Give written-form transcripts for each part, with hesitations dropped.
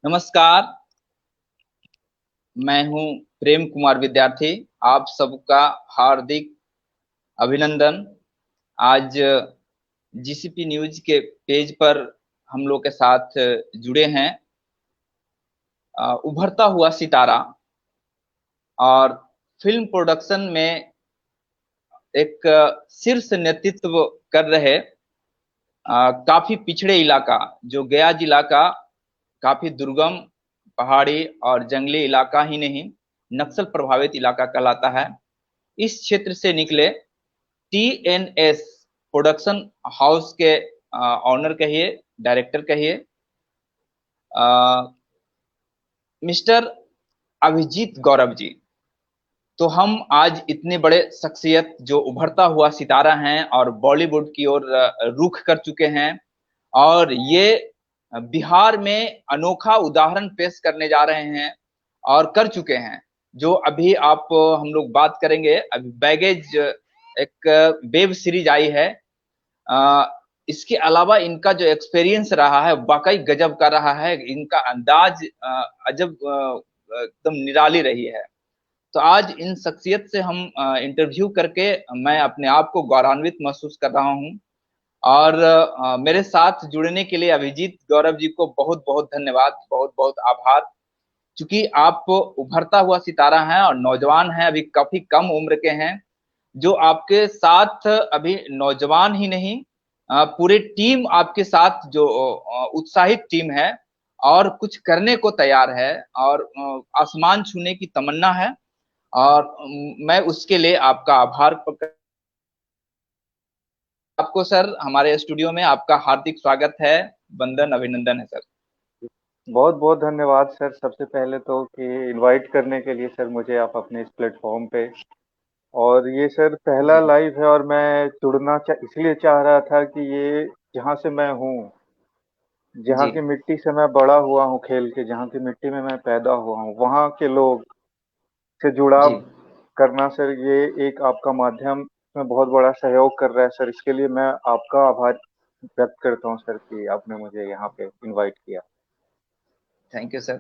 नमस्कार। मैं हूं प्रेम कुमार विद्यार्थी। आप सबका हार्दिक अभिनंदन। आज जीसीपी न्यूज के पेज पर हम लोग के साथ जुड़े हैं उभरता हुआ सितारा और फिल्म प्रोडक्शन में एक शीर्ष नेतृत्व कर रहे काफी पिछड़े इलाका जो गया जिला का काफी दुर्गम पहाड़ी और जंगली इलाका ही नहीं, नक्सल प्रभावित इलाका कहलाता है। इस क्षेत्र से निकले टीएनएस प्रोडक्शन हाउस के ऑनर कहिए, डायरेक्टर कहिए, मिस्टर अभिजीत गौरव जी। तो हम आज इतने बड़े शख्सियत जो उभरता हुआ सितारा हैं और बॉलीवुड की ओर रुख कर चुके हैं और ये बिहार में अनोखा उदाहरण पेश करने जा रहे हैं और कर चुके हैं। जो अभी आप हम लोग बात करेंगे, अभी बैगेज एक वेब सीरीज आई है। अ, इसके अलावा इनका जो एक्सपीरियंस रहा है वाकई गजब का रहा है। इनका अंदाज अजब एकदम निराली रही है। तो आज इन शख्सियत से हम इंटरव्यू करके मैं अपने आप को गौरवान्वित महसूस कर रहा हूं। और मेरे साथ जुड़ने के लिए अभिजीत गौरव जी को बहुत बहुत धन्यवाद, बहुत बहुत आभार। क्योंकि आप उभरता हुआ सितारा हैं और नौजवान हैं, अभी काफी कम उम्र के हैं। जो आपके साथ अभी नौजवान ही नहीं, पूरे टीम आपके साथ जो उत्साहित टीम है और कुछ करने को तैयार है और आसमान छूने की तमन्ना है। और मैं उसके लिए आपका आभार आपको सर हमारे स्टूडियो में आपका हार्दिक स्वागत है, वंदन अभिनंदन है सर। बहुत बहुत धन्यवाद सर, सबसे पहले तो कि इनवाइट करने के लिए सर मुझे आप अपने इस प्लेटफॉर्म पे। और ये सर पहला जी लाइव है और मैं इसलिए चाह रहा था कि ये जहाँ से मैं हूँ, जहाँ जी की मिट्टी से मैं बड़ा हुआ हूँ, खेल के जहाँ की मिट्टी में मैं पैदा हुआ हूँ, वहाँ के लोग से जुड़ाव जी। करना सर, ये एक आपका माध्यम में बहुत बड़ा सहयोग कर रहा है सर। इसके लिए मैं आपका आभार व्यक्त करता हूँ सर कि आपने मुझे यहाँ पे इनवाइट किया। Thank you sir.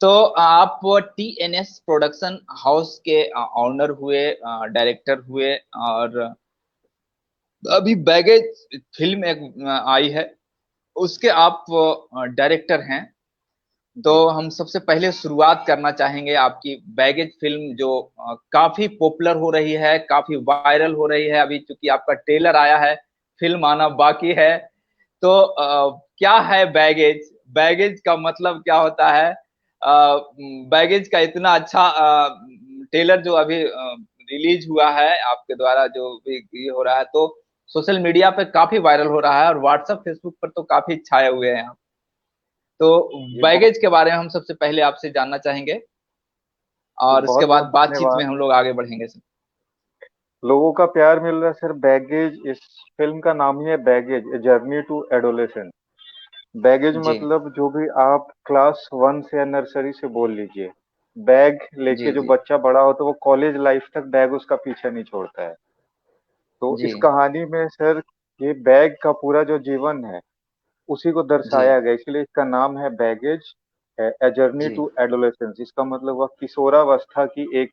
तो आप टीएनएस प्रोडक्शन हाउस के ऑनर हुए, डायरेक्टर हुए और अभी बैगेज फिल्म एक आई है उसके आप डायरेक्टर हैं। तो जी हम सबसे पहले शुरुआत करना चाहेंगे आपकी बैगेज फिल्म जो काफी पॉपुलर हो रही है, काफी वायरल हो रही है। अभी चूंकि आपका ट्रेलर आया है, फिल्म आना बाकी है। तो क्या है बैगेज? बैगेज का मतलब क्या होता है? बैगेज का इतना अच्छा ट्रेलर जो अभी रिलीज हुआ है आपके द्वारा, जो भी ये हो रहा है, तो सोशल मीडिया पे काफी वायरल हो रहा है और व्हाट्सएप फेसबुक पर तो काफी छाए हुए हैं। तो ये बहुत बैगेज के बारे में हम सबसे पहले आपसे जानना चाहेंगे ये और उसके बहुत बाद बहुत बातचीत में धन्यवाद। हम लोग आगे बढ़ेंगे सर। लोगों का प्यार मिल रहा है सर। बैगेज, इस फिल्म का नाम ही है baggage, a journey to adolescence. Baggage जी मतलब जो भी आप क्लास वन से या नर्सरी से बोल लीजिए, बैग लेके जी जो जी बच्चा बड़ा होता है वो कॉलेज लाइफ तक बैग उसका पीछा नहीं छोड़ता है। तो जी इस कहानी में सर ये बैग का पूरा जो जीवन है उसी को जी दर्शाया गया, इसलिए इसका नाम है बैगेज, ए जर्नी जी। To adolescence. इसका मतलब हुआ किशोरावस्था की एक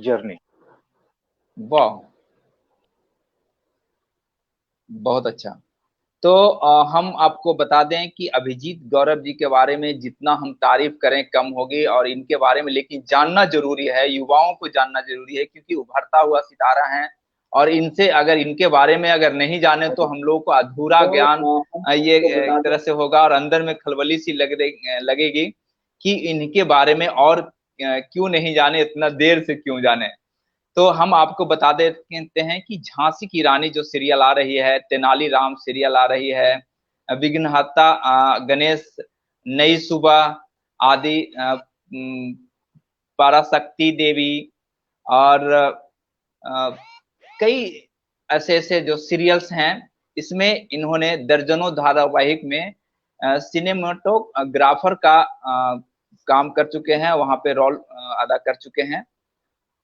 जर्नी। वाह, बहुत अच्छा। तो हम आपको बता दें कि अभिजीत गौरव जी के बारे में जितना हम तारीफ करें कम होगी, और इनके बारे में लेकिन जानना जरूरी है, युवाओं को जानना जरूरी है, क्योंकि उभरता हुआ सितारा हैं। और इनसे अगर इनके बारे में अगर नहीं जाने तो हम लोग को अधूरा तो ज्ञान हम ये आपको एक बता दें। तरह से होगा और अंदर में खलबली सी लगेगी कि इनके बारे में और क्यों नहीं जाने, इतना देर से क्यों जाने। तो हम आपको बता देते हैं कि झांसी की रानी जो सीरियल आ रही है, तेनालीराम सीरियल आ रही है, विघ्नहर्ता गणेश, नई सुबह आदि, पराशक्ति देवी और कई ऐसे ऐसे जो सीरियल्स हैं, इसमें इन्होंने दर्जनों धारावाहिक में सिनेमाटोग्राफर का काम कर चुके हैं, वहां पे रोल अदा कर चुके हैं।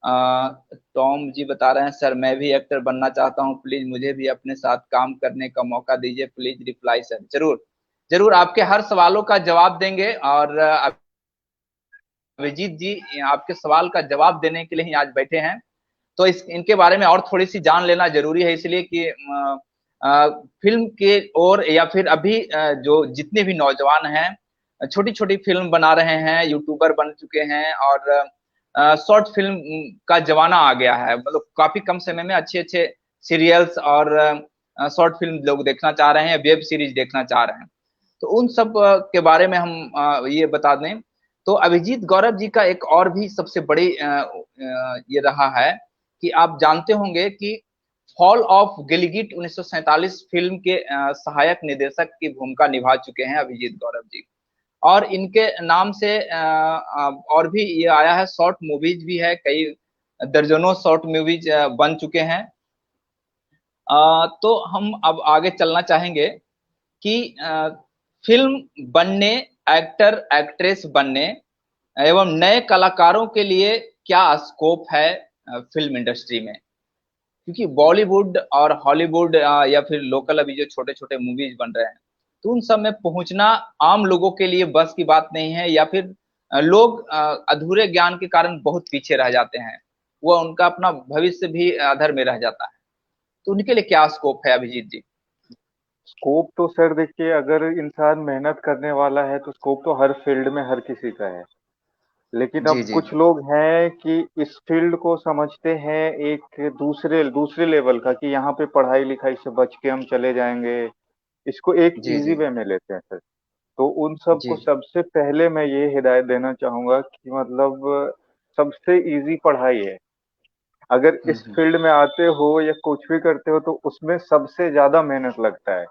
टॉम जी बता रहे हैं, सर मैं भी एक्टर बनना चाहता हूं, प्लीज मुझे भी अपने साथ काम करने का मौका दीजिए, प्लीज रिप्लाई सर, जरूर। जरूर आपके हर सवालों का जवाब देंगे, और अभिजीत जी आपके सवाल का जवाब देने के लिए ही आज बैठे हैं। तो इनके बारे में और थोड़ी सी जान लेना जरूरी है, इसलिए कि फिल्म के और या फिर अभी जो जितने भी नौजवान हैं छोटी छोटी फिल्म बना रहे हैं, यूट्यूबर बन चुके हैं, और शॉर्ट फिल्म का जमाना आ गया है। मतलब काफी कम समय में अच्छे अच्छे सीरियल्स और शॉर्ट फिल्म लोग देखना चाह रहे हैं, वेब सीरीज देखना चाह रहे हैं। तो उन सब के बारे में हम ये बता दें, तो अभिजीत गौरव जी का एक और भी सबसे बड़ी ये रहा है कि आप जानते होंगे कि फॉल ऑफ गिलगिट 1947 फिल्म के सहायक निर्देशक की भूमिका निभा चुके हैं अभिजीत गौरव जी। और इनके नाम से और भी ये आया है, शॉर्ट मूवीज भी है, कई दर्जनों शॉर्ट मूवीज बन चुके हैं। तो हम अब आगे चलना चाहेंगे कि फिल्म बनने, एक्टर एक्ट्रेस बनने एवं नए कलाकारों के लिए क्या स्कोप है फिल्म इंडस्ट्री में। क्योंकि बॉलीवुड और हॉलीवुड या फिर लोकल अभी जो छोटे छोटे मूवीज बन रहे हैं, तो उन सब में पहुंचना आम लोगों के लिए बस की बात नहीं है, या फिर लोग अधूरे ज्ञान के कारण बहुत पीछे रह जाते हैं, वो उनका अपना भविष्य भी अधर में रह जाता है। तो उनके लिए क्या स्कोप है अभिजीत जी? स्कोप तो सर देखिए, अगर इंसान मेहनत करने वाला है तो स्कोप तो हर फील्ड में हर किसी का है। लेकिन जी अब जी कुछ लोग हैं कि इस फील्ड को समझते हैं एक दूसरे दूसरे लेवल का, कि यहाँ पे पढ़ाई लिखाई से बच के हम चले जाएंगे, इसको एक जी इजी जी वे में लेते हैं सर। तो उन सब को जी। सबसे पहले मैं ये हिदायत देना चाहूंगा कि मतलब सबसे इजी पढ़ाई है। अगर इस हम्म। फील्ड में आते हो या कुछ भी करते हो तो उसमें सबसे ज्यादा मेहनत लगता है।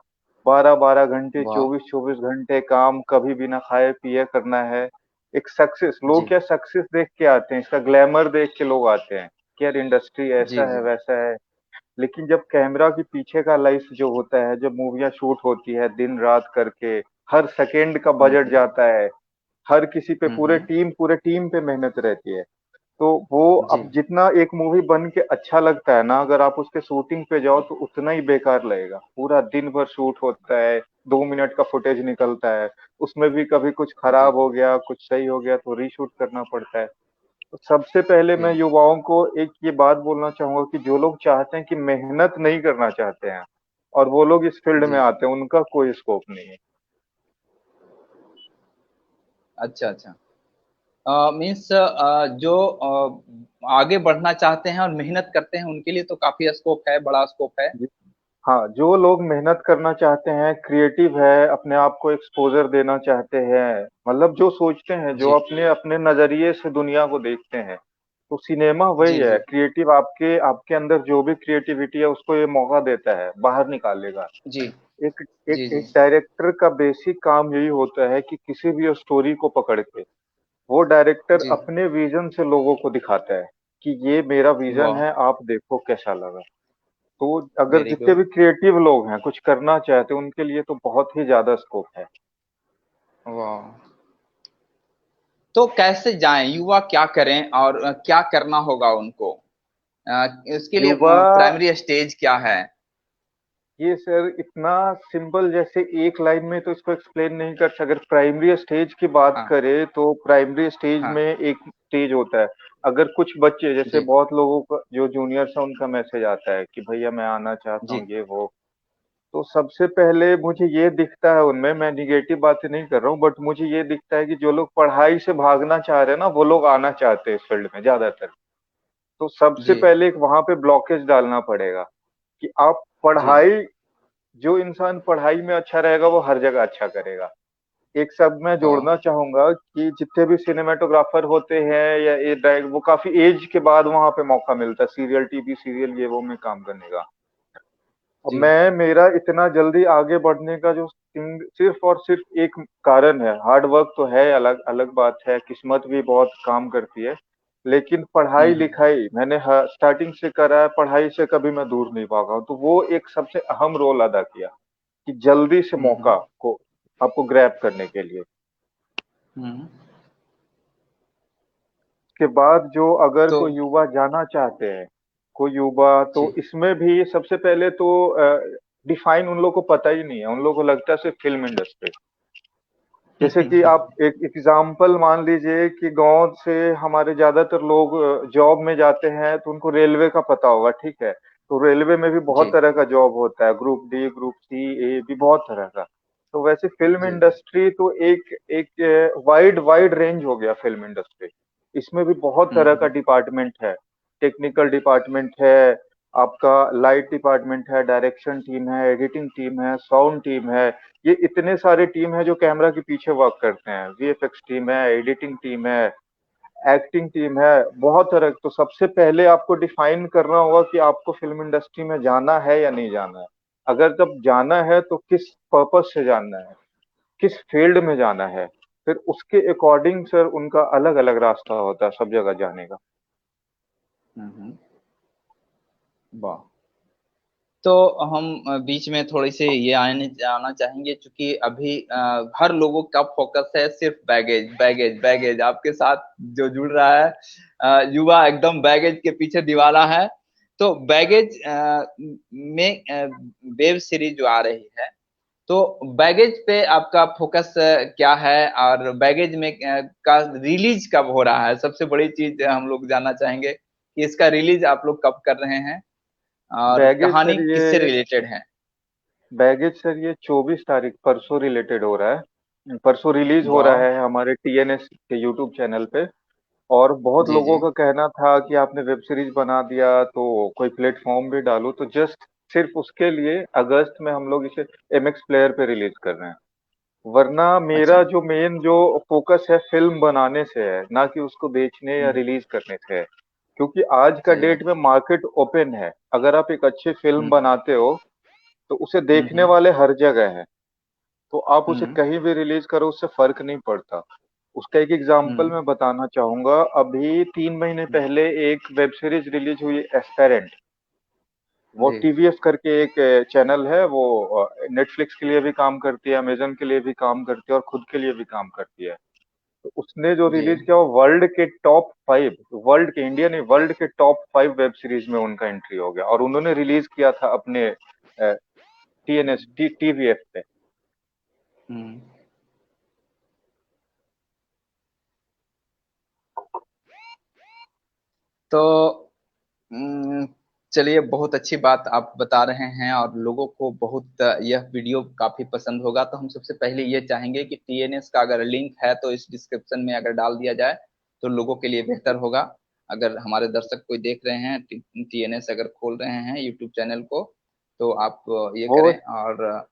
12-12 घंटे, वाह। 24-24 घंटे काम, कभी बिना खाए पिए करना है। एक सक्सेस, लोग जी क्या सक्सेस देख के आते हैं, इसका ग्लैमर देख के लोग आते हैं कि यार इंडस्ट्री जी ऐसा है जी। वैसा है। लेकिन जब कैमरा के पीछे का लाइफ जो होता है, जब मूवियाँ शूट होती है दिन रात करके, हर सेकेंड का बजट हम्म जाता है, हर किसी पे हम्म। पूरे टीम पे मेहनत रहती है। तो वो जी अब जितना एक मूवी बन के अच्छा लगता है ना, अगर आप उसके शूटिंग पे जाओ तो उतना ही बेकार लगेगा। पूरा दिन भर शूट होता है, 2 मिनट का फुटेज निकलता है, उसमें भी कभी कुछ जी खराब हो गया, कुछ सही हो गया तो रीशूट करना पड़ता है। तो सबसे पहले मैं जी। युवाओं को एक ये बात बोलना चाहूंगा कि जो लोग चाहते हैं कि मेहनत नहीं करना चाहते हैं और वो लोग इस फील्ड में जी। आते हैं, उनका कोई स्कोप नहीं है। अच्छा अच्छा। मीन्स जो आगे बढ़ना चाहते हैं और मेहनत करते हैं उनके लिए तो काफी स्कोप है, बड़ा स्कोप है। हाँ, जो लोग मेहनत करना चाहते हैं, क्रिएटिव है, अपने आप को एक्सपोजर देना चाहते हैं, मतलब जो सोचते हैं, जो जी अपने अपने नजरिए से दुनिया को देखते हैं, तो सिनेमा वही जी है। जी क्रिएटिव आपके आपके अंदर जो भी क्रिएटिविटी है उसको ये मौका देता है, बाहर निकालेगा। जी एक एक जी एक जी डायरेक्टर का बेसिक काम यही होता है कि किसी भी स्टोरी को पकड़ के वो डायरेक्टर जी। अपने विजन से लोगों को दिखाता है कि ये मेरा विजन वाह। है, आप देखो कैसा लगा। तो अगर वेरी जितने गुड। भी क्रिएटिव लोग हैं, कुछ करना चाहते हैं, उनके लिए तो बहुत ही ज्यादा स्कोप है। वाह। तो कैसे जाएं, युवा क्या करें और क्या करना होगा उनको? इसके लिए युवा, प्राइमरी स्टेज क्या है? ये सर इतना सिंपल, जैसे एक लाइन में तो इसको एक्सप्लेन नहीं कर सकते। अगर प्राइमरी स्टेज की बात हाँ करें तो प्राइमरी स्टेज हाँ। में एक स्टेज होता है। अगर कुछ बच्चे, जैसे जी बहुत लोगों का जो जूनियर्स है उनका मैसेज आता है कि भैया मैं आना चाहता जी। हूँ, ये वो। तो सबसे पहले मुझे ये दिखता है उनमें, मैं निगेटिव बातें नहीं कर रहा हूँ, बट मुझे ये दिखता है कि जो लोग पढ़ाई से भागना चाह रहे हैं ना, वो लोग आना चाहते हैं इस फील्ड में ज्यादातर। तो सबसे जी पहले एक वहां पे ब्लॉकेज डालना पड़ेगा कि आप जी। पढ़ाई, जो इंसान पढ़ाई में अच्छा रहेगा वो हर जगह अच्छा करेगा। एक शब्द मैं वाह। जोड़ना चाहूंगा कि जितने भी सिनेमेटोग्राफर होते हैं या ये वो काफी एज के बाद वहां पे मौका मिलता है सीरियल, टीवी सीरियल, ये वो में काम करने का। अब जी। मैं, मेरा इतना जल्दी आगे बढ़ने का जो सिर्फ और सिर्फ एक कारण है, हार्ड वर्क तो है, अलग अलग बात है, किस्मत भी बहुत काम करती है। लेकिन पढ़ाई हम्म। लिखाई मैंने स्टार्टिंग से करा है, पढ़ाई से कभी मैं दूर नहीं भागा हूं। तो वो एक सबसे अहम रोल अदा किया कि जल्दी से हम्म। मौका को आपको ग्रैब करने के लिए। हम्म। के बाद जो अगर तो कोई युवा जाना चाहते हैं, कोई युवा, तो जी इसमें भी सबसे पहले तो डिफाइन उन लोग को पता ही नहीं है। उन लोग को लगता है सिर्फ फिल्म इंडस्ट्री। जैसे कि आप एक एग्जाम्पल मान लीजिए कि गांव से हमारे ज्यादातर लोग जॉब में जाते हैं तो उनको रेलवे का पता होगा, ठीक है। तो रेलवे में भी बहुत जी तरह का जॉब होता है, ग्रुप डी, ग्रुप सी, ए भी, बहुत तरह का। तो वैसे फिल्म जी। इंडस्ट्री तो एक एक वाइड वाइड रेंज हो गया फिल्म इंडस्ट्री। इसमें भी बहुत तरह का हम्म। डिपार्टमेंट है। टेक्निकल डिपार्टमेंट है, आपका लाइट डिपार्टमेंट है, डायरेक्शन टीम है, एडिटिंग टीम है, साउंड टीम है। ये इतने सारे टीम है जो कैमरा के पीछे वर्क करते हैं। वीएफएक्स टीम है, एडिटिंग टीम है, एक्टिंग टीम है, बहुत तरह। तो सबसे पहले आपको डिफाइन करना होगा कि आपको फिल्म इंडस्ट्री में जाना है या नहीं जाना है। अगर जब जाना है तो किस पर्पस से जाना है, किस फील्ड में जाना है, फिर उसके अकॉर्डिंग सर उनका अलग अलग रास्ता होता है सब जगह जाने का। हम्म। वाह। तो हम बीच में थोड़ी सी ये आने आना चाहेंगे, क्योंकि अभी हर लोगों का फोकस है सिर्फ बैगेज बैगेज बैगेज। आपके साथ जो जुड़ रहा है युवा एकदम बैगेज के पीछे दीवाना है। तो बैगेज में वेब सीरीज जो आ रही है, तो बैगेज पे आपका फोकस क्या है, और बैगेज में का रिलीज कब हो रहा है? सबसे बड़ी चीज हम लोग जानना चाहेंगे कि इसका रिलीज आप लोग कब कर रहे हैं, और बैगेज कहानी सर ये किससे रिलेटेड है? बैगेज सर ये 24 तारीख परसों रिलेटेड हो रहा है, परसों रिलीज हो रहा वाह। है हमारे टीएनएस के यूट्यूब चैनल पे। और बहुत जी लोगों जी। का कहना था कि आपने वेब सीरीज बना दिया तो कोई प्लेटफॉर्म भी डालो, तो जस्ट सिर्फ उसके लिए अगस्त में हम लोग इसे एमएक्स प्लेयर पे रिलीज कर रहे हैं। वरना मेरा अच्छा। जो मेन जो फोकस है फिल्म बनाने से है, ना कि उसको बेचने या हम्म। रिलीज करने से है। क्योंकि आज का सही डेट बात। में मार्केट ओपन है। अगर आप एक अच्छी फिल्म हम्म बनाते हो तो उसे देखने हम्म वाले हर जगह है। तो आप उसे हम्म कहीं भी रिलीज करो, उससे फर्क नहीं पड़ता। उसका एक एग्जांपल हम्म मैं बताना चाहूंगा। अभी 3 महीने हम्म। पहले एक वेब सीरीज रिलीज हुई, एस्पेरेंट। वो जी टीवीएफ करके एक चैनल है, वो नेटफ्लिक्स के लिए भी काम करती है, अमेजन के लिए भी काम करती है, और खुद के लिए भी काम करती है। तो उसने जो जी। रिलीज किया वो वर्ल्ड के, इंडिया नहीं, वर्ल्ड के टॉप 5 वेब सीरीज में उनका एंट्री हो गया। और उन्होंने रिलीज किया था अपने टीएनएस टीवीएफ पे। हम्म। तो हम्म, चलिए, बहुत अच्छी बात आप बता रहे हैं, और लोगों को बहुत यह वीडियो काफी पसंद होगा। तो हम सबसे पहले ये चाहेंगे कि टीएनएस का अगर लिंक है तो इस डिस्क्रिप्शन में अगर डाल दिया जाए तो लोगों के लिए बेहतर होगा। अगर हमारे दर्शक कोई देख रहे हैं, टीएनएस अगर खोल रहे हैं यूट्यूब चैनल को, तो आप ये वो करें। और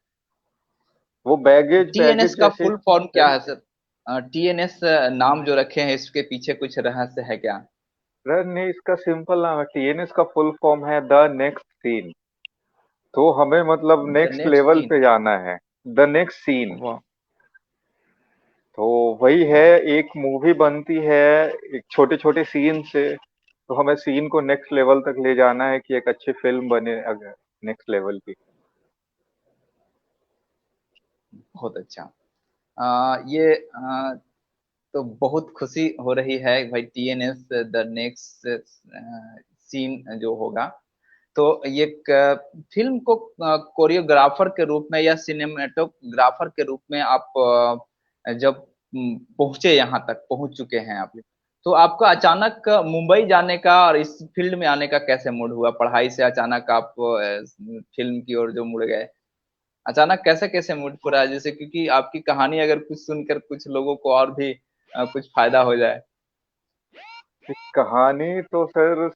वो बैगेज टीएनएस बैगेज का ऐसे फुल फॉर्म क्या है सर? टीएनएस नाम जो रखे हैं, इसके पीछे कुछ रहस्य है क्या? सर नहीं, इसका सिंपल नाम है, टीएनएस का फुल फॉर्म है द नेक्स्ट सीन। तो हमें मतलब the next next level scene. पे जाना है, द नेक्स्ट सीन। वाह। तो वही है, वाह। एक मूवी बनती है एक छोटे छोटे सीन से। तो हमें सीन को नेक्स्ट लेवल तक ले जाना है कि एक अच्छी फिल्म बने अगर नेक्स्ट लेवल की। बहुत अच्छा। ये तो बहुत खुशी हो रही है भाई, टीएनएस द नेक्स्ट सीन जो होगा। तो ये फिल्म को कोरियोग्राफर के रूप में या सिनेमेटोग्राफर के रूप में आप जब पहुंचे, यहाँ तक पहुंच चुके हैं आप, तो आपका अचानक मुंबई जाने का और इस फील्ड में आने का कैसे मूड हुआ? पढ़ाई से अचानक आप फिल्म की ओर जो मुड़ गए, अचानक कैसे कैसे मूड पूरा? जैसे क्योंकि आपकी कहानी अगर कुछ सुनकर कुछ लोगों को और भी कुछ फायदा हो जाए। कहानी तो सर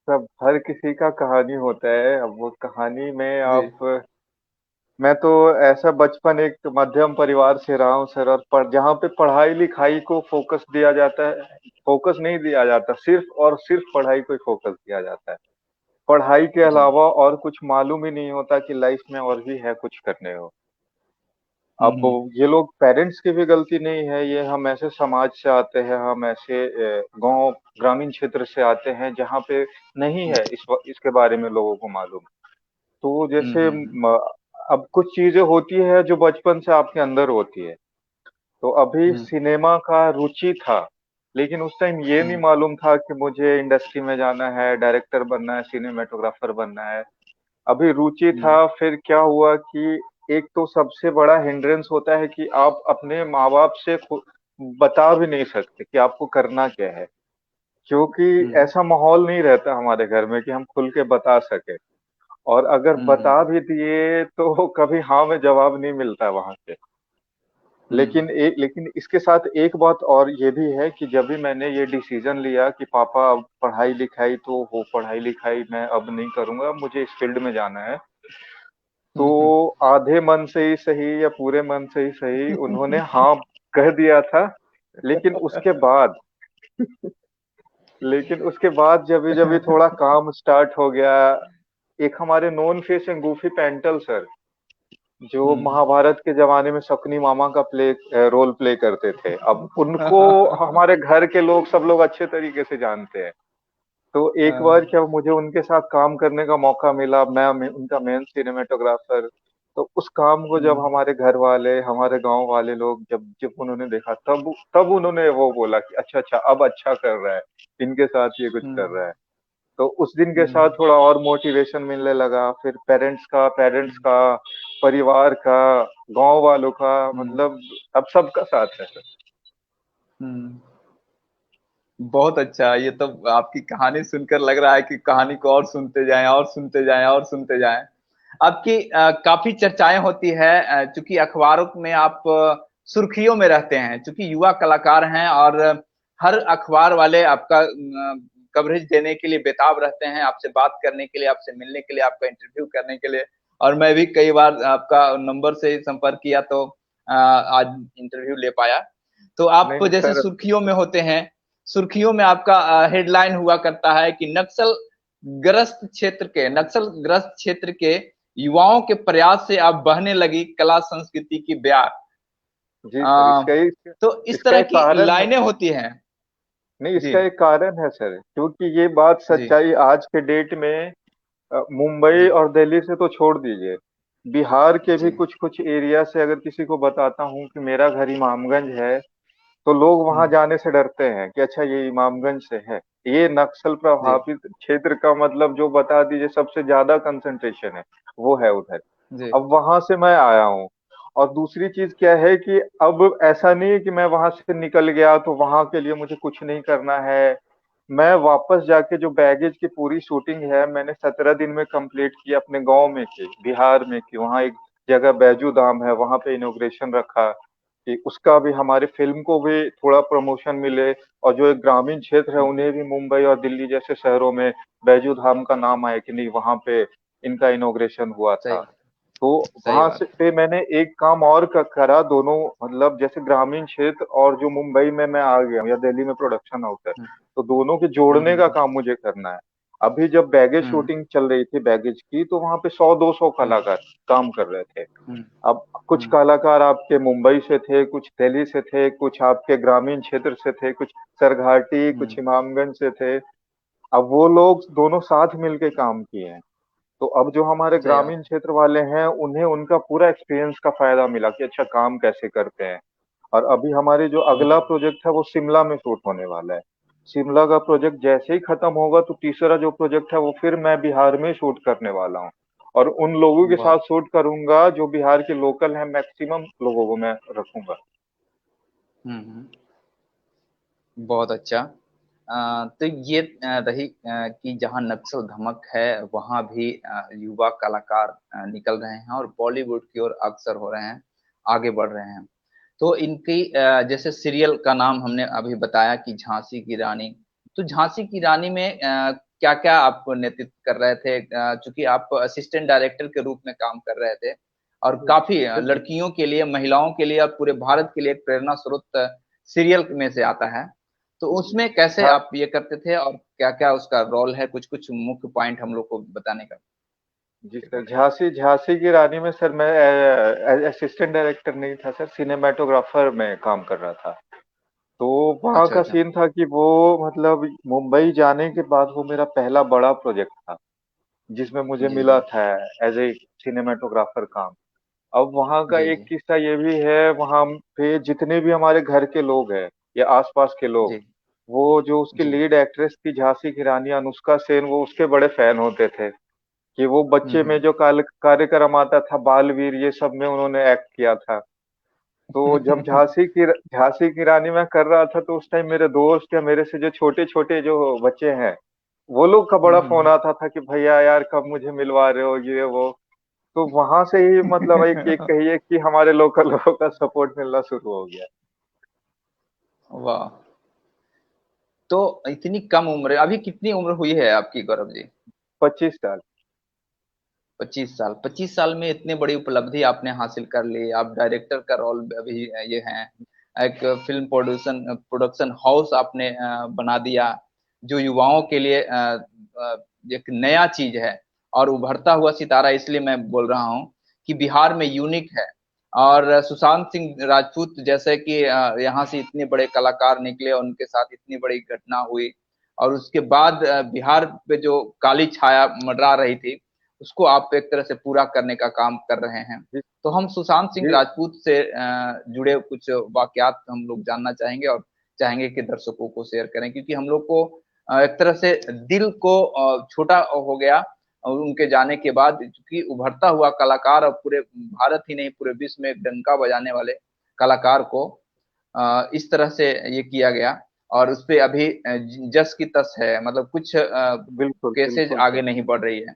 सब हर किसी का कहानी होता है। अब वो कहानी में जी। आप, मैं तो ऐसा बचपन एक मध्यम परिवार से रहा हूँ सर। और जहाँ पे पढ़ाई लिखाई को फोकस दिया जाता है, फोकस नहीं दिया जाता, सिर्फ और सिर्फ पढ़ाई को ही फोकस दिया जाता है। पढ़ाई के जी। अलावा और कुछ मालूम ही नहीं होता कि लाइफ में और भी है कुछ करने को। अब हम्म ये लोग पेरेंट्स की भी गलती नहीं है, ये हम ऐसे समाज से आते हैं, हम ऐसे गांव ग्रामीण क्षेत्र से आते हैं जहाँ पे नहीं है इसके बारे में लोगों को मालूम। तो जैसे हम्म। अब कुछ चीजें होती है जो बचपन से आपके अंदर होती है। तो अभी हम्म सिनेमा का रुचि था, लेकिन उस टाइम ये नहीं हम्म मालूम था कि मुझे इंडस्ट्री में जाना है, डायरेक्टर बनना है, सिनेमेटोग्राफर बनना है। अभी रुचि हम्म था, फिर क्या हुआ कि एक तो सबसे बड़ा हिंड्रेंस होता है कि आप अपने माँ बाप से बता भी नहीं सकते कि आपको करना क्या है, क्योंकि हम्म ऐसा माहौल नहीं रहता हमारे घर में कि हम खुल के बता सके। और अगर हम्म बता भी दिए तो कभी हाँ में जवाब नहीं मिलता वहां से। हम्म लेकिन इसके साथ एक बात और ये भी है कि जब भी मैंने ये डिसीजन लिया कि पापा अब पढ़ाई लिखाई तो हो, पढ़ाई लिखाई मैं अब नहीं करूंगा, मुझे इस फील्ड में जाना है, तो हम्म आधे मन से ही सही या पूरे मन से ही सही उन्होंने हाँ कह दिया था। लेकिन उसके बाद लेकिन उसके बाद जब जब भी थोड़ा काम स्टार्ट हो गया, एक हमारे नॉन फेस हैं गूफी पेंटल सर, जो हम्म महाभारत के जमाने में शकुनी मामा का रोल प्ले करते थे, अब उनको हमारे घर के लोग सब लोग अच्छे तरीके से जानते हैं। तो एक बार हाँ, जब मुझे उनके साथ काम करने का मौका मिला, मैं उनका मेन सिनेमेटोग्राफर, तो उस काम को जब हम्म हमारे घर वाले, हमारे गांव वाले लोग जब जब उन्होंने देखा, तब तब उन्होंने वो बोला कि अच्छा अच्छा अब अच्छा कर रहा है, इनके साथ ये कुछ कर हम्म रहा है। तो उस दिन के साथ हम्म थोड़ा और मोटिवेशन मिलने लगा, फिर पेरेंट्स का, परिवार का, गांव वालों का, हम्म मतलब अब सबका साथ है सर। हम्म बहुत अच्छा। ये तो आपकी कहानी सुनकर लग रहा है कि कहानी को और सुनते जाएं और सुनते जाएं और सुनते जाएं। आपकी काफी चर्चाएं होती है, चूंकि अखबारों में आप सुर्खियों में रहते हैं, चूंकि युवा कलाकार हैं, और हर अखबार वाले आपका कवरेज देने के लिए बेताब रहते हैं, आपसे बात करने के लिए, आपसे मिलने के लिए, आपका इंटरव्यू करने के लिए। और मैं भी कई बार आपका नंबर से संपर्क किया, तो आज इंटरव्यू ले पाया। तो आप नहीं नहीं जैसे सर। सुर्खियों में होते हैं, सुर्खियों में आपका हेडलाइन हुआ करता है कि नक्सल ग्रस्त क्षेत्र के युवाओं के प्रयास से अब बहने लगी कला संस्कृति की ब्याह। जी सर, आ, इसका तो इस इसका तरह एक की कारण है। लाइनें होती हैं। नहीं, जी इसका एक कारण है सर, क्योंकि ये बात जी सच्चाई आज के डेट में मुंबई जी और दिल्ली से तो छोड़ दीजिए, बिहार के भी जी। कुछ कुछ एरिया से अगर किसी को बताता हूँ कि मेरा घर इमामगंज है, तो लोग वहां हम्म जाने से डरते हैं कि अच्छा ये इमामगंज से है। ये नक्सल जी प्रभावित क्षेत्र का मतलब जो बता दीजिए सबसे ज्यादा कंसंट्रेशन है, वो है उधर। जी अब वहां से मैं आया हूँ। और दूसरी चीज क्या है कि अब ऐसा नहीं है कि मैं वहां से निकल गया तो वहां के लिए मुझे कुछ नहीं करना है। मैं वापस जाके जो बैगेज की पूरी शूटिंग है मैंने 17 दिन में कंप्लीट की, अपने गांव में की, बिहार में की। वहाँ एक जगह बैजू धाम है, वहां पे इनॉग्रेशन रखा कि उसका भी, हमारे फिल्म को भी थोड़ा प्रमोशन मिले, और जो एक ग्रामीण क्षेत्र है उन्हें भी मुंबई और दिल्ली जैसे शहरों में बैजू धाम का नाम आए कि नहीं वहां पे इनका इनॉग्रेशन हुआ सही था। बात। तो सही वहां से बात। पे मैंने एक काम और करा, दोनों मतलब जैसे ग्रामीण क्षेत्र और जो मुंबई में मैं आ गया हूँ या दिल्ली में प्रोडक्शन हाउस है, हम्म तो दोनों के जोड़ने का हम्म काम मुझे करना है। अभी जब बैगेज हम्म शूटिंग चल रही थी बैगेज की, तो वहां पे 100-200 हम्म कलाकार काम कर रहे थे। हम्म अब कुछ हम्म कलाकार आपके मुंबई से थे, कुछ दिल्ली से थे, कुछ आपके ग्रामीण क्षेत्र से थे, कुछ सरघाटी, कुछ हम्म, इमामगंज से थे। अब वो लोग दोनों साथ मिलके काम किए हैं। तो अब जो हमारे सही बात। ग्रामीण क्षेत्र वाले हैं उन्हें उनका पूरा एक्सपीरियंस का फायदा मिला कि अच्छा काम कैसे करते हैं। और अभी हमारे जो अगला हम्म प्रोजेक्ट है वो शिमला में शूट होने वाला है। शिमला का प्रोजेक्ट जैसे ही खत्म होगा तो तीसरा जो प्रोजेक्ट है वो फिर मैं बिहार में शूट करने वाला हूँ। और उन लोगों के वाह। साथ शूट करूंगा जो बिहार के लोकल हैं, मैक्सिमम लोगों को मैं रखूंगा। बहुत अच्छा। तो ये रही कि जहाँ नक्सल धमक है वहां भी युवा कलाकार निकल रहे हैं और बॉलीवुड की ओर अग्रसर हो रहे हैं, आगे बढ़ रहे हैं। तो इनकी जैसे सीरियल का नाम हमने अभी बताया कि झांसी की रानी। तो झांसी की रानी में क्या क्या आप नेतृत्व कर रहे थे, चूंकि आप असिस्टेंट डायरेक्टर के रूप में काम कर रहे थे, और काफी लड़कियों के लिए, महिलाओं के लिए और पूरे भारत के लिए एक प्रेरणा स्रोत सीरियल में से आता है। तो उसमें कैसे झा आप ये करते थे और क्या क्या उसका रोल है, कुछ कुछ मुख्य पॉइंट हम लोग को बताने का जी सर, कृपा करें। झांसी झांसी की रानी में सर मैं असिस्टेंट डायरेक्टर नहीं था सर, सिनेमाटोग्राफर में काम कर रहा था। तो वहाँ अच्छा का अच्छा। सीन था कि वो, मतलब मुंबई जाने के बाद वो मेरा पहला बड़ा प्रोजेक्ट था जिसमें मुझे जी मिला जी था एज ए सिनेमाटोग्राफर काम। अब वहाँ का जी एक जी किस्सा ये भी है, वहाँ पे जितने भी हमारे घर के लोग हैं या आसपास के लोग, जी वो जो उसकी जी लीड एक्ट्रेस थी झांसी की रानी अनुष्का सेन, वो उसके बड़े फैन होते थे। कि वो बच्चे में जो कार्यक्रम आता था बालवीर, ये सब में उन्होंने एक्ट किया था। तो जब झांसी की रानी मैं कर रहा था, तो उस टाइम मेरे दोस्त या मेरे से जो छोटे छोटे जो बच्चे हैं, वो लोग का बड़ा फोन आता था कि भैया यार कब मुझे मिलवा रहे हो, ये वो। तो वहां से ही मतलब एक एक कहिए कि हमारे लोकल लोगों का सपोर्ट मिलना शुरू हो गया। वाह। तो इतनी कम उम्र, अभी कितनी उम्र हुई है आपकी गौरव जी? 25 साल। 25 साल। 25 साल में इतनी बड़ी उपलब्धि आपने हासिल कर ली। आप डायरेक्टर का रोल अभी ये हैं, एक फिल्म प्रोड्यूशन प्रोडक्शन हाउस आपने बना दिया, जो युवाओं के लिए एक नया चीज है और उभरता हुआ सितारा। इसलिए मैं बोल रहा हूँ कि बिहार में यूनिक है। और सुशांत सिंह राजपूत जैसे कि यहाँ से इतने बड़े कलाकार निकले, उनके साथ इतनी बड़ी घटना हुई, और उसके बाद बिहार पे जो काली छाया मंडरा रही थी, उसको आप एक तरह से पूरा करने का काम कर रहे हैं। जी तो हम सुशांत सिंह जी राजपूत से जुड़े कुछ वाकयात हम लोग जानना चाहेंगे, और चाहेंगे कि दर्शकों को शेयर करें, क्योंकि हम लोग को एक तरह से दिल को छोटा हो गया और उनके जाने के बाद, क्योंकि उभरता हुआ कलाकार और पूरे भारत ही नहीं पूरे विश्व में एक डंका बजाने वाले कलाकार को इस तरह से ये किया गया। और उस पे अभी जस की तस है, मतलब कुछ बिल्कुल केसेज बिल्कुल आगे सर। नहीं बढ़ रही है।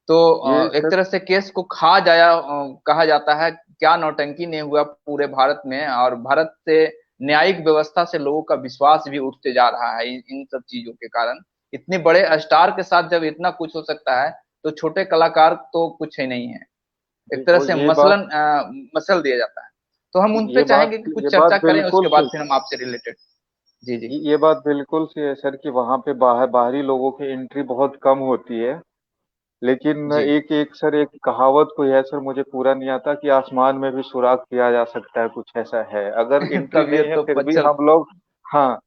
तो ये एक सर। तरह से केस को खा जाया कहा जाता है। क्या नौटंकी नहीं हुआ पूरे भारत में, और भारत से न्यायिक व्यवस्था से लोगों का विश्वास भी उठते जा रहा है इन सब चीजों के कारण। इतने बड़े स्टार के साथ जब इतना कुछ हो सकता है, तो छोटे कलाकार तो कुछ ही नहीं है। एक जी तरह वो से मसलन मसल दिया जाता है। तो हम उन पे चाहेंगे कि ये कुछ बात चर्चा करें, उसके बिल्कुल बाद सही। फिर हम आपसे रिलेटेड। जी जी। ये बात बिल्कुल सही है सर कि वहां पे बाहरी लोगों की एंट्री बहुत कम होती है। लेकिन जी एक सर एक कहावत कोई है सर, मुझे पूरा नहीं आता, कि आसमान में भी सुराग किया जा सकता है, कुछ ऐसा है। अगर एंट्री तब ये नहीं है तो फिर भी पच्छल। हम लोग। हाँ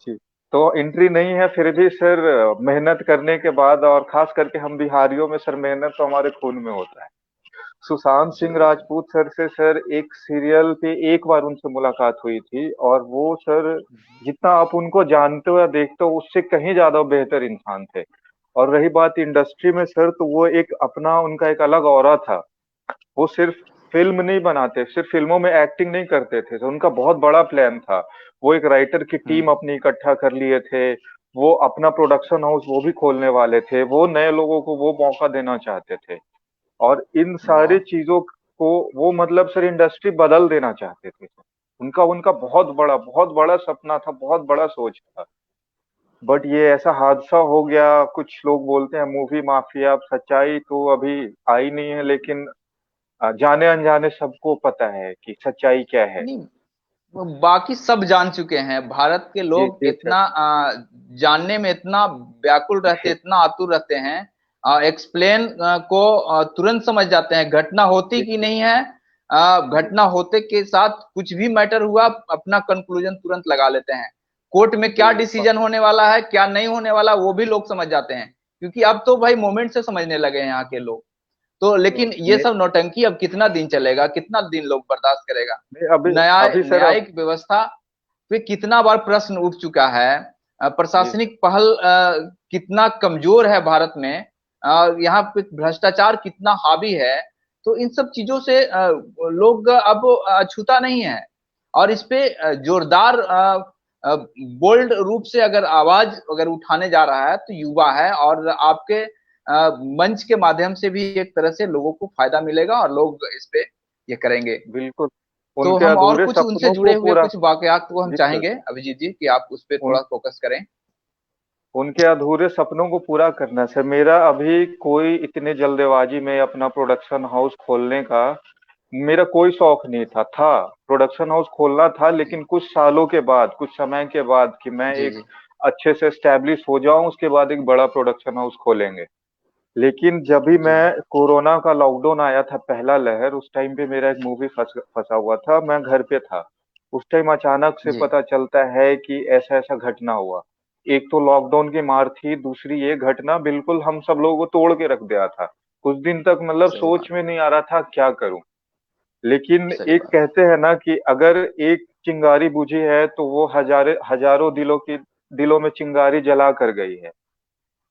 जी। तो एंट्री नहीं है फिर भी सर, मेहनत करने के बाद, और खास करके हम बिहारियों में सर मेहनत तो हमारे खून में होता है। सुशांत जी सिंह राजपूत सर से सर एक सीरियल पे एक बार उनसे मुलाकात हुई थी, और वो सर जितना आप उनको जानते हो या देखते हो उससे कहीं ज्यादा बेहतर इंसान थे। और रही बात इंडस्ट्री में सर, तो वो एक अपना उनका एक अलग ऑरा था। वो सिर्फ फिल्म नहीं बनाते, सिर्फ फिल्मों में एक्टिंग नहीं करते थे, तो उनका बहुत बड़ा प्लान था। वो एक राइटर की टीम हम्म। अपनी इकट्ठा कर लिए थे। वो अपना प्रोडक्शन हाउस वो भी खोलने वाले थे, वो नए लोगों को वो मौका देना चाहते थे। और इन सारी वाह। चीजों को वो मतलब सर इंडस्ट्री बदल देना चाहते थे। उनका उनका बहुत बड़ा सपना था, बहुत बड़ा सोच था। बट ये ऐसा हादसा हो गया, कुछ लोग बोलते हैं मूवी माफिया, अब सच्चाई तो अभी आई नहीं है, लेकिन जाने अनजाने सबको पता है कि सच्चाई क्या है। नहीं, वो बाकी सब जान चुके हैं। भारत के जी लोग जी सर। इतना जानने में इतना व्याकुल रहते, इतना आतुर रहते हैं। एक्सप्लेन को तुरंत समझ जाते हैं, घटना होती जी कि जी नहीं है। जी घटना होते के साथ कुछ भी मैटर हुआ, अपना कंक्लूजन तुरंत लगा लेते हैं। कोर्ट में क्या जी डिसीजन होने वाला है, क्या नहीं होने वाला, वो भी लोग समझ जाते हैं, क्योंकि अब तो भाई मोमेंट से समझने लगे हैं यहाँ के लोग। तो लेकिन ये मे- सब नौटंकी अब कितना दिन चलेगा, कितना दिन लोग बर्दाश्त करेगा? अभी अभी सर अब। न्यायिक व्यवस्था पे कितना बार प्रश्न उठ चुका है। जी प्रशासनिक पहल कितना कमजोर है भारत में। यहाँ पे भ्रष्टाचार कितना हावी है। तो इन सब चीजों से लोग अब अछूता नहीं है। और इस पे जोरदार बोल्ड रूप से अगर आवाज अगर उठाने जा रहा है, तो युवा है। और आपके मंच के माध्यम से भी एक तरह से लोगों को फायदा मिलेगा, और लोग इस पे ये करेंगे। बिल्कुल। तो उनके हम और अधूरे कुछ उनसे सपनों जुड़े को हुए पूरा। कुछ वाकयात को हम जी सर। चाहेंगे अभिजीत जी कि आप उस पर उन थोड़ा फोकस करें। उनके अधूरे सपनों को पूरा करना सर, मेरा अभी कोई इतने जल्दबाजी में अपना प्रोडक्शन हाउस खोलने का मेरा कोई शौक नहीं था। प्रोडक्शन हाउस खोलना था, जी लेकिन कुछ सालों के बाद, कुछ समय के बाद, कि मैं जी एक जी अच्छे से एस्टेब्लिश हो जाऊं, उसके बाद एक बड़ा प्रोडक्शन हाउस खोलेंगे। लेकिन जब भी जी मैं कोरोना का लॉकडाउन आया था, पहला लहर, उस टाइम पे मेरा एक मूवी फंसा हुआ था, मैं घर पे था। उस टाइम अचानक से जी। पता चलता है कि ऐसा ऐसा घटना हुआ। एक तो लॉकडाउन की मार थी, दूसरी ये घटना बिल्कुल हम सब लोगों को तोड़ के रख दिया था। कुछ दिन तक मतलब सही सोच बात। में नहीं आ रहा था क्या करूं। लेकिन सही एक बात। कहते हैं ना कि अगर एक चिंगारी बुझी है, तो वो हजारों दिलों में चिंगारी जला कर गई है।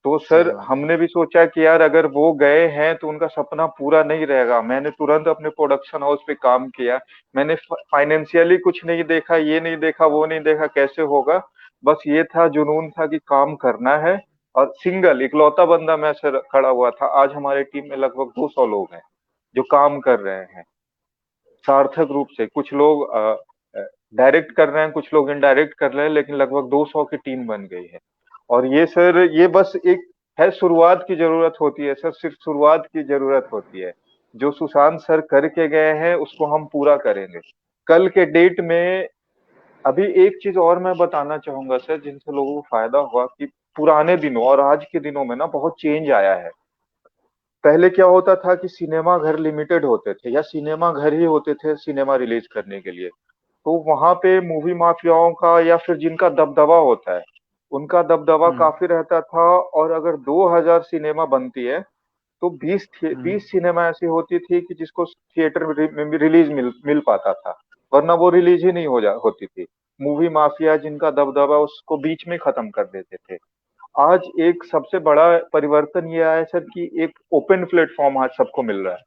तो सही सर बात है। हमने भी सोचा कि यार अगर वो गए हैं तो उनका सपना पूरा नहीं रहेगा। मैंने तुरंत अपने प्रोडक्शन हाउस पे काम किया। मैंने फाइनेंशियली कुछ नहीं देखा, ये नहीं देखा, वो नहीं देखा कैसे होगा। बस ये था, जुनून था कि काम करना है। और सिंगल इकलौता बंदा मैं सर खड़ा हुआ था। आज हमारे टीम में लगभग 200 लोग हैं जो काम कर रहे हैं सार्थक रूप से। कुछ लोग डायरेक्ट कर रहे हैं, कुछ लोग इनडायरेक्ट कर रहे हैं, लेकिन लगभग 200 की टीम बन गई है। और ये सर, ये बस एक है, शुरुआत की जरूरत होती है सर, सिर्फ शुरुआत की जरूरत होती है। जो सुशांत सर करके गए हैं उसको हम पूरा करेंगे कल के डेट में। अभी एक चीज और मैं बताना चाहूंगा सर, जिनसे लोगों को फायदा हुआ कि पुराने दिनों और आज के दिनों में ना बहुत चेंज आया है। पहले क्या होता था कि सिनेमा घर लिमिटेड होते थे, या सिनेमा घर ही होते थे सिनेमा रिलीज करने के लिए। तो वहां पे मूवी माफियाओं का या फिर जिनका दबदबा होता है, उनका दबदबा हम्म। काफी रहता था। और अगर 2000 सिनेमा बनती है तो हम्म। 20 सिनेमा ऐसी होती थी कि जिसको थिएटर में भी रिलीज मिल पाता था। वरना वो रिलीज ही नहीं होती थी। मूवी माफिया जिनका दबदबा उसको बीच में खत्म कर देते थे। आज एक सबसे बड़ा परिवर्तन ये आया है सर कि एक ओपन प्लेटफॉर्म आज सबको मिल रहा है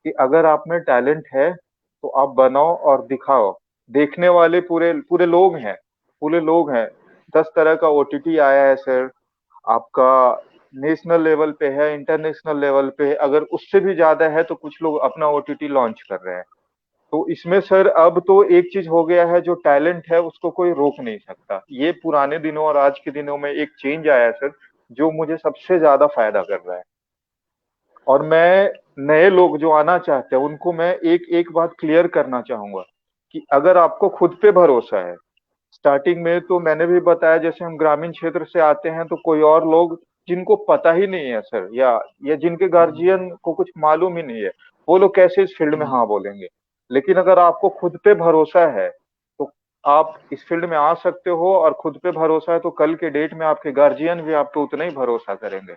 कि अगर आप में टैलेंट है तो आप बनाओ और दिखाओ। देखने वाले पूरे पूरे लोग हैं, पूरे लोग हैं। 10 तरह का ओटीटी आया है सर। आपका नेशनल लेवल पे है, इंटरनेशनल लेवल पे है, अगर उससे भी ज्यादा है तो कुछ लोग अपना ओटीटी लॉन्च कर रहे हैं। तो इसमें सर अब तो एक चीज हो गया है, जो टैलेंट है उसको कोई रोक नहीं सकता। ये पुराने दिनों और आज के दिनों में एक चेंज आया है सर, जो मुझे सबसे ज्यादा फायदा कर रहा है। और मैं नए लोग जो आना चाहते हैं उनको मैं एक एक बात क्लियर करना चाहूंगा कि अगर आपको खुद पे भरोसा है। स्टार्टिंग में तो मैंने भी बताया, जैसे हम ग्रामीण क्षेत्र से आते हैं तो कोई और लोग जिनको पता ही नहीं है सर, या जिनके हम्म। गार्जियन को कुछ मालूम ही नहीं है, वो लोग कैसे इस फील्ड में हम्म। हाँ बोलेंगे। लेकिन अगर आपको खुद पे भरोसा है तो आप इस फील्ड में आ सकते हो। और खुद पे भरोसा है तो कल के डेट में आपके गार्जियन भी आप पे उतना ही भरोसा करेंगे,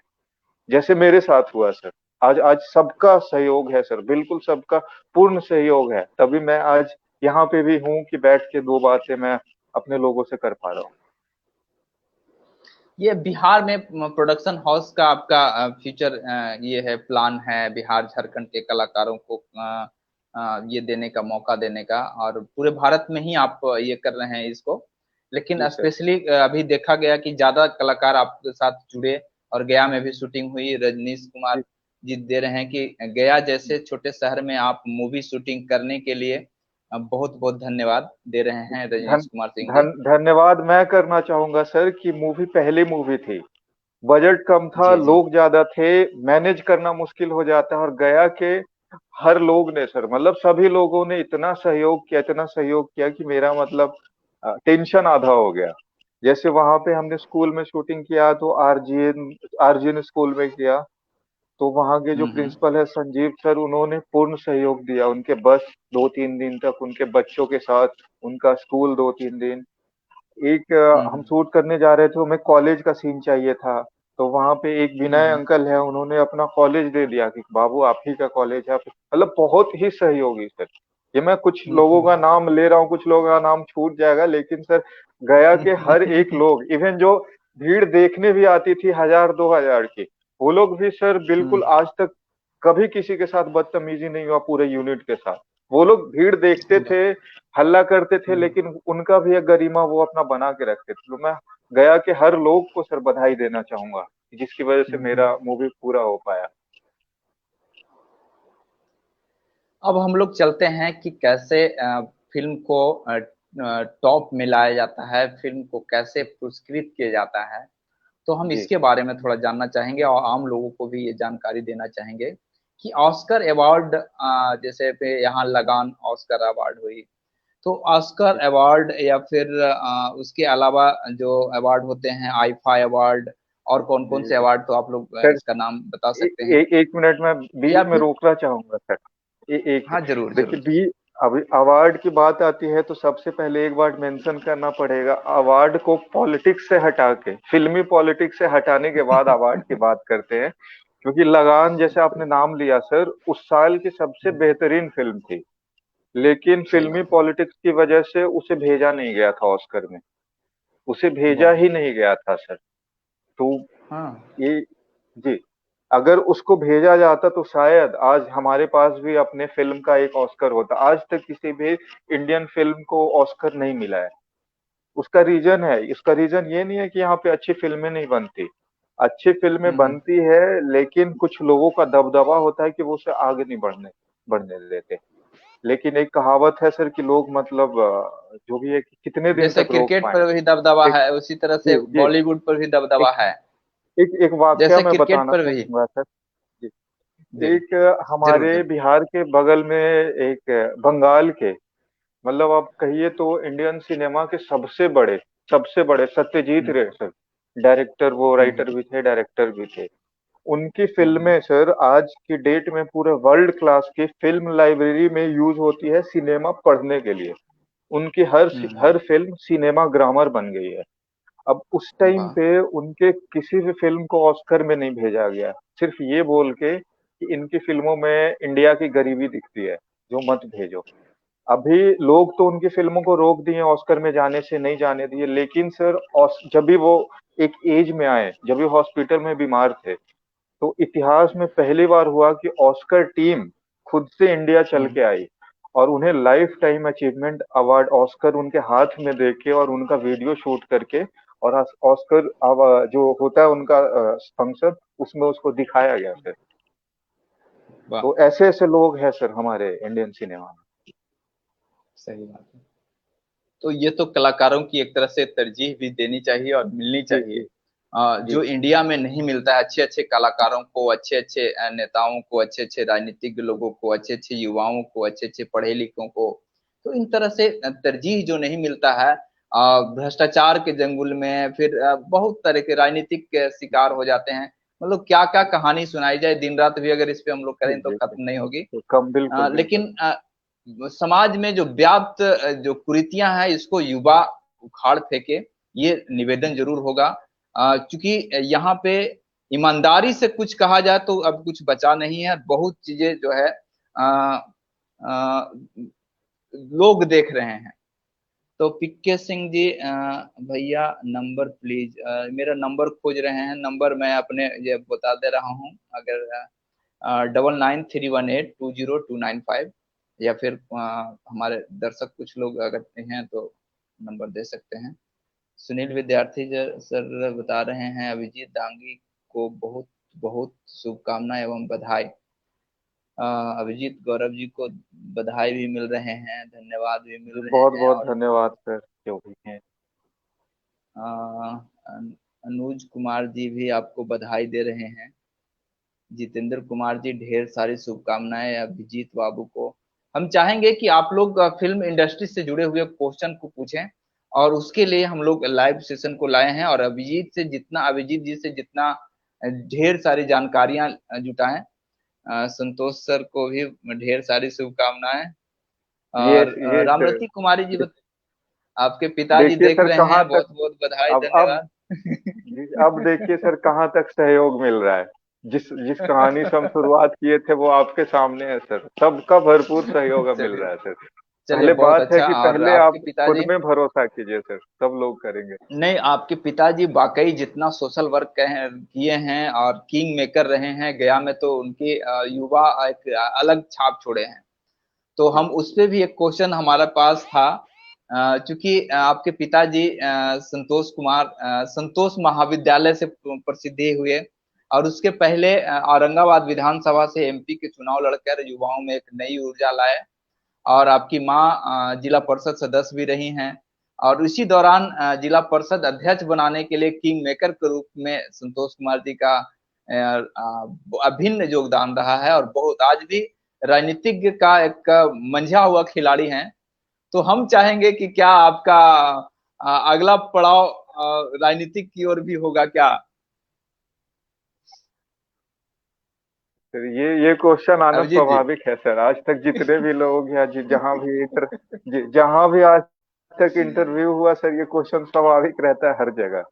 जैसे मेरे साथ हुआ सर। आज आज सबका सहयोग है सर, बिल्कुल सबका पूर्ण सहयोग है, तभी मैं आज यहाँ पे भी हूँ कि बैठ के दो बातें मैं अपने लोगों से कर पा रहा हूँ। ये बिहार में प्रोडक्शन हाउस का आपका फ्यूचर ये है, प्लान है बिहार झारखंड के कलाकारों को ये देने का, मौका देने का, और पूरे भारत में ही आप ये कर रहे हैं इसको। लेकिन जी सर। स्पेशली अभी देखा गया कि ज्यादा कलाकार आपके साथ जुड़े, और गया में भी शूटिंग हुई। रजनीश जी। कुमार जी दे रहे हैं कि गया जैसे छोटे शहर में आप मूवी शूटिंग करने के लिए बहुत बहुत धन्यवाद दे रहे हैं धन रजनीश कुमार सिंह जी। धन्यवाद मैं करना चाहूंगा सर कि मूवी पहली मूवी थी, बजट कम था, जी जी। लोग ज्यादा थे, मैनेज करना मुश्किल हो जाता है। और गया के हर लोग ने सर, मतलब सभी लोगों ने इतना सहयोग किया, इतना सहयोग किया कि मेरा मतलब टेंशन आधा हो गया। जैसे वहां पे हमने स्कूल में शूटिंग किया तो आरजीएन आरजीएन स्कूल में किया। तो वहां के जो हम्म। प्रिंसिपल है संजीव सर, उन्होंने पूर्ण सहयोग दिया। उनके बस 2-3 दिन तक उनके बच्चों के साथ, उनका स्कूल 2-3 दिन। एक हम हम्म। शूट करने जा रहे थे, हमें कॉलेज का सीन चाहिए था। तो वहां पे एक विनय हम्म। अंकल है, उन्होंने अपना कॉलेज दे दिया कि बाबू आप ही का कॉलेज है। मतलब बहुत ही सहयोगी सर। ये मैं कुछ लोगों का हम्म। नाम ले रहा हूँ, कुछ लोगों का नाम छूट जाएगा, लेकिन सर गया के हर एक लोग, इवन जो भीड़ देखने भी आती थी 1000-2000 की, वो लोग भी सर बिल्कुल आज तक कभी किसी के साथ बदतमीजी नहीं हुआ पूरे यूनिट के साथ। वो लोग भीड़ देखते थे, हल्ला करते थे, हम्म। लेकिन उनका भी एक गरिमा वो अपना बना के रखते थे। तो मैं गया के हर लोग को सर बधाई देना चाहूंगा, जिसकी वजह से हम्म। मेरा मूवी पूरा हो पाया। अब हम लोग चलते हैं कि कैसे फिल्म को टॉप में लाया जाता है, फिल्म को कैसे पुरस्कृत किया जाता है। तो हम जी। इसके बारे में थोड़ा जानना चाहेंगे, और आम लोगों को भी ये जानकारी देना चाहेंगे कि ऑस्कर अवार्ड, जैसे पे यहाँ लगान ऑस्कर अवार्ड हुई, तो ऑस्कर जी। अवार्ड या फिर उसके अलावा जो अवार्ड होते हैं, आईफा अवार्ड, और कौन कौन जी से जी। अवार्ड, तो आप लोग सर इसका नाम बता सकते हैं? एक मिनट में या बीच में फिर, रोकना चाहूंगा सर। एक हाँ जरूर देखिए, जरूर। बी अभी अवार्ड की बात आती है तो सबसे पहले एक बात मेंशन करना पड़ेगा, अवार्ड को पॉलिटिक्स से हटा के, फिल्मी पॉलिटिक्स से हटाने के बाद अवार्ड की बात करते हैं। क्योंकि लगान जैसे आपने नाम लिया सर, उस साल की सबसे बेहतरीन फिल्म थी, लेकिन सही फिल्मी बात है। पॉलिटिक्स की वजह से उसे भेजा नहीं गया था ऑस्कर में। उसे भेजा वाह। ही नहीं गया था सर। तो हाँ। ये जी, अगर उसको भेजा जाता तो शायद आज हमारे पास भी अपने फिल्म का एक ऑस्कर होता। आज तक किसी भी इंडियन फिल्म को ऑस्कर नहीं मिला है। उसका रीजन है, इसका रीजन ये नहीं है कि यहाँ पे अच्छी फिल्में नहीं बनती, अच्छी फिल्में हम्म। बनती है, लेकिन कुछ लोगों का दबदबा होता है कि वो उसे आगे नहीं बढ़ने बढ़ने देते। लेकिन एक कहावत है सर कि लोग मतलब जो भी है कि कितने दिन जैसे तक रोक क्रिकेट पाए। पर भी दबदबा एक है, उसी तरह से जी जी, बॉलीवुड पर भी दबदबा एक है। एक एक वाकया जैसे मैं क्रिकेट बताना पर भी। चाहूंगा सर। जी, जी, एक जरूर हमारे जरूर। बिहार के बगल में एक बंगाल के, मतलब आप कहिए तो इंडियन सिनेमा के सबसे बड़े सत्यजीत हम्म रे सर, डायरेक्टर, वो हम्म राइटर भी थे, डायरेक्टर भी थे। उनकी हम्म फिल्में सर आज की डेट में पूरे वर्ल्ड क्लास की फिल्म लाइब्रेरी में यूज होती है सिनेमा पढ़ने के लिए। उनकी हर हम्म। फिल्म सिनेमा ग्रामर बन गई है। अब उस टाइम वाह। पे उनके किसी भी फिल्म को ऑस्कर में नहीं भेजा गया, सिर्फ ये बोल के कि इनकी फिल्मों में इंडिया की गरीबी दिखती है, जो मत भेजो। अभी लोग तो उनकी फिल्मों को रोक दिए, ऑस्कर में जाने से नहीं जाने दिए, लेकिन सर जब भी वो एक एज में आए, जब भी हॉस्पिटल में बीमार थे, तो इतिहास में पहली बार हुआ कि ऑस्कर टीम खुद से इंडिया चल हम्म। के आई और उन्हें life time achievement award Oscar उनके हाथ में देके और उनका वीडियो शूट करके और ऑस्कर जो होता है उनका फंक्शन, उसमें उसको दिखाया गया सर। वाह। तो ऐसे ऐसे लोग हैं सर हमारे इंडियन सिनेमा में। सही बात है। तो ये तो कलाकारों की एक तरह से तरजीह भी देनी चाहिए और मिलनी जी चाहिए। जी जी जो इंडिया में नहीं मिलता है, अच्छे अच्छे कलाकारों को, अच्छे अच्छे नेताओं को, अच्छे अच्छे राजनीतिज्ञ लोगों को, अच्छे अच्छे युवाओं को, अच्छे अच्छे पढ़े लिखों को। तो इन तरह से तरजीह जो नहीं मिलता है, भ्रष्टाचार के जंगल में फिर बहुत तरह के राजनीतिक शिकार हो जाते हैं। मतलब क्या क्या कहानी सुनाई जाए, दिन रात भी अगर इस पे हम लोग जी करें तो जी जी। खत्म नहीं होगी। तो कम, बिल्कुल बिल्कुल। लेकिन समाज में जो व्याप्त जो कुरीतियां हैं, इसको युवा उखाड़ फेंके, ये निवेदन जरूर होगा। क्योंकि यहाँ पे ईमानदारी से कुछ कहा जाए तो अब कुछ बचा नहीं है। बहुत चीजें जो है अ, अ, लोग देख रहे हैं। तो पिक्के सिंह जी, भैया नंबर प्लीज, मेरा नंबर खोज रहे हैं। नंबर मैं अपने ये बता दे रहा हूँ। अगर 9931820295, या फिर हमारे दर्शक कुछ लोग अगर हैं तो नंबर दे सकते हैं। सुनील विद्यार्थी सर बता रहे हैं, अभिजीत दांगी को बहुत बहुत शुभकामनाएं एवं बधाई। अभिजीत गौरव जी को बधाई भी मिल रहे हैं, धन्यवाद भी मिल रहे बहुत हैं। बहुत और धन्यवाद सर, जो भी है। अ, अनुज कुमार जी भी आपको बधाई दे रहे हैं। जितेंद्र कुमार जी, ढेर सारी शुभकामनाएं अभिजीत बाबू को। हम चाहेंगे कि आप लोग फिल्म इंडस्ट्री से जुड़े हुए क्वेश्चन को पूछें, और उसके लिए हम लोग लाइव सेशन को लाए हैं। और अभिजीत जी से जितना ढेर सारी जानकारियां जुटाएं। संतोष सर को भी ढेर सारी शुभकामनाएं। और ये सर, रामरती कुमारी जी, आपके पिताजी देखिए देख सर रहे कहाँ हैं, तक, बहुत बहुत बधाई, अब धन्यवाद। अब देखिए सर कहाँ तक सहयोग मिल रहा है। जिस जिस कहानी से हम शुरुआत किए थे वो आपके सामने है सर, सबका भरपूर सहयोग अब मिल चलिए। रहा है सर। चलिए, पहले बहुत बात है अच्छा। कि और पहले आपके आप खुद पिताजी, में भरोसा कीजिए सर, सब लोग करेंगे। नहीं, आपके पिताजी वाकई जितना सोशल वर्क किए हैं और किंग मेकर रहे हैं गया में, तो उनके युवा एक अलग छाप छोड़े हैं। तो जी हम उस पे भी एक क्वेश्चन हमारे पास था। चूंकि आपके पिताजी संतोष महाविद्यालय से प्रसिद्धि हुए, और उसके पहले औरंगाबाद विधानसभा से एमपी के चुनाव लड़कर युवाओं में एक नई ऊर्जा लाए। और आपकी माँ जिला परिषद सदस्य भी रही हैं। और इसी दौरान जिला परिषद अध्यक्ष बनाने के लिए किंग मेकर के रूप में संतोष कुमार जी का अभिन्न योगदान रहा है, और बहुत आज भी राजनीतिज्ञ का एक मंझा हुआ खिलाड़ी हैं। तो हम चाहेंगे कि क्या आपका अगला पड़ाव राजनीतिक की ओर भी होगा क्या? सर, ये क्वेश्चन आना अभिजीत जी। स्वाभाविक है सर। आज तक जितने भी लोग या जहां भी आज तक इंटरव्यू हुआ सर, ये क्वेश्चन स्वाभाविक रहता है हर जगह।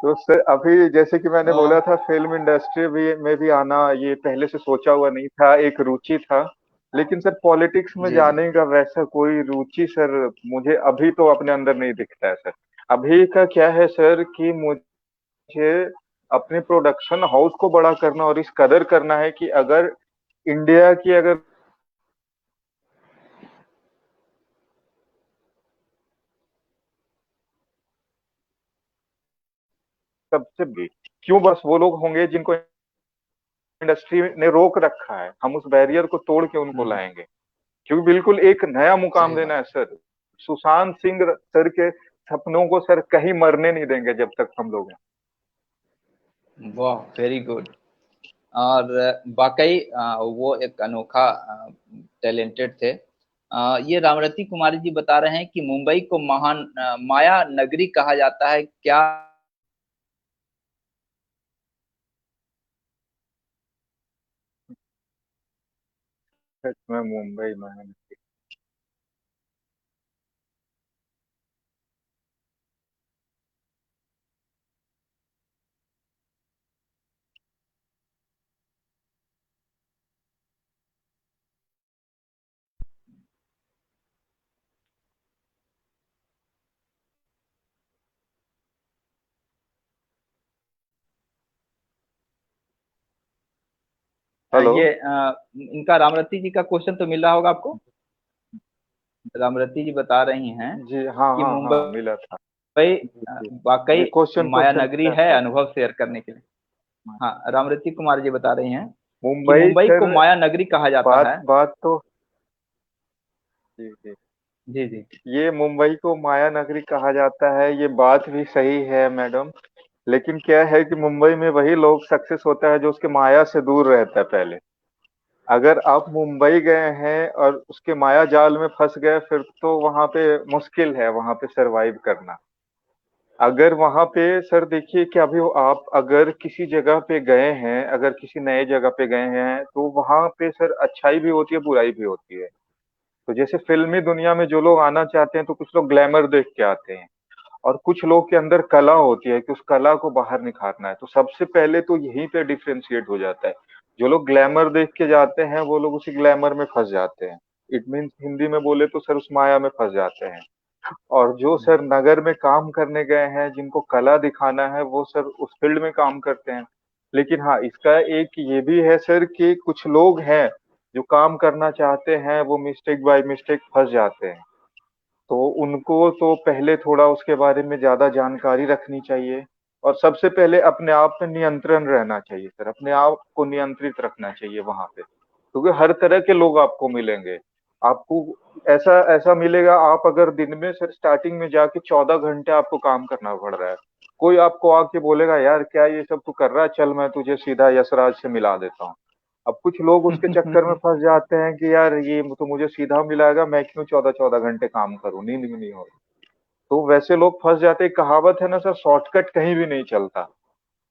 तो सर अभी जैसे कि मैंने बोला अ, था, फिल्म इंडस्ट्री भी में भी आना ये पहले से सोचा हुआ नहीं था, एक रुचि था। लेकिन सर पॉलिटिक्स में जी जी। जाने का वैसा कोई रुचि सर मुझे अभी तो अपने अंदर नहीं दिखता है सर। अभी का क्या है सर कि मुझे अपने प्रोडक्शन हाउस को बड़ा करना और इस कदर करना है कि अगर इंडिया की अगर सबसे भी क्यों, बस वो लोग होंगे जिनको इंडस्ट्री ने रोक रखा है, हम उस बैरियर को तोड़ के उनको हम्म, लाएंगे। क्योंकि बिल्कुल एक नया मुकाम सही देना बात। है सर। सुशांत सिंह सर के सपनों को सर कहीं मरने नहीं देंगे जब तक हम लोग हैं। वाह, वेरी गुड। और वाकई वो एक अनोखा टैलेंटेड थे। ये रामरती कुमारी जी बता रहे हैं कि मुंबई को महान माया नगरी कहा जाता है क्या? सच में मुंबई में है। हेलो। ये इनका रामरती जी का क्वेश्चन तो मिल रहा होगा आपको। रामरती जी बता रही हैं जी हाँ कि हाँ हाँ, मुंबई मिला था। अ, जी जी। वाकई ये क्वेश्चन तो माया सर नगरी मिला है था। अनुभव शेयर करने के लिए। हाँ, रामरती कुमार जी बता रही हैं कि मुंबई मुंबई को सर, माया नगरी कहा जाता बात है। बात तो, जी जी, जी जी। ये मुंबई को माया नगरी कहा जाता है, ये बात भी सही है मैडम। लेकिन क्या है कि मुंबई में वही लोग सक्सेस होता है जो उसके माया से दूर रहता है पहले। अगर आप मुंबई गए हैं और उसके माया जाल में फंस गए, फिर तो वहां पे मुश्किल है वहां पे सरवाइव करना। अगर वहां पे सर देखिए कि अभी आप अगर किसी जगह पे गए हैं, अगर किसी नए जगह पे गए हैं, तो वहां पे सर अच्छाई भी होती है, बुराई भी होती है। तो जैसे फिल्मी दुनिया में जो लोग आना चाहते हैं, तो कुछ लोग ग्लैमर देख के आते हैं, और कुछ लोग के अंदर कला होती है कि उस कला को बाहर निखारना है। तो सबसे पहले तो यहीं पे डिफरेंशिएट हो जाता है। जो लोग ग्लैमर देख के जाते हैं, वो लोग उसी ग्लैमर में फंस जाते हैं। इट मीन्स हिंदी में बोले तो सर उस माया में फंस जाते हैं। और जो सर नगर में काम करने गए हैं, जिनको कला दिखाना है, वो सर उस फील्ड में काम करते हैं। लेकिन हाँ, इसका एक ये भी है सर कि कुछ लोग हैं जो काम करना चाहते हैं, वो मिस्टेक बाय मिस्टेक फंस जाते हैं। तो उनको तो पहले थोड़ा उसके बारे में ज्यादा जानकारी रखनी चाहिए। और सबसे पहले अपने आप पे नियंत्रण रहना चाहिए सर, अपने आप को नियंत्रित रखना चाहिए वहां पे, क्योंकि हर तरह के लोग आपको मिलेंगे। आपको ऐसा ऐसा मिलेगा, आप अगर दिन में सर स्टार्टिंग में जाके 14 घंटे आपको काम करना पड़ रहा है, कोई आपको आके बोलेगा यार क्या ये सब तू कर रहा है, चल मैं तुझे सीधा यशराज से मिला देता हूँ। अब कुछ लोग उसके चक्कर में फंस जाते हैं कि यार ये तो मुझे सीधा मिलाएगा, मैं क्यों 14 14 घंटे काम करूं, नींद भी नहीं हो रही। तो वैसे लोग फंस जाते हैं। कहावत है ना सर, शॉर्टकट कहीं भी नहीं चलता।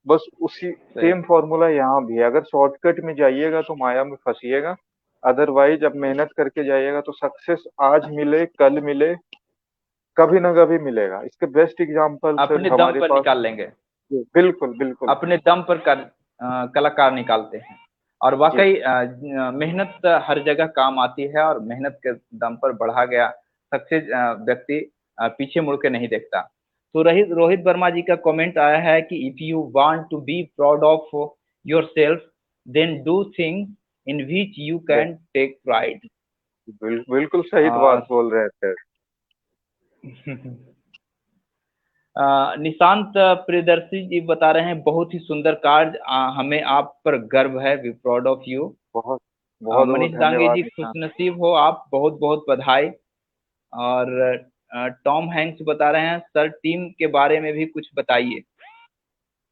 बस उसी सही। सेम फॉर्मूला यहाँ भी है, अगर शॉर्टकट में जाइएगा तो माया में फंसिएगा। अदरवाइज अब मेहनत करके जाइएगा तो सक्सेस आज मिले कल मिले, कभी ना कभी मिलेगा। इसके बेस्ट एग्जांपल सर अपने दम हमारे पर पास। निकाल लेंगे। बिल्कुल बिल्कुल। अपने दम पर कलाकार निकालते हैं। और जी वाकई मेहनत हर जगह काम आती है, और मेहनत के दम पर बढ़ा गया सक्सेस व्यक्ति पीछे मुड़ के नहीं देखता। तो रोहित रोहित वर्मा जी का कमेंट आया है कि if you want to be proud of yourself, then do thing in which you can take pride. बिल्कुल सही बात बोल रहे थे। निशांत प्रियदर्शी जी बता रहे हैं बहुत ही सुंदर कार्य, हमें आप पर गर्व है, वी प्राउड ऑफ यू। बहुत बहुत बहुत मनीष डांगे धन्यवाद जी निशांत। खुशनसीब हो आप, बहुत बहुत बधाई। और टॉम हैंक्स बता रहे हैं सर टीम के बारे में भी कुछ बताइए।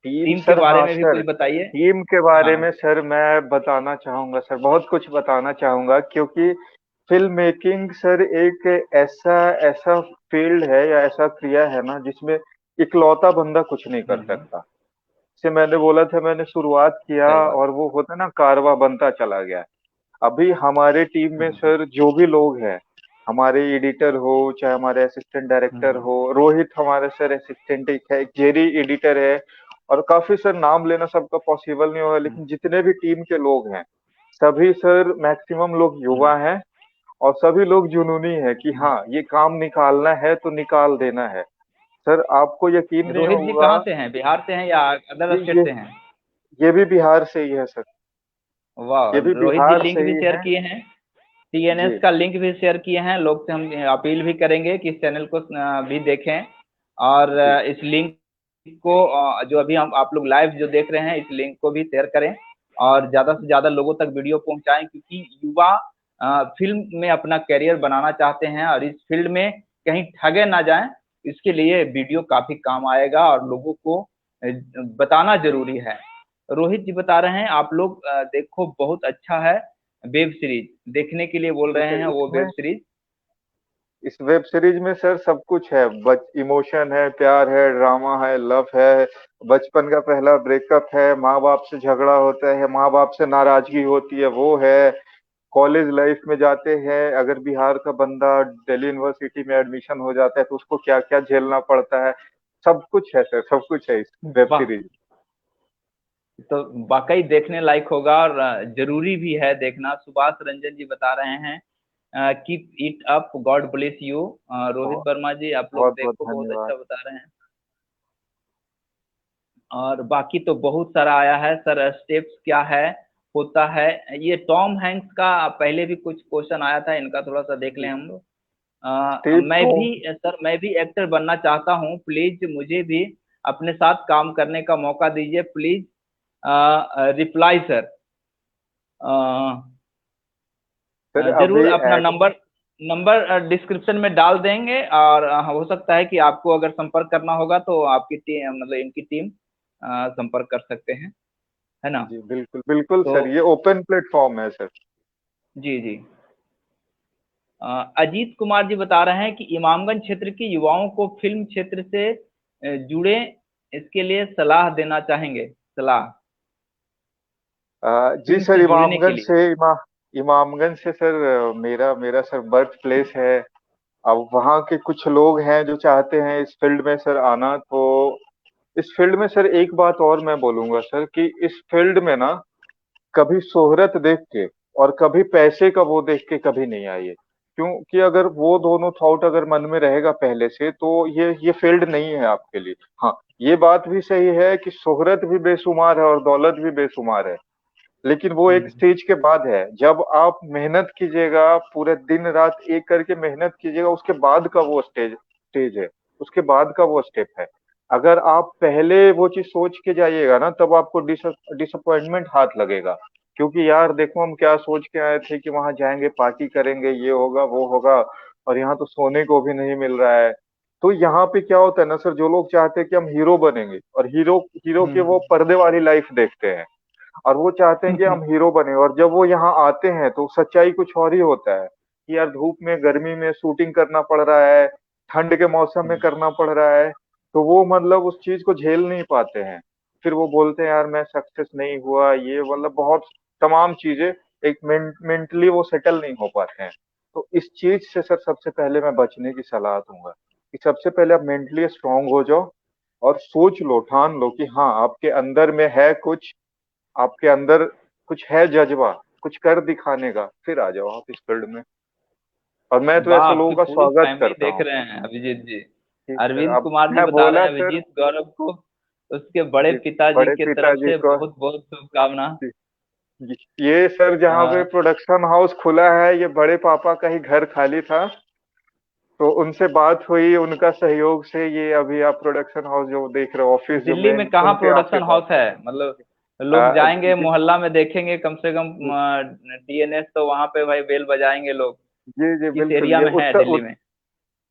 टीम टीम के सर, बारे हाँ में भी सर, कुछ बताइए। टीम के बारे हाँ। में सर मैं बताना चाहूंगा सर, बहुत कुछ बताना चाहूंगा। क्योंकि फिल्म मेकिंग सर एक ऐसा ऐसा फील्ड है या ऐसा क्रिया है ना, जिसमें इकलौता बंदा कुछ नहीं कर सकता। जैसे मैंने बोला था, मैंने शुरुआत किया सही बात। और वो होता है ना, कारवां बनता चला गया। अभी हमारे टीम में हम्म, सर जो भी लोग हैं, हमारे एडिटर हो चाहे हमारे असिस्टेंट डायरेक्टर हम्म, हो, रोहित हमारे सर असिस्टेंट है, जेरी एडिटर है, और काफी सर नाम लेना सबका पॉसिबल नहीं होगा, हम्म, लेकिन जितने भी टीम के लोग हैं, सभी सर मैक्सिमम लोग हम्म, युवा हैं। और सभी लोग जुनूनी है कि हम्म, हाँ ये काम निकालना है तो निकाल देना है। सर आपको यकीन नहीं रोहित जी होगा। कहाँ से हैं, बिहार से हैं या अदर ये स्टेट ये से हैं? ये भी बिहार से ही है सर। वाह, ये भी रोहित जी बिहार लिंक से भी ही शेयर है। किए हैं, टीएनएस जी का लिंक भी शेयर किए हैं। लोग से हम अपील भी करेंगे कि इस चैनल को भी देखें, और जी इस लिंक को जो अभी हम आप लोग लाइव जो देख रहे हैं, इस लिंक को भी शेयर करें और ज़्यादा से ज़्यादा लोगों तक वीडियो पहुंचाएं, क्योंकि युवा फिल्म में अपना करियर बनाना चाहते हैं और इस फील्ड में कहीं ठगे ना जाएं। इसके लिए वीडियो काफ़ी काम आएगा और लोगों को बताना जरूरी है। रोहित जी बता रहे हैं आप लोग देखो, बहुत अच्छा है, वेब सीरीज देखने के लिए बोल जी रहे सर, हैं वो इसमें वेब सीरीज। इस वेब सीरीज में सर सब कुछ है। इमोशन है, प्यार है, ड्रामा है, लव है, बचपन का पहला ब्रेकअप है, माँ बाप से झगड़ा होता है, माँ बाप से नाराजगी होती है वो है, कॉलेज लाइफ में जाते हैं, अगर बिहार का बंदा दिल्ली यूनिवर्सिटी में एडमिशन हो जाता है तो उसको क्या क्या झेलना पड़ता है। सब कुछ है सर, सब कुछ है इस वेब वाह, सीरीज। तो वाकई देखने लायक होगा और जरूरी भी है देखना। सुभाष रंजन जी बता रहे हैं keep it up, God bless you. Rohit बहुत वर्मा जी आप लोग बहुत बहुत देखो, बहुत धन्यवाद। अच्छा बता रहे हैं। और बाकी तो बहुत सारा आया है सर, स्टेप्स क्या है, होता है। ये टॉम हैंक्स का पहले भी कुछ क्वेश्चन आया था, इनका थोड़ा सा देख लें हम लोग। स्टेप मैं तो भी सर, मैं भी एक्टर बनना चाहता हूँ, प्लीज मुझे भी अपने साथ काम करने का मौका दीजिए प्लीज। रिप्लाई सर, सर जरूर अभी अपना नंबर नंबर डिस्क्रिप्शन में डाल देंगे, और हो सकता है कि आपको अगर संपर्क करना होगा तो आपकी टीम, मतलब इनकी टीम संपर्क कर सकते हैं, है ना? जी बिल्कुल बिल्कुल तो सर, ये ओपन प्लेटफॉर्म है सर। जी जी। अजीत कुमार जी बता रहे हैं कि इमामगंज क्षेत्र के युवाओं को फिल्म क्षेत्र से जुड़े, इसके लिए सलाह देना चाहेंगे, सलाह जी फिल्म सर, से जुड़ने के लिए। इमामगंज से सर, मेरा मेरा सर बर्थ प्लेस है। अब वहाँ के कुछ लोग हैं जो चाहते हैं इस फील्ड में सर आना, तो इस फील्ड में सर एक बात और मैं बोलूंगा सर, कि इस फील्ड में ना कभी शोहरत देख के और कभी पैसे का वो देख के कभी नहीं आइए। क्योंकि अगर वो दोनों थॉट अगर मन में रहेगा पहले से, तो ये फील्ड नहीं है आपके लिए। हाँ, ये बात भी सही है कि शोहरत भी बेशुमार है और दौलत भी बेशुमार है, लेकिन वो एक हम्म स्टेज के बाद है। जब आप मेहनत कीजिएगा, पूरे दिन रात एक करके मेहनत कीजिएगा, उसके बाद का वो स्टेज स्टेज है, उसके बाद का वो स्टेप है। अगर आप पहले वो चीज सोच के जाइएगा ना, तब आपको डिसअपॉइंटमेंट हाथ लगेगा। क्योंकि यार देखो, हम क्या सोच के आए थे कि वहां जाएंगे, पार्टी करेंगे, ये होगा वो होगा, और यहाँ तो सोने को भी नहीं मिल रहा है। तो यहाँ पे क्या होता है ना सर, जो लोग चाहते हैं कि हम हीरो बनेंगे, और हीरो हीरो के वो हम्म पर्दे वाली लाइफ देखते हैं, और वो चाहते हैं कि हम्म हम हीरो बने, और जब वो यहाँ आते हैं तो सच्चाई कुछ और ही होता है कि यार धूप में गर्मी में शूटिंग करना पड़ रहा है, ठंड के मौसम में करना पड़ रहा है। तो वो मतलब उस चीज को झेल नहीं पाते हैं। फिर वो बोलते हैं यार मैं सक्सेस नहीं हुआ, ये मतलब बहुत तमाम चीजें, एक मेंटली वो सेटल नहीं हो पाते हैं। तो इस चीज से सर सबसे पहले मैं बचने की सलाह दूंगा कि सबसे पहले आप मेंटली स्ट्रांग हो जाओ, और सोच लो, ठान लो कि हाँ आपके अंदर में है कुछ, आपके अंदर कुछ है जज्बा, कुछ कर दिखाने का, फिर आ जाओ आप इस फील्ड में। और मैं तो वाह, ऐसे लोगों आपकी का पूरी स्वागत फैमिली करता देख हूँ। रहे हैं अभिजीत जी। ठीक सर, अरविंद अब कुमार जी मैं बता रहे बोला हैं सर, अभिजीत गौरव को उसके बड़े जी पिताजी बड़े के तरफ पिताजी से को, बहुत बहुत शुभकामना। जी, ये सर जहाँ पे अ, प्रोडक्शन हाउस खुला है, ये बड़े पापा का ही घर खाली था, तो उनसे बात हुई, उनका सहयोग से ये अभी आप प्रोडक्शन हाउस जो देख रहे हो, ऑफिस जो दिल्ली मेन में कहाँ उनके आपके प्रोडक्शन पास हाउस है, मतलब लोग है। जाएंगे मोहल्ला में देखेंगे कम से कम टीएनएस, तो वहां पे भाई बेल बजाएंगे लोग। जी जी किस बिल्कुल, एरिया ये में है दिल्ली में?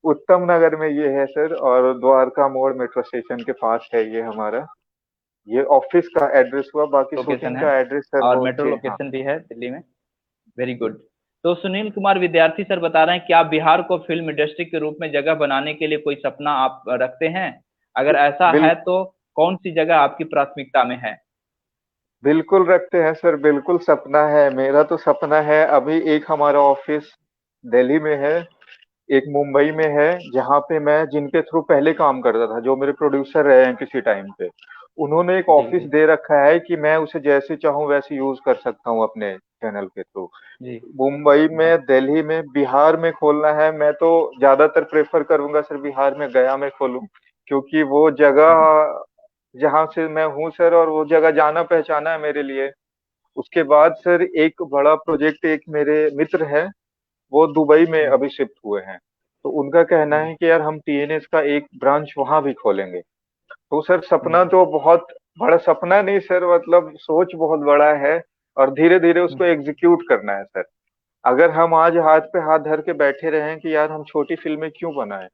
उत्तम नगर में ये है सर, और द्वारका मोड़ मेट्रो स्टेशन के पास है ये हमारा। ये ऑफिस का एड्रेस हुआ, बाकी लोकेशन शूटिंग है, का एड्रेस सर और वो मेट्रो जी हाँ। लोकेशन भी है दिल्ली में। वेरी जी गुड। तो सुनील कुमार विद्यार्थी सर बता रहे हैं कि आप बिहार को फिल्म इंडस्ट्री के रूप में जगह बनाने के लिए कोई सपना आप रखते हैं? अगर ऐसा बिल, है तो कौन सी जगह आपकी प्राथमिकता में है? बिल्कुल रखते हैं सर, बिल्कुल सपना है, मेरा तो सपना है। अभी एक हमारा ऑफिस दिल्ली में है, एक मुंबई में है, जहाँ पे मैं जिनके थ्रू पहले काम करता था, जो मेरे प्रोड्यूसर रहे हैं किसी टाइम पे, उन्होंने एक जी ऑफिस जी दे रखा है कि मैं उसे जैसे चाहूँ वैसे यूज कर सकता हूँ अपने चैनल के थ्रू। जी। मुंबई वाह, में, दिल्ली में, बिहार में खोलना है। मैं तो ज्यादातर प्रेफर करूंगा सर बिहार में, गया में खोलूं, क्योंकि वो जगह जहाँ से मैं हूँ सर, और वो जगह जाना पहचाना है मेरे लिए। उसके बाद सर एक बड़ा प्रोजेक्ट, एक मेरे मित्र है, वो दुबई में अभी शिफ्ट हुए हैं। तो उनका कहना है कि यार हम टीएनएस का एक ब्रांच वहां भी खोलेंगे। तो सर सपना तो बहुत बड़ा, सपना नहीं सर, मतलब सोच बहुत बड़ा है, और धीरे धीरे उसको एग्जीक्यूट करना है सर। अगर हम आज हाथ पे हाथ धर के बैठे रहे कि यार हम छोटी फिल्में क्यों बनाए,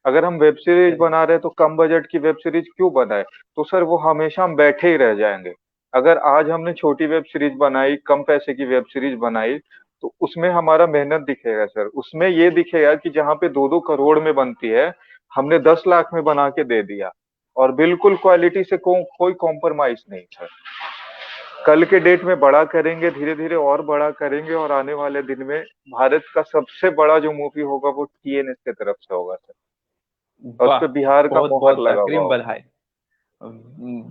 अगर हम वेब सीरीज सही। बना रहे तो कम बजट की वेब सीरीज क्यों बनाए, तो सर वो हमेशा हम बैठे ही रह जाएंगे। अगर आज हमने छोटी वेब सीरीज बनाई, कम पैसे की वेब सीरीज बनाई, तो उसमें हमारा मेहनत दिखेगा सर। उसमें ये दिखेगा कि जहाँ पे 2-2 करोड़ में बनती है, हमने 10 लाख में बना के दे दिया, और बिल्कुल क्वालिटी से कोई कॉम्प्रोमाइज नहीं सर। कल के डेट में बड़ा करेंगे, धीरे धीरे और बड़ा करेंगे, और आने वाले दिन में भारत का सबसे बड़ा जो मूवी होगा वो टीएनएस की तरफ से होगा सर। और उस वाह, पे बिहार का बहुत मोहर बहुत लगा हुआ अग्रिम होगा। बधाई।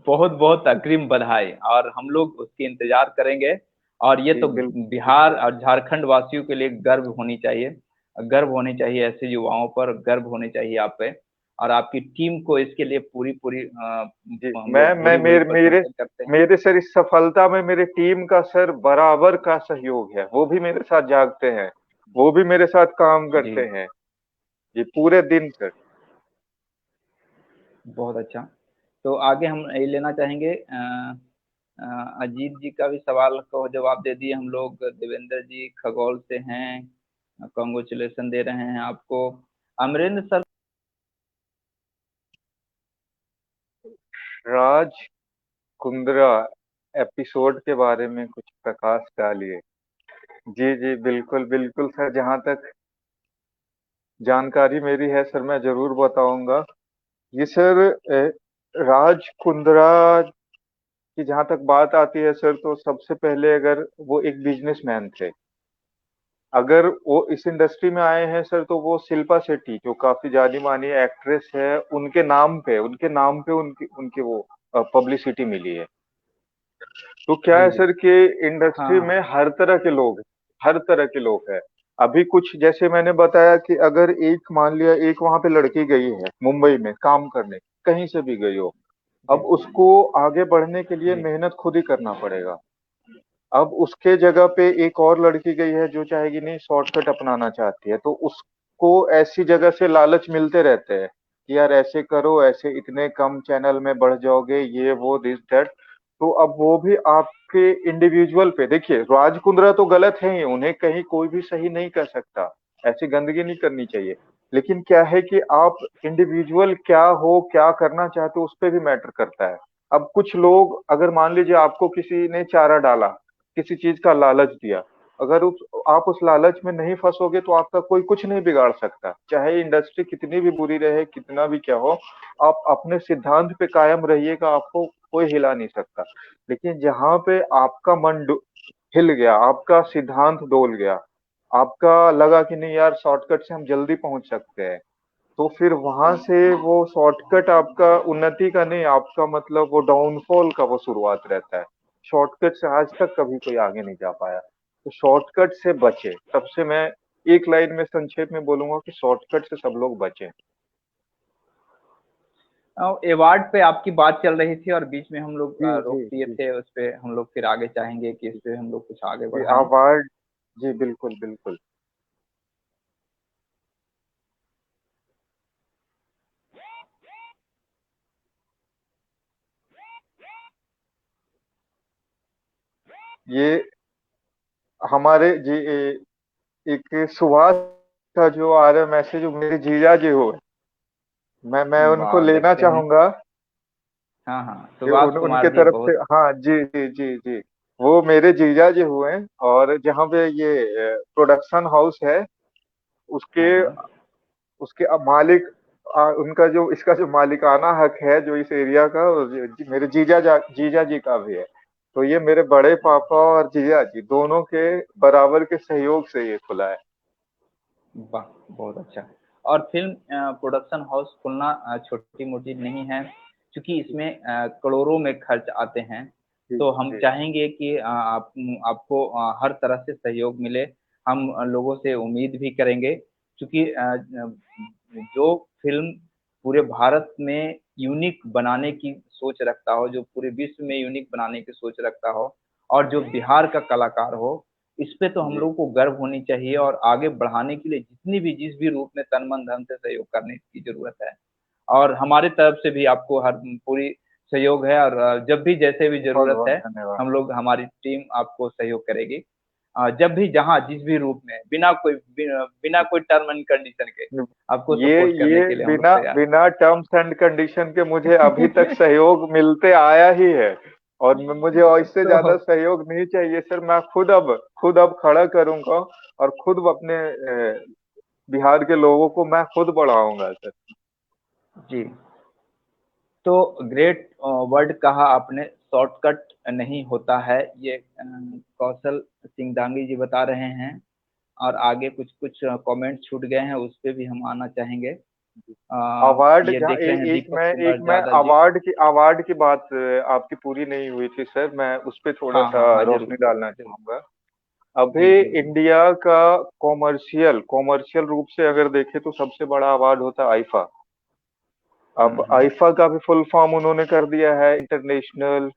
बहुत बहुत अग्रिम बधाई, और हम लोग उसकी इंतजार करेंगे। और ये जी तो बिल्कुल बिहार बिल्कुल। और झारखंड वासियों के लिए गर्व होनी चाहिए। गर्व होनी चाहिए, ऐसे युवाओं पर गर्व होनी चाहिए आप पे। और आपकी टीम को इसके लिए पूरी पूरी जी हम मैं लोग मैं भूरी भूरी मेरे मेरे प्रशंसा करते हैं। मेरे सर इस सफलता में मेरे टीम का सर बराबर का सहयोग है। वो भी मेरे साथ जागते हैं, वो भी मेरे साथ काम जी, करते हैं, ये पूरे दिन सर। बहुत अच्छा। तो आगे हम ये लेना चाहेंगे, अजीत जी का भी सवाल को जवाब दे दिए हम लोग। देवेंद्र जी खगौल से हैं, कॉन्ग्रेचुलेसन दे रहे हैं आपको। अमरेंद्र सर। राज कुंद्रा एपिसोड के बारे में कुछ प्रकाश डालिए। जी जी बिल्कुल बिल्कुल सर, जहाँ तक जानकारी मेरी है सर मैं जरूर बताऊंगा। ये सर राज कुंद्रा की जहाँ तक बात आती है सर, तो सबसे पहले अगर वो एक बिजनेसमैन थे। अगर वो इस इंडस्ट्री में आए हैं सर, तो वो शिल्पा शेट्टी जो काफी जानी मानी एक्ट्रेस है, उनके नाम पे उनकी उनकी वो पब्लिसिटी मिली है। तो क्या जी है जी। सर कि इंडस्ट्री हाँ में हर तरह के लोग हैं, हर तरह के लोग हैं। अभी कुछ जैसे मैंने बताया कि अगर एक मान लिया एक वहां पे लड़की गई है मुंबई में काम करने, कहीं से भी गई हो, जी अब उसको आगे बढ़ने के लिए जी मेहनत खुद ही करना पड़ेगा। अब उसके जगह पे एक और लड़की गई है जो चाहेगी नहीं, शॉर्टकट अपनाना चाहती है, तो उसको ऐसी जगह से लालच मिलते रहते हैं कि यार ऐसे करो, ऐसे इतने कम चैनल में बढ़ जाओगे, ये वो दिस दैट। तो अब वो भी आपके इंडिविजुअल पे देखिए, राज कुंद्रा तो गलत है ही, उन्हें कहीं कोई भी सही नहीं कर सकता, ऐसी गंदगी नहीं करनी चाहिए। लेकिन क्या है कि आप इंडिविजुअल क्या हो, क्या करना चाहते हो, उस पर भी मैटर करता है। अब कुछ लोग, अगर मान लीजिए आपको किसी ने चारा डाला, किसी चीज का लालच दिया, अगर आप उस लालच में नहीं फंसोगे तो आपका कोई कुछ नहीं बिगाड़ सकता, चाहे इंडस्ट्री कितनी भी बुरी रहे, कितना भी क्या हो। आप अपने सिद्धांत पे कायम रहिएगा, आपको कोई हिला नहीं सकता। लेकिन जहां पे आपका हिल गया, आपका सिद्धांत डोल गया, आपका लगा कि नहीं यार शॉर्टकट से हम जल्दी पहुंच सकते हैं, तो फिर वहां से वो शॉर्टकट आपका उन्नति का नहीं, आपका मतलब वो डाउनफॉल का वो शुरुआत रहता है। शॉर्टकट से आज तक कभी कोई आगे नहीं जा पाया, तो शॉर्टकट से बचे। सबसे मैं एक लाइन में संक्षेप में बोलूंगा कि शॉर्टकट से सब लोग बचे। अवार्ड पे आपकी बात चल रही थी और बीच में हम लोग जी रोक जी दिए जी थे। उस पे हम लोग फिर आगे चाहेंगे कि इस पे हम लोग कुछ आगे जी बढ़ाएं। अवार्ड। जी बिल्कुल बिल्कुल। ये हमारे जी एक सुभाष का जो आ रहा है मैसेज, मेरे जीजा जी हो, मैं उनको वाह, लेना देखते हैं। चाहूंगा हाँ हाँ, कि सुभाष उनके कुमार जी तरफ से। बहुत। हाँ जी जी जी जी, वो मेरे जीजा जी हुए हैं, और जहाँ पे ये प्रोडक्शन हाउस है, उसके हाँ हाँ। उसके अब मालिक, उनका जो इसका जो मालिकाना हक है जो इस एरिया का, मेरे जीजा जी का भी है। तो ये मेरे बड़े पापा और जीजा जी दोनों के बराबर के सहयोग से ये खुला है। वाह, बहुत अच्छा। और फिल्म प्रोडक्शन हाउस खोलना छोटी मोटी नहीं है, क्योंकि जी इसमें करोड़ों में खर्च आते हैं। जी तो हम जी चाहेंगे कि आपको हर तरह से सहयोग मिले। हम लोगों से उम्मीद भी करेंगे, क्योंकि जो फिल्म पूरे भारत में यूनिक बनाने की सोच रखता हो, जो पूरे विश्व में यूनिक बनाने की सोच रखता हो, और जो बिहार का कलाकार हो, इस पे तो हम जी लोग को गर्व होनी चाहिए। और आगे बढ़ाने के लिए जितनी भी जिस भी रूप में तन मन धन से सहयोग करने की जरूरत है, और हमारे तरफ से भी आपको हर पूरी सहयोग है। और जब भी जैसे भी बहुत जरूरत बहुत है, धन्यवाद। हम लोग हमारी टीम आपको सहयोग करेगी। जब भी जहाँ जिस भी रूप में बिना कोई टर्म एंड कंडीशन के आपको ये सपोर्ट करने ये के लिए हम लोग बिना तैयार हैं। बिना टर्म्स एंड कंडीशन के मुझे अभी तक सहयोग मिलते आया ही है, और मुझे और इससे ज्यादा तो सहयोग नहीं चाहिए सर। मैं खुद अब खड़ा करूंगा, और खुद अपने बिहार के लोगों को मैं खुद बढ़ाऊंगा सर। जी, तो ग्रेट वर्ड कहा आपने, शॉर्टकट नहीं होता है, ये कौशल सिंघानिया जी बता रहे हैं। और आगे कुछ कुछ कमेंट छूट गए हैं, उस पे भी हम आना चाहेंगे। अवार्ड ये जहाँ देख रहे हैं दीपक एक कुमार मैं यादव जी। अवार्ड की बात आपकी पूरी नहीं हुई थी सर, मैं उस पे थोड़ा हाँ सा हाँ हाँ, जरूर रोशनी जरूर डालना जरूर। चाहूंगा। अभी जी जी जी। इंडिया का कॉमर्शियल कॉमर्शियल रूप से अगर देखें तो सबसे बड़ा अवार्ड होता है आईफा। अब हम्म। आईफा का भी फुल फॉर्म उन्होंने कर दिया है इंटरनेशनल।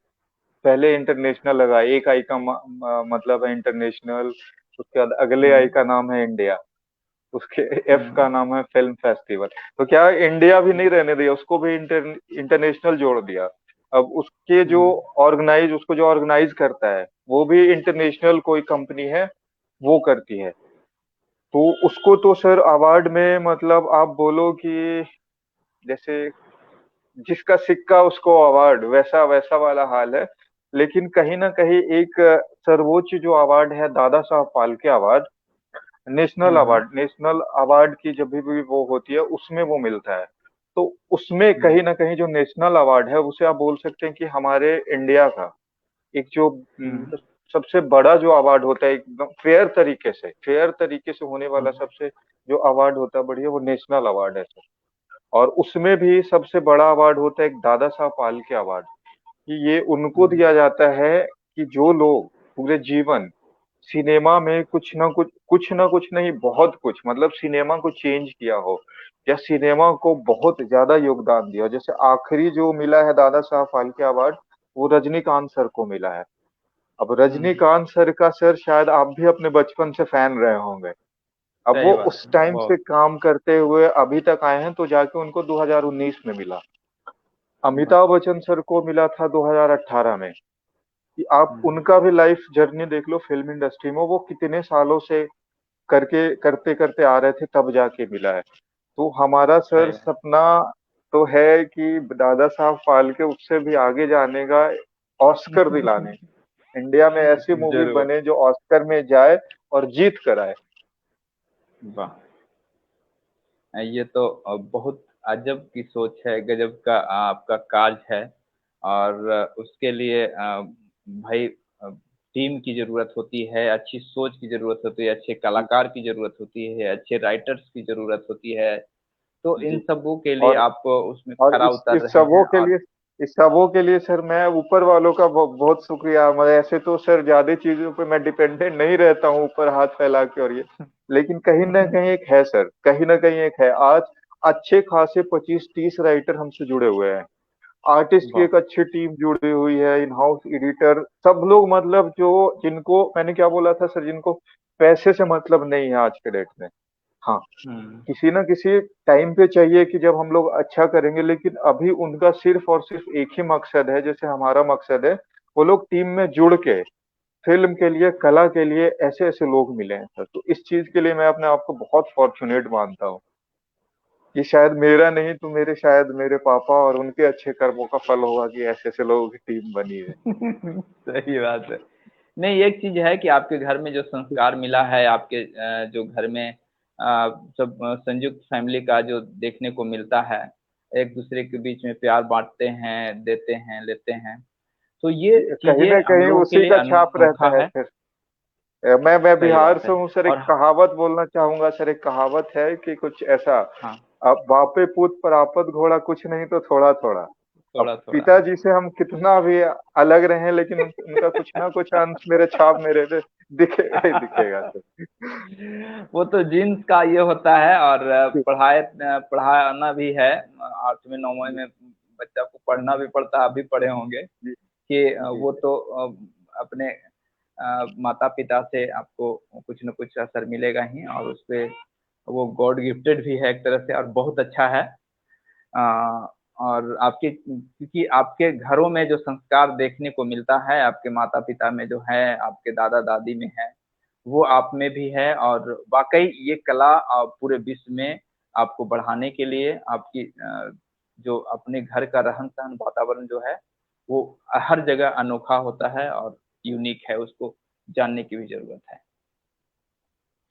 पहले इंटरनेशनल लगा, एक आई का मतलब है इंटरनेशनल। उसके बाद अगले आई हम्म का नाम है इंडिया। उसके एफ का हम्म नाम है फिल्म फेस्टिवल। तो क्या इंडिया भी नहीं रहने दिया, उसको भी इंटरनेशनल जोड़ दिया। अब हम्म उसको जो ऑर्गेनाइज करता है वो भी इंटरनेशनल कोई कंपनी है, वो करती है। तो उसको तो सर अवार्ड में मतलब आप बोलो कि जैसे जिसका सिक्का उसको अवार्ड, वैसा वैसा वाला हाल है। लेकिन कहीं ना कहीं एक सर्वोच्च जो अवार्ड है दादा साहब फाल्के अवार्ड, हम्म नेशनल अवार्ड की जब भी वो होती है उसमें वो मिलता है। तो उसमें हम्म कहीं ना कहीं जो नेशनल अवार्ड है उसे आप बोल सकते हैं कि हमारे इंडिया का एक जो हम्म सबसे बड़ा जो अवार्ड होता है, एकदम फेयर तरीके से होने वाला हम्म सबसे जो अवार्ड होता है बढ़िया, वो नेशनल अवार्ड है सर। और उसमें भी सबसे बड़ा अवार्ड होता है एक दादा साहब फाल्के अवार्ड, कि ये उनको हम्म दिया जाता है कि जो लोग पूरे जीवन सिनेमा में कुछ ना कुछ नहीं, बहुत कुछ मतलब सिनेमा को चेंज किया हो, या सिनेमा को बहुत ज्यादा योगदान दिया हो। जैसे आखिरी जो मिला है दादा साहब फाल्के अवार्ड, वो रजनीकांत सर को मिला है। अब हम्म। रजनीकांत सर का सर शायद आप भी अपने बचपन से फैन रहे होंगे। अब वो सही बात उस है, टाइम से बहुत। काम करते हुए अभी तक आए हैं, तो जाके उनको 2019 में मिला। वाह। अमिताभ बच्चन सर को मिला था 2018 में। कि आप हम्म। उनका भी लाइफ जर्नी देख लो फिल्म इंडस्ट्री में, वो कितने सालों से करके करते करते आ रहे थे, तब जाके मिला है। तो हमारा सर सही बात। सपना तो है कि दादा साहब फाल्के उससे भी आगे जाने का, ऑस्कर दिलाने, इंडिया में ऐसी मूवी जरूर। बने जो ऑस्कर में जाए और जीत कर आए। वाह, ये तो बहुत अजब की सोच है, गजब का आपका कार्य है। और उसके लिए भाई टीम की जरूरत होती है, अच्छी सोच की जरूरत होती है, अच्छे जी कलाकार की जरूरत होती है, अच्छे राइटर्स की जरूरत होती है। तो इन जी। सबों के लिए और आप उसमें और खरा उतर रहे हैं। और इस सबों के लिए सर मैं ऊपर वालों का बहुत शुक्रिया। मैं ऐसे तो सर ज्यादा चीजों पे मैं डिपेंडेंट नहीं रहता हूँ ऊपर हाथ फैला के, और ये लेकिन कहीं ना कहीं एक है सर, कहीं ना कहीं एक है। आज अच्छे खासे 25-30 राइटर हमसे जुड़े हुए हैं, आर्टिस्ट की वाह। एक अच्छी टीम जुड़ी हुई है, इन हाउस एडिटर सब लोग, मतलब जो जिनको मैंने क्या बोला था सर, जिनको पैसे से मतलब नहीं है आज के डेट में। हाँ, हम्म किसी ना किसी टाइम पे चाहिए कि जब हम लोग अच्छा करेंगे, लेकिन अभी उनका सिर्फ और सिर्फ एक ही मकसद है, जैसे हमारा मकसद है। वो लोग टीम में जुड़ के फिल्म के लिए, कला के लिए ऐसे ऐसे लोग मिले हैं सर। तो इस चीज के लिए मैं अपने आप को बहुत फॉर्चुनेट मानता हूँ, कि शायद मेरा नहीं तो शायद मेरे पापा और उनके अच्छे कर्मों का फल होगा कि ऐसे ऐसे लोगों की टीम बनी है। सही बात है। नहीं, एक चीज है कि आपके घर में जो संस्कार मिला है, आपके जो घर में सब संयुक्त फैमिली का जो देखने को मिलता है, एक दूसरे के बीच में प्यार बांटते हैं, देते हैं, लेते हैं, तो ये कहीं चीजें ना हम कहीं लोगों के उसी लिए का छाप अनोखा रहता है है। फिर। मैं सही बिहार बात से है। हूँ सर, एक और कहावत बोलना चाहूंगा सर। एक कहावत है कि कुछ ऐसा, हाँ, अब बापे पूत पर आपत घोड़ा, कुछ नहीं तो थोड़ा थोड़ा। अब थोड़ा थोड़ा। पिताजी से हम कितना भी अलग रहे, लेकिन उनका कुछ ना कुछ अंश मेरे छाप मेरे पे दिखेगा ही दिखेगा सर। वो तो जीन्स का ये होता है, और पढ़ाना भी है। 8वीं 9वीं में बच्चा को पढ़ना भी पड़ता है, अभी पढ़े होंगे जी कि जी वो जी तो अपने माता पिता से आपको कुछ न कुछ असर मिलेगा ही, और उसपे वो गॉड गिफ्टेड भी है एक तरह से, और बहुत अच्छा है। अ, और आपके, क्योंकि आपके घरों में जो संस्कार देखने को मिलता है, आपके माता पिता में जो है, आपके दादा दादी में है, वो आप में भी है। और वाकई ये कला पूरे विश्व में आपको बढ़ाने के लिए, आपकी जो अपने घर का रहन सहन वातावरण जो है, वो हर जगह अनोखा होता है और यूनिक है, उसको जानने की भी जरूरत है।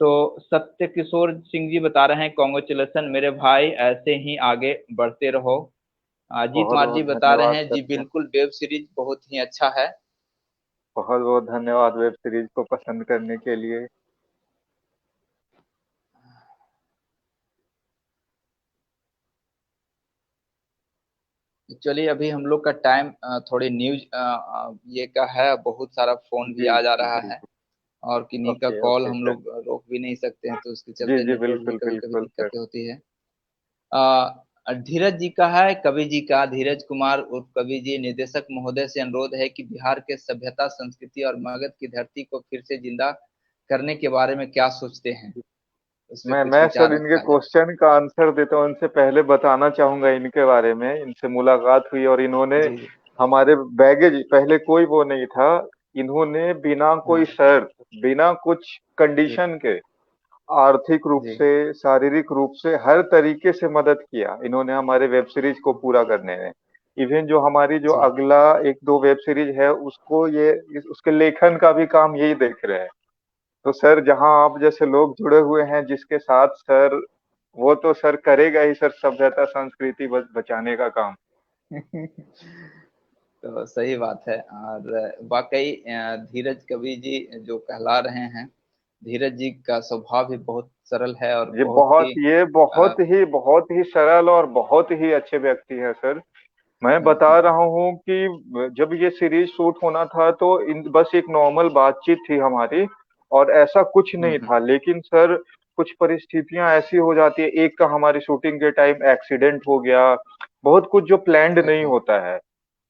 तो सत्य किशोर सिंह जी बता रहे हैं, कॉन्ग्रेचुलेसन मेरे भाई, ऐसे ही आगे बढ़ते रहो। अजीत बहुत मार जी बहुत बता धन्यवाद रहे हैं, जी सत्य। बिल्कुल वेब सीरीज बहुत ही अच्छा है। बहुत बहुत धन्यवाद वेब सीरीज को पसंद करने के लिए। चलिए, अभी हम लोग का टाइम थोड़ी न्यूज ये का है, बहुत सारा फोन भी जी आ जा जी रहा जी है, जी। और किन्हीं का ओके कॉल ओके हम सर। लोग रोक भी नहीं सकते हैं, तो उसके जी चलते जी नेटवर्क भी बिल्कुल कभी कभी बिल्कुल सर। दिक्कतें होती है। धीरज जी का है, कवि जी का, धीरज कुमार उर्फ कवि जी, निर्देशक महोदय से अनुरोध है कि बिहार के सभ्यता संस्कृति और मगध की धरती को फिर से जिंदा करने के बारे में क्या सोचते हैं, उस पर कुछ मैं विचार सर इनके रखा जाए। क्वेश्चन का आंसर देता हूँ। इनसे पहले बताना चाहूंगा इनके बारे में। इनसे मुलाकात हुई और इन्होंने जी जी। हमारे बैगेज, पहले कोई वो नहीं था, इन्होंने बिना कोई हाँ शर्त, बिना कुछ जी कंडीशन के, आर्थिक रूप जी से, शारीरिक रूप से, हर तरीके से मदद किया इन्होंने हमारे वेब सीरीज को पूरा करने में। इवन जो हमारी जो जी। अगला एक दो वेब सीरीज है उसको ये उसके लेखन का भी काम यही देख रहे हैं। तो सर जहां आप जैसे लोग जुड़े हुए हैं जिसके साथ सर, वो तो सर करेगा ही सर सभ्यता संस्कृति बचाने का काम। तो सही बात है। और वाकई धीरज कवि जी जो कहला रहे हैं, धीरज जी का स्वभाव भी बहुत सरल है, और ये अ, बहुत ही सरल और बहुत ही अच्छे व्यक्ति है सर। मैं बता हम्म, रहा हूँ कि जब ये सीरीज शूट होना था तो बस एक नॉर्मल बातचीत थी हमारी, और ऐसा कुछ नहीं हम्म, था। लेकिन सर कुछ परिस्थितियां ऐसी हो जाती है, एक का हमारी शूटिंग के टाइम एक्सीडेंट हो गया, बहुत कुछ जो प्लान्ड नहीं ओके। होता है।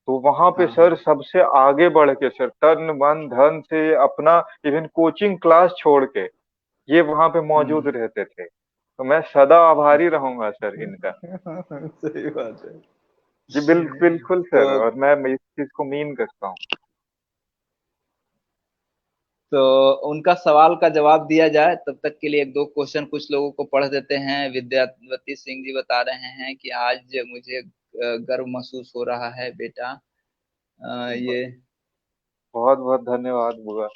तो वहां पे हाँ सर हाँ। सबसे आगे बढ़ के सर तन मन धन से अपना इवन कोचिंग क्लास छोड़ के ये वहां पे मौजूद हम्म। रहते थे। तो मैं सदा आभारी रहूंगा सर इनका। सही बात है। जी बिल्कुल तो सर, और मैं इस चीज को मीन करता हूँ। तो उनका सवाल का जवाब दिया जाए, तब तक के लिए एक दो क्वेश्चन कुछ लोगों को पढ़ देते हैं। विद्यावती सिंह जी बता रहे हैं कि आज मुझे गर्व महसूस हो रहा है बेटा। ये बहुत बहुत धन्यवाद बुआ।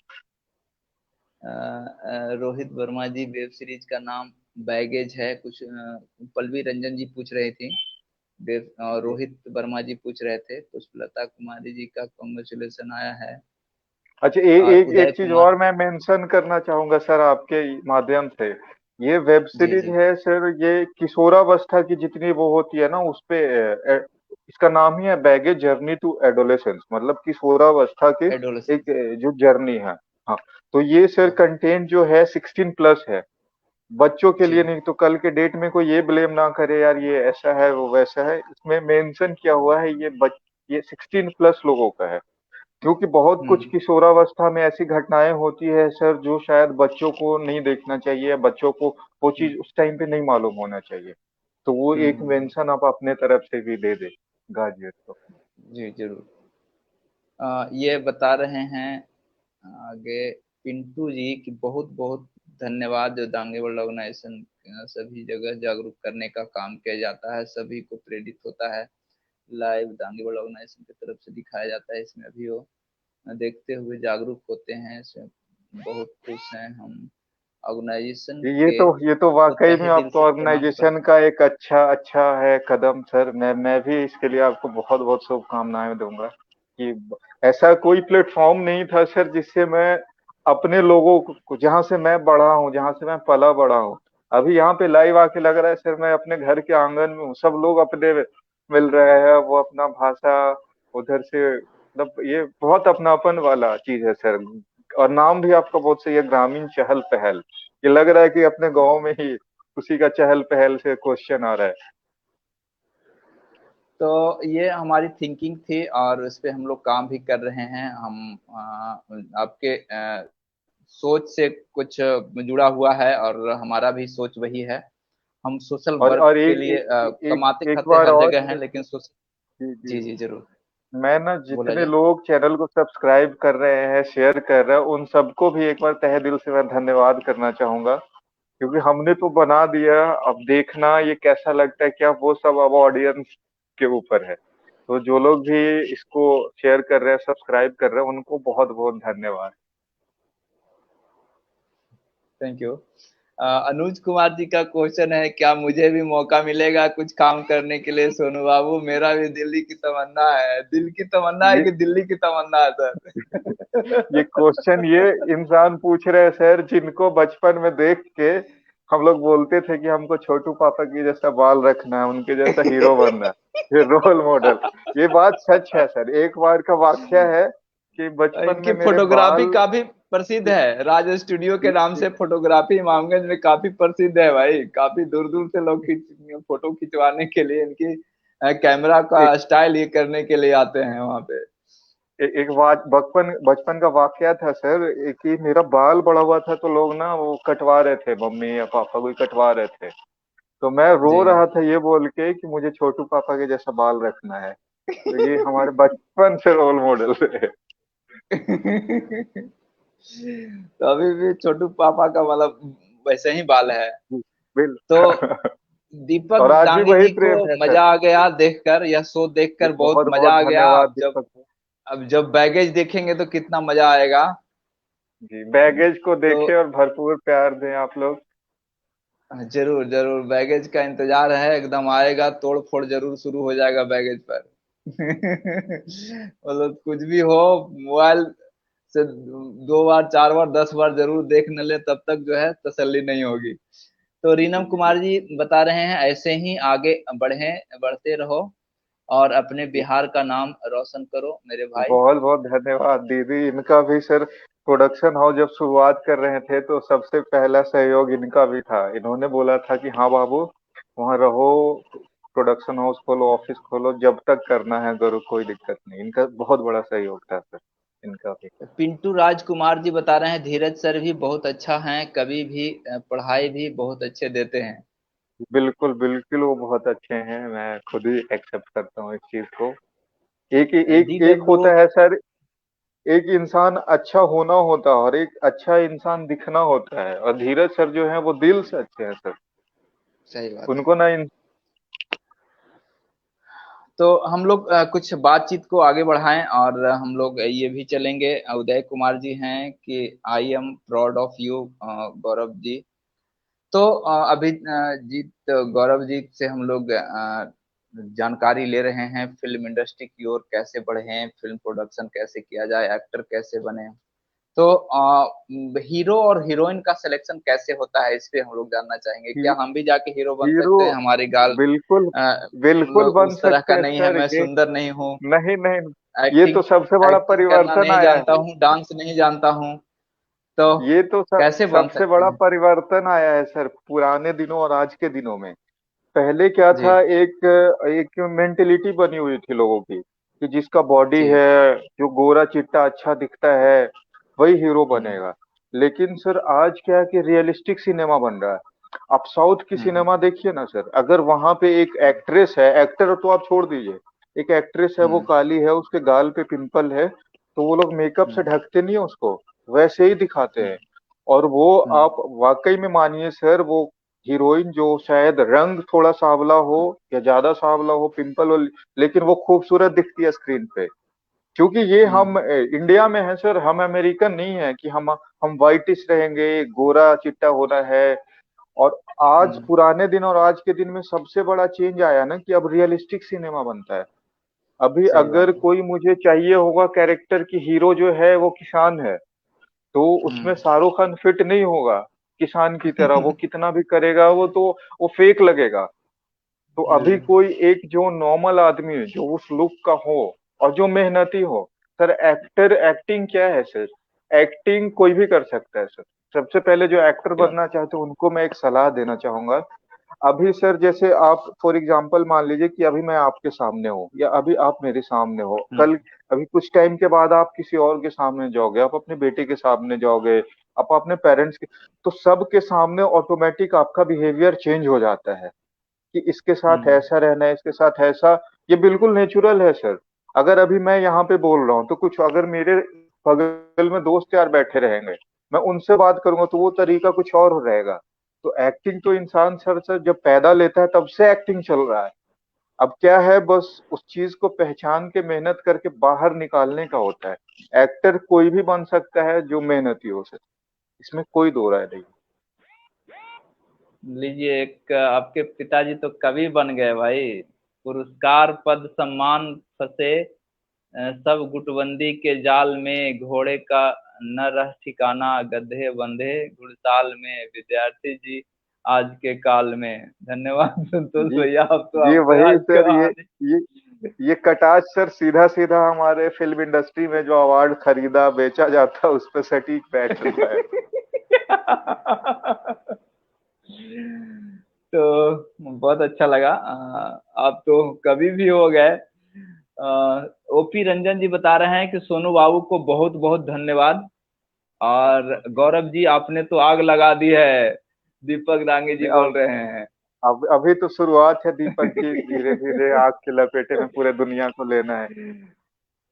रोहित वर्मा जी, वेब सीरीज का नाम बैगेज है कुछ। पल्लवी रंजन जी पूछ रही थी। जी रोहित वर्मा जी पूछ रहे थे। पुष्पलता कुमारी जी का कॉन्ग्रेचुलेशन आया है। अच्छा, और एक उदय एक चीज कुमार। और मैं मेंशन करना चाहूंगा सर आपके माध्यम से। ये वेब जी सीरीज जी है सर, ये किशोरावस्था की जितनी वो होती है ना उस पे इसका नाम ही है बैगेज जर्नी टू एडोलेसेंस, मतलब किशोरावस्था के एक एडोलसेंस। जो जर्नी है। हाँ, तो ये सर हाँ कंटेंट जो है 16+ है, बच्चों के लिए जी। नहीं। तो कल के डेट में कोई ये ब्लेम ना करे यार ये ऐसा है वो वैसा है, इसमें मेंशन किया हुआ है ये 16+ लोगों का है। क्योंकि बहुत कुछ हम्म किशोरावस्था में ऐसी घटनाएं होती है सर जो शायद बच्चों को नहीं देखना चाहिए, या बच्चों को वो हम्म चीज उस टाइम पे नहीं मालूम होना चाहिए। तो वो एक हम्म। मेंशन आप अपने तरफ से भी दे दे गाजिए तो। जी जरूर। ये बता रहे हैं आगे पिंटू जी की, बहुत बहुत धन्यवाद, जो दांगे वर्ल्ड ऑर्गेनाइजेशन सभी जगह जागरूक करने का काम किया जाता है, सभी को प्रेरित होता है। लाइव दांगे वर्ल्ड ऑर्गेनाइजेशन की तरफ से दिखाया जाता है, इसमें भी वो देखते हुए जागरूक होते हैं, इसमें बहुत खुश हैं हम। ऑर्गेनाइजेशन के ये तो को वाकई में तहे दिल आपका से प्रणाम ऑर्गेनाइजेशन करते का एक अच्छा अच्छा है कदम सर। मैं भी इसके लिए आपको बहुत बहुत शुभकामनाएं दूंगा कि ऐसा कोई प्लेटफॉर्म नहीं था सर जिससे मैं अपने लोगों को, जहां से मैं बढ़ा हूँ, जहां से मैं पला बड़ा हूँ, अभी यहाँ पे लाइव आके लग रहा है सर मैं अपने घर के आंगन में हूँ। सब लोग अपने मिल रहा है, वो अपना भाषा उधर से, मतलब ये बहुत अपनापन वाला चीज है सर। और नाम भी आपका बहुत सही है, ग्रामीण चहल पहल। ये लग रहा है कि अपने गांव में ही उसी का चहल पहल से क्वेश्चन आ रहा है। तो ये हमारी थिंकिंग थी और इस पे हम लोग काम भी कर रहे हैं। हम आपके सोच से कुछ जुड़ा हुआ है और हमारा भी सोच वही है। हम सोशल वर्क और के एक लिए एक एक, कमाते एक खाते बार हर और जगह हैं, सर। लेकिन सोशल। जी जी जी। जी जरूर। मैं ना बोला जितने जाए। लोग चैनल को सब्सक्राइब कर रहे हैं, शेयर कर रहे हैं, उन सबको भी एक बार तहे दिल से मैं धन्यवाद करना चाहूंगा। क्योंकि हमने तो बना दिया, अब देखना ये कैसा लगता है क्या, वो सब अब ऑडियंस के ऊपर है। तो जो लोग भी इसको शेयर कर रहे हैं, सब्सक्राइब कर रहे हैं, उनको बहुत बहुत धन्यवाद। Thank you. अनुज कुमार जी का क्वेश्चन है, क्या मुझे भी मौका मिलेगा कुछ काम करने के लिए सोनू बाबू? मेरा भी दिल्ली की तमन्ना है। दिल की तमन्ना है ये कि दिल्ली की तमन्ना है सर? ये क्वेश्चन ये इंसान पूछ रहे हैं सर, जिनको बचपन में देख के हम लोग बोलते थे कि हमको छोटू पापा की जैसा बाल रखना है, उनके जैसा हीरो बनना है, ये रोल मॉडल। ये बात सच है सर, एक बार का वाकया है कि बचपन में इनकी मेरे फोटोग्राफी बाल। काफी प्रसिद्ध है, राज स्टूडियो के जी नाम जी। से फोटोग्राफी इमामगंज में काफी प्रसिद्ध है भाई। काफी दूर दूर से लोग फोटो खिंचवाने के लिए इनकी कैमरा का एक स्टाइल ये करने के लिए आते हैं वहां पे। एक बात, बचपन बचपन का वाकया था सर। एक ही मेरा बाल बड़ा हुआ था, तो लोग ना वो कटवा रहे थे, मम्मी या पापा कोई कटवा रहे थे। तो मैं रो जी। रहा था ये बोल के कि मुझे छोटू पापा के जैसा बाल रखना है। तो ये हमारे बचपन से रोल मॉडल है। तो अभी भी छोटू पापा का मतलब वैसे ही बाल है। बिल तो दीपक और आज भी दांगी वही जी को प्रेम है सर। मजा आ गया देखकर, यह शो जी, देखकर बहुत बहुत मजा बहुत आ गया। धन्यवाद अब जब दीपक। अब जब बैगेज देखेंगे तो कितना मजा आएगा। जी, बैगेज को तो देखें और भरपूर प्यार दें आप लोग। जरूर जरूर बैगेज का इंतजार है, एकदम आएगा, तोड़ फोड़ जरूर शुरू हो जाएगा बैगेज पर। मतलब कुछ भी हो, मोबाइल से 2 बार 4 बार 10 बार जरूर देख न ले, तब तक जो है तसल्ली नहीं होगी। तो रीनम जी जी कुमार जी बता रहे हैं, ऐसे ही आगे बढ़ते रहो और अपने जी। बिहार का नाम रोशन करो मेरे भाई। बहुत बहुत धन्यवाद दीदी, इनका भी सर। प्रोडक्शन हाउस जब शुरुआत कर रहे थे तो सबसे पहला सहयोग इनका भी था। इन्होंने बोला था कि हाँ बाबू, वहाँ रहो, प्रोडक्शन हाउस खोलो, ऑफिस खोलो, जब तक करना है करो, कोई दिक्कत नहीं। इनका बहुत बड़ा सहयोग था सर, इनका भी। पिंटू राजकुमार जी बता रहे हैं, धीरज सर भी बहुत अच्छा हैं, कभी भी पढ़ाई भी बहुत अच्छे देते हैं। बिल्कुल बिल्कुल, वो बहुत अच्छे हैं, मैं खुद ही एक्सेप्ट करता हूँ इस चीज को। एक एक डी एक डब्ल्यू। होता है सर, एक इंसान अच्छा होना होता है और एक अच्छा इंसान दिखना होता है, और धीरज सर जो है वो दिल से अच्छे हैं सर। सही बात है। उनको ना इन। तो हम लोग कुछ बातचीत को आगे बढ़ाएं और हम लोग ये भी चलेंगे। उदय कुमार जी हैं कि I am proud of you Gaurav ji. तो जीत गौरव जी से हम लोग जानकारी ले रहे हैं फिल्म इंडस्ट्री की ओर कैसे बढ़े हैं, फिल्म प्रोडक्शन कैसे किया जाए, एक्टर कैसे बने। तो हीरो और हीरोइन का सिलेक्शन कैसे होता है, इस पे हम लोग जानना चाहेंगे। क्या हम भी जाके हीरो बन हीरो, सकते हैं? हमारी गाल बिल्कुल बिल्कुल मतलब बन उस तरह सकते का हैं नहीं है, सर मैं ये। सुंदर नहीं हूँ, नहीं नहीं, ये एक्टिंग तो सबसे बड़ा एक्टिंग करना परिवर्तन नहीं आया जानता है। हूँ, डांस नहीं जानता हूँ। तो ये तो कैसे बन सबसे सकते बड़ा हैं? परिवर्तन आया है सर, पुराने दिनों और आज के दिनों में। पहले क्या जी था, एक एक मेंटेलिटी बनी हुई थी लोगों की कि जिसका बॉडी जी। है, जो गोरा चिट्टा अच्छा दिखता है, वही हीरो हम्म बनेगा। लेकिन सर आज क्या है कि रियलिस्टिक सिनेमा बन रहा है। आप साउथ की हम्म सिनेमा देखिए ना सर, अगर वहां पे एक एक्ट्रेस है, एक्टर तो आप छोड़ दीजिए, एक एक्ट्रेस है, वो हम्म काली है, उसके गाल पे पिंपल है, तो वो लोग मेकअप से हम्म ढकते नहीं है उसको, वैसे ही दिखाते हैं। हम्म और वो, हम्म आप वाकई में मानिए सर, वो हीरोइन जो शायद रंग थोड़ा सांवला हो या ज्यादा सांवला हो, पिंपल हो, लेकिन वो खूबसूरत दिखती है स्क्रीन पे। क्योंकि ये हम हम्म इंडिया में है सर, हम अमेरिकन नहीं है कि हम वाइटिश रहेंगे, गोरा चिट्टा होना है। और आज हम्म, पुराने दिन और आज के दिन में सबसे बड़ा चेंज आया ना कि अब रियलिस्टिक सिनेमा बनता है। अभी सही अगर बात है। कोई मुझे चाहिए होगा कैरेक्टर की, हीरो जो है वो किसान है, तो उसमें हम्म। शाहरुख खान फिट नहीं होगा किसान की तरह, वो कितना भी करेगा वो तो वो फेक लगेगा। तो जी। अभी कोई एक जो नॉर्मल आदमी है जो उस लुक का हो और जो मेहनती हो, सर एक्टर एक्टिंग क्या है सर? एक्टिंग कोई भी कर सकता है सर। सबसे पहले जो एक्टर सही बात। बनना चाहते हैं उनको मैं एक सलाह देना चाहूंगा। अभी सर जैसे आप फॉर एग्जांपल मान लीजिए कि अभी मैं आपके सामने हूँ या अभी आप मेरे सामने हो, कल अभी कुछ टाइम के बाद आप किसी और के सामने जाओगे, आप अपने बेटे के सामने जाओगे, आप अपने पेरेंट्स के, तो सबके सामने ऑटोमेटिक आपका बिहेवियर चेंज हो जाता है कि इसके साथ हम्म। ऐसा रहना है, इसके साथ ऐसा। ये बिल्कुल नेचुरल है सर। अगर अभी मैं यहाँ पे बोल रहा हूँ तो कुछ अगर मेरे बगल में दोस्त यार बैठे रहेंगे, मैं उनसे बात करूंगा तो वो तरीका कुछ और रहेगा। तो एक्टिंग तो इंसान सर जब पैदा लेता है तब से एक्टिंग चल रहा है। अब क्या है, बस उस चीज को पहचान के मेहनत करके बाहर निकालने का होता है। एक्टर कोई भी बन सकता है जो मेहनती हो सर, इसमें कोई दो राय नहीं। लीजिए, एक आपके पिताजी तो कवि बन गए भाई। पुरस्कार पद सम्मान फंसे, सब गुटबंदी के जाल में, घोड़े का न रह ठिकाना, गधे बंधे गुड़ताल में, विद्यार्थी जी आज के काल में। धन्यवाद संतोष जी भैया, अब तो ये आपने वही आज सर, का ये ये कटाच सर सीधा सीधा हमारे फिल्म इंडस्ट्री में जो अवार्ड खरीदा बेचा जाता है उस पर सटीक बैठ रहा है। तो बहुत अच्छा लगा। आप तो कवि भी हो गए। ओपी रंजन जी बता रहे हैं कि सोनू बाबू को बहुत बहुत धन्यवाद। और गौरव जी, आपने तो आग लगा दी है, दीपक डांगे जी नहीं, बोल रहे हैं। अब अभी तो शुरुआत है दीपक की, धीरे धीरे आग के लपेटे में पूरे दुनिया को लेना है।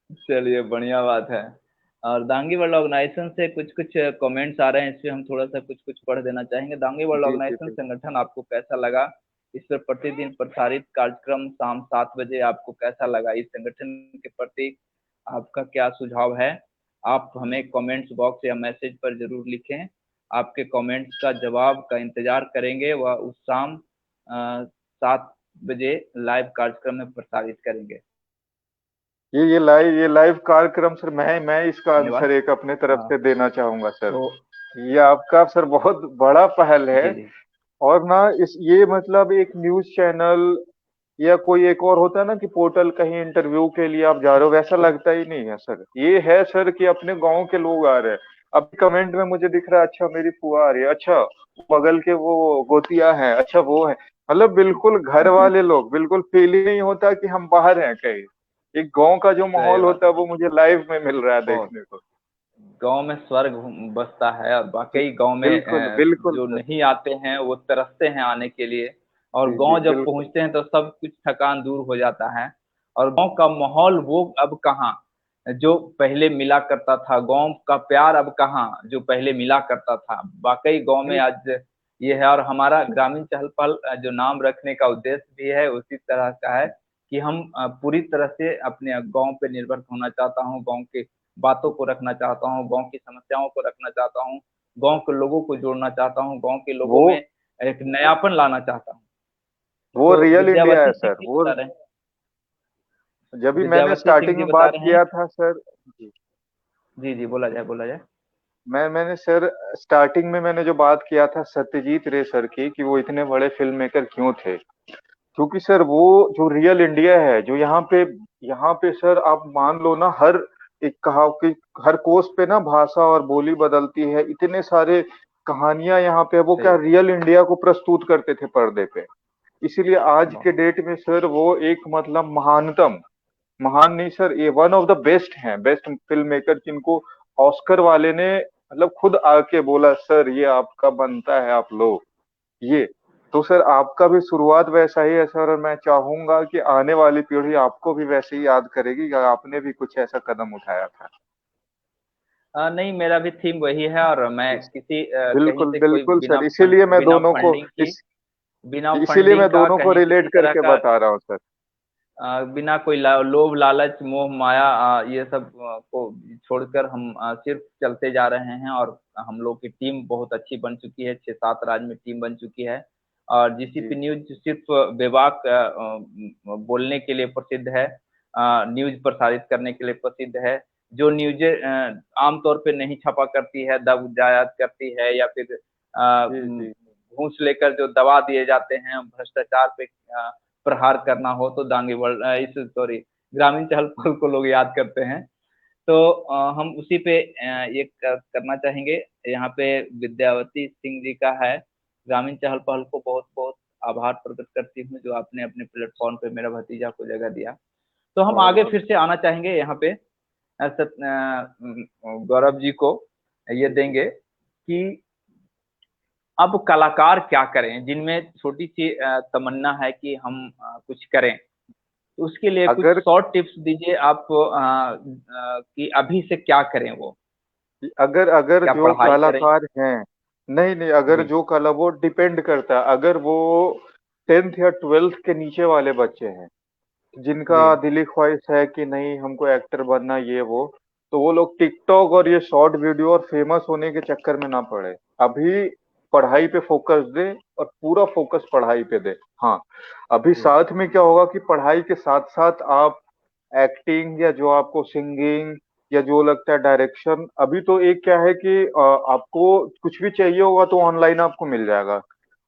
चलिए, बढ़िया बात है। और दांगी वर्ल्ड ऑर्गेनाइजेशन से कुछ कुछ कमेंट्स आ रहे हैं, इससे हम थोड़ा सा कुछ कुछ पढ़ देना चाहेंगे। दांगी वर्ल्ड जी जी ऑर्गेनाइजेशन बिल्कुल। संगठन आपको कैसा लगा? इस पर प्रतिदिन प्रसारित कार्यक्रम शाम 7 बजे आपको कैसा लगा? इस संगठन के प्रति आपका क्या सुझाव है? आप हमें कमेंट्स बॉक्स या मैसेज पर जरूर लिखें। आपके कमेंट्स का जवाब का इंतजार करेंगे, वह उस शाम 7 बजे लाइव कार्यक्रम में प्रसारित करेंगे। ये लाइव कार्यक्रम सर, मैं इसका आंसर धन्यवाद। एक अपने तरफ हाँ। से देना चाहूंगा सर। तो ये आपका सर बहुत बड़ा पहल है। जी जी। और ना इस ये मतलब एक न्यूज चैनल या कोई एक और होता है ना कि पोर्टल, कहीं इंटरव्यू के लिए आप जा रहे हो, वैसा लगता ही नहीं है सर। ये है सर कि अपने गांव के लोग आ रहे हैं। अब कमेंट में मुझे दिख रहा है, अच्छा मेरी फुआ आ रही है, अच्छा बगल के वो गोतिया है, अच्छा वो है। मतलब बिल्कुल घर वाले लोग, बिल्कुल फील ही नहीं होता कि हम बाहर हैं कहीं। एक गांव का जो सही माहौल बात होता है। है वो मुझे लाइव में मिल रहा है बहुत। देखने को। गांव में स्वर्ग बसता है, और जी वाकई गांव में बिल्कुल बिल्कुल जो सर। नहीं आते हैं वो तरसते हैं आने के लिए। और जी जी गांव जब बिल्कुल। पहुंचते हैं तो सब कुछ थकान दूर हो जाता है। और गांव का माहौल वो अब कहाँ जो पहले मिला करता था, गांव का प्यार अब कहाँ जो पहले मिला करता था। वाकई गांव में नहीं, आज ये है। और हमारा ग्रामीण चहल पहल जो नाम रखने का उद्देश्य भी है उसी तरह का है कि हम पूरी तरह से अपने गांव पे निर्भर होना चाहता हूँ, गांव के बातों को रखना चाहता हूँ, गांव की समस्याओं को रखना चाहता हूँ, गांव के लोगों को जोड़ना चाहता हूँ, गांव के लोगों वो में एक नयापन लाना चाहता हूँ। वो तो रियल इंडिया विद्यावती है सिंह सर जी वो। बता रहे हैं। जब भी मैंने विद्यावती सिंह स्टार्टिंग जी में बता बात रहे हैं। किया था सर। जी। जी जी, बोला जाए बोला जाए। मैंने सर स्टार्टिंग में मैंने जो बात किया था सत्यजीत रे सर की, कि वो इतने बड़े फिल्म मेकर क्यों थे। क्योंकि सर वो जो रियल इंडिया है, जो यहाँ पे सर आप मान लो ना, हर एक कहा कि हर कोस पे ना भाषा और बोली बदलती है, इतने सारे कहानियां यहाँ पे, वो सही क्या बात। रियल इंडिया को प्रस्तुत करते थे पर्दे पे। इसीलिए आज के बहुत। डेट में सर वो एक मतलब महानतम, महान नहीं सर, ये वन ऑफ द बेस्ट हैं, बेस्ट फिल्म मेकर, जिनको ऑस्कर वाले ने मतलब खुद आके बोला सर ये आपका बनता है, आप लो ये। तो सर आपका भी शुरुआत वैसा ही है सर, और मैं चाहूंगा कि आने वाली पीढ़ी आपको भी वैसे ही याद करेगी कि आपने भी कुछ ऐसा कदम उठाया था। नहीं, मेरा भी थीम वही है। और मैं जी किसी कहीं बिल्कुल से कोई बिल्कुल सर, इसीलिए मैं बिना दोनों को फंडिंग की, इस बिना इसीलिए फंडिंग मैं का दोनों को कहीं रिलेट किसी तरह करके का बता रहा हूँ सर। बिना कोई लोभ लालच मोह माया ये सब को छोड़कर हम सिर्फ चलते जा रहे हैं। और हम लोग की टीम बहुत अच्छी बन चुकी है, 6-7 राज्य में टीम बन चुकी है। और जीसीपी जी न्यूज सिर्फ बेबाक बोलने के लिए प्रसिद्ध है, न्यूज प्रसारित करने के लिए प्रसिद्ध है। जो न्यूजें आमतौर पे नहीं छपा करती है, दब जायात करती है, या फिर जी जी। घूस लेकर जो दबा दिए जाते हैं, भ्रष्टाचार पे प्रहार करना हो तो दांगी वर्ल्ड इस सॉरी ग्रामीण चहल पहल को लोग याद करते हैं। तो हम उसी पे ये करना चाहेंगे। यहाँ पे विद्यावती सिंह जी का है, ग्रामीण चहल पहल को बहुत बहुत आभार प्रकट करती हूँ जो आपने अपने प्लेटफॉर्म पे मेरा भतीजा को जगह दिया। तो हम बहुत आगे बहुत फिर से आना चाहेंगे यहाँ पे गौरव जी को ये देंगे कि अब कलाकार क्या करें जिनमें छोटी सी तमन्ना है कि हम कुछ करें, तो उसके लिए कुछ अगर शॉर्ट टिप्स दीजिए आप कि अभी से क्या करें वो, अगर अगर क्या जो पढ़ाई करें। कलाकार हैं, नहीं नहीं, अगर जी जो कला, वो डिपेंड करता है। अगर वो 10th या 12th के नीचे वाले बच्चे हैं जिनका जी दिली ख्वाहिश है कि नहीं हमको एक्टर बनना, ये वो, तो वो लोग टिकटॉक और ये शॉर्ट वीडियो और फेमस होने के चक्कर में ना पड़े। अभी पढ़ाई पे फोकस दे और पूरा फोकस पढ़ाई पे दे। हाँ, अभी जी साथ में क्या होगा कि पढ़ाई के साथ साथ आप एक्टिंग या जो आपको सिंगिंग या जो लगता है डायरेक्शन, अभी तो एक क्या है कि आपको कुछ भी चाहिए होगा तो ऑनलाइन आपको मिल जाएगा।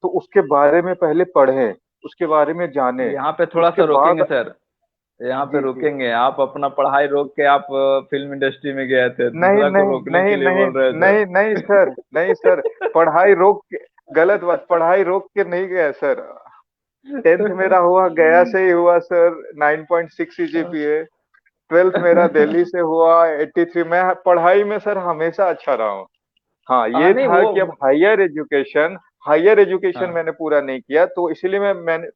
तो उसके बारे में पहले पढ़ें, उसके बारे में जाने, यहाँ पे थोड़ा उसके सा रोकेंगे बाद। सर, यहाँ पे जी जी। रुकेंगे। आप अपना पढ़ाई रोक के आप फिल्म इंडस्ट्री में गए थे, नहीं दूसरा को नहीं रोकने के नहीं लिए नहीं बोल रहे थे। नहीं नहीं सर, नहीं सर, पढ़ाई रोक के, गलत बात, पढ़ाई रोक के नहीं गया सर। 10th मेरा हुआ गया से ही हुआ सर, 9.6 सीजीपीए। 12th मेरा दिल्ली से हुआ 83। मैं पढ़ाई में सर हमेशा अच्छा रहा हूँ। हाँ, हाँ ये नहीं था वो कि अब हायर एजुकेशन हाँ मैंने पूरा नहीं किया, तो इसीलिए मैंने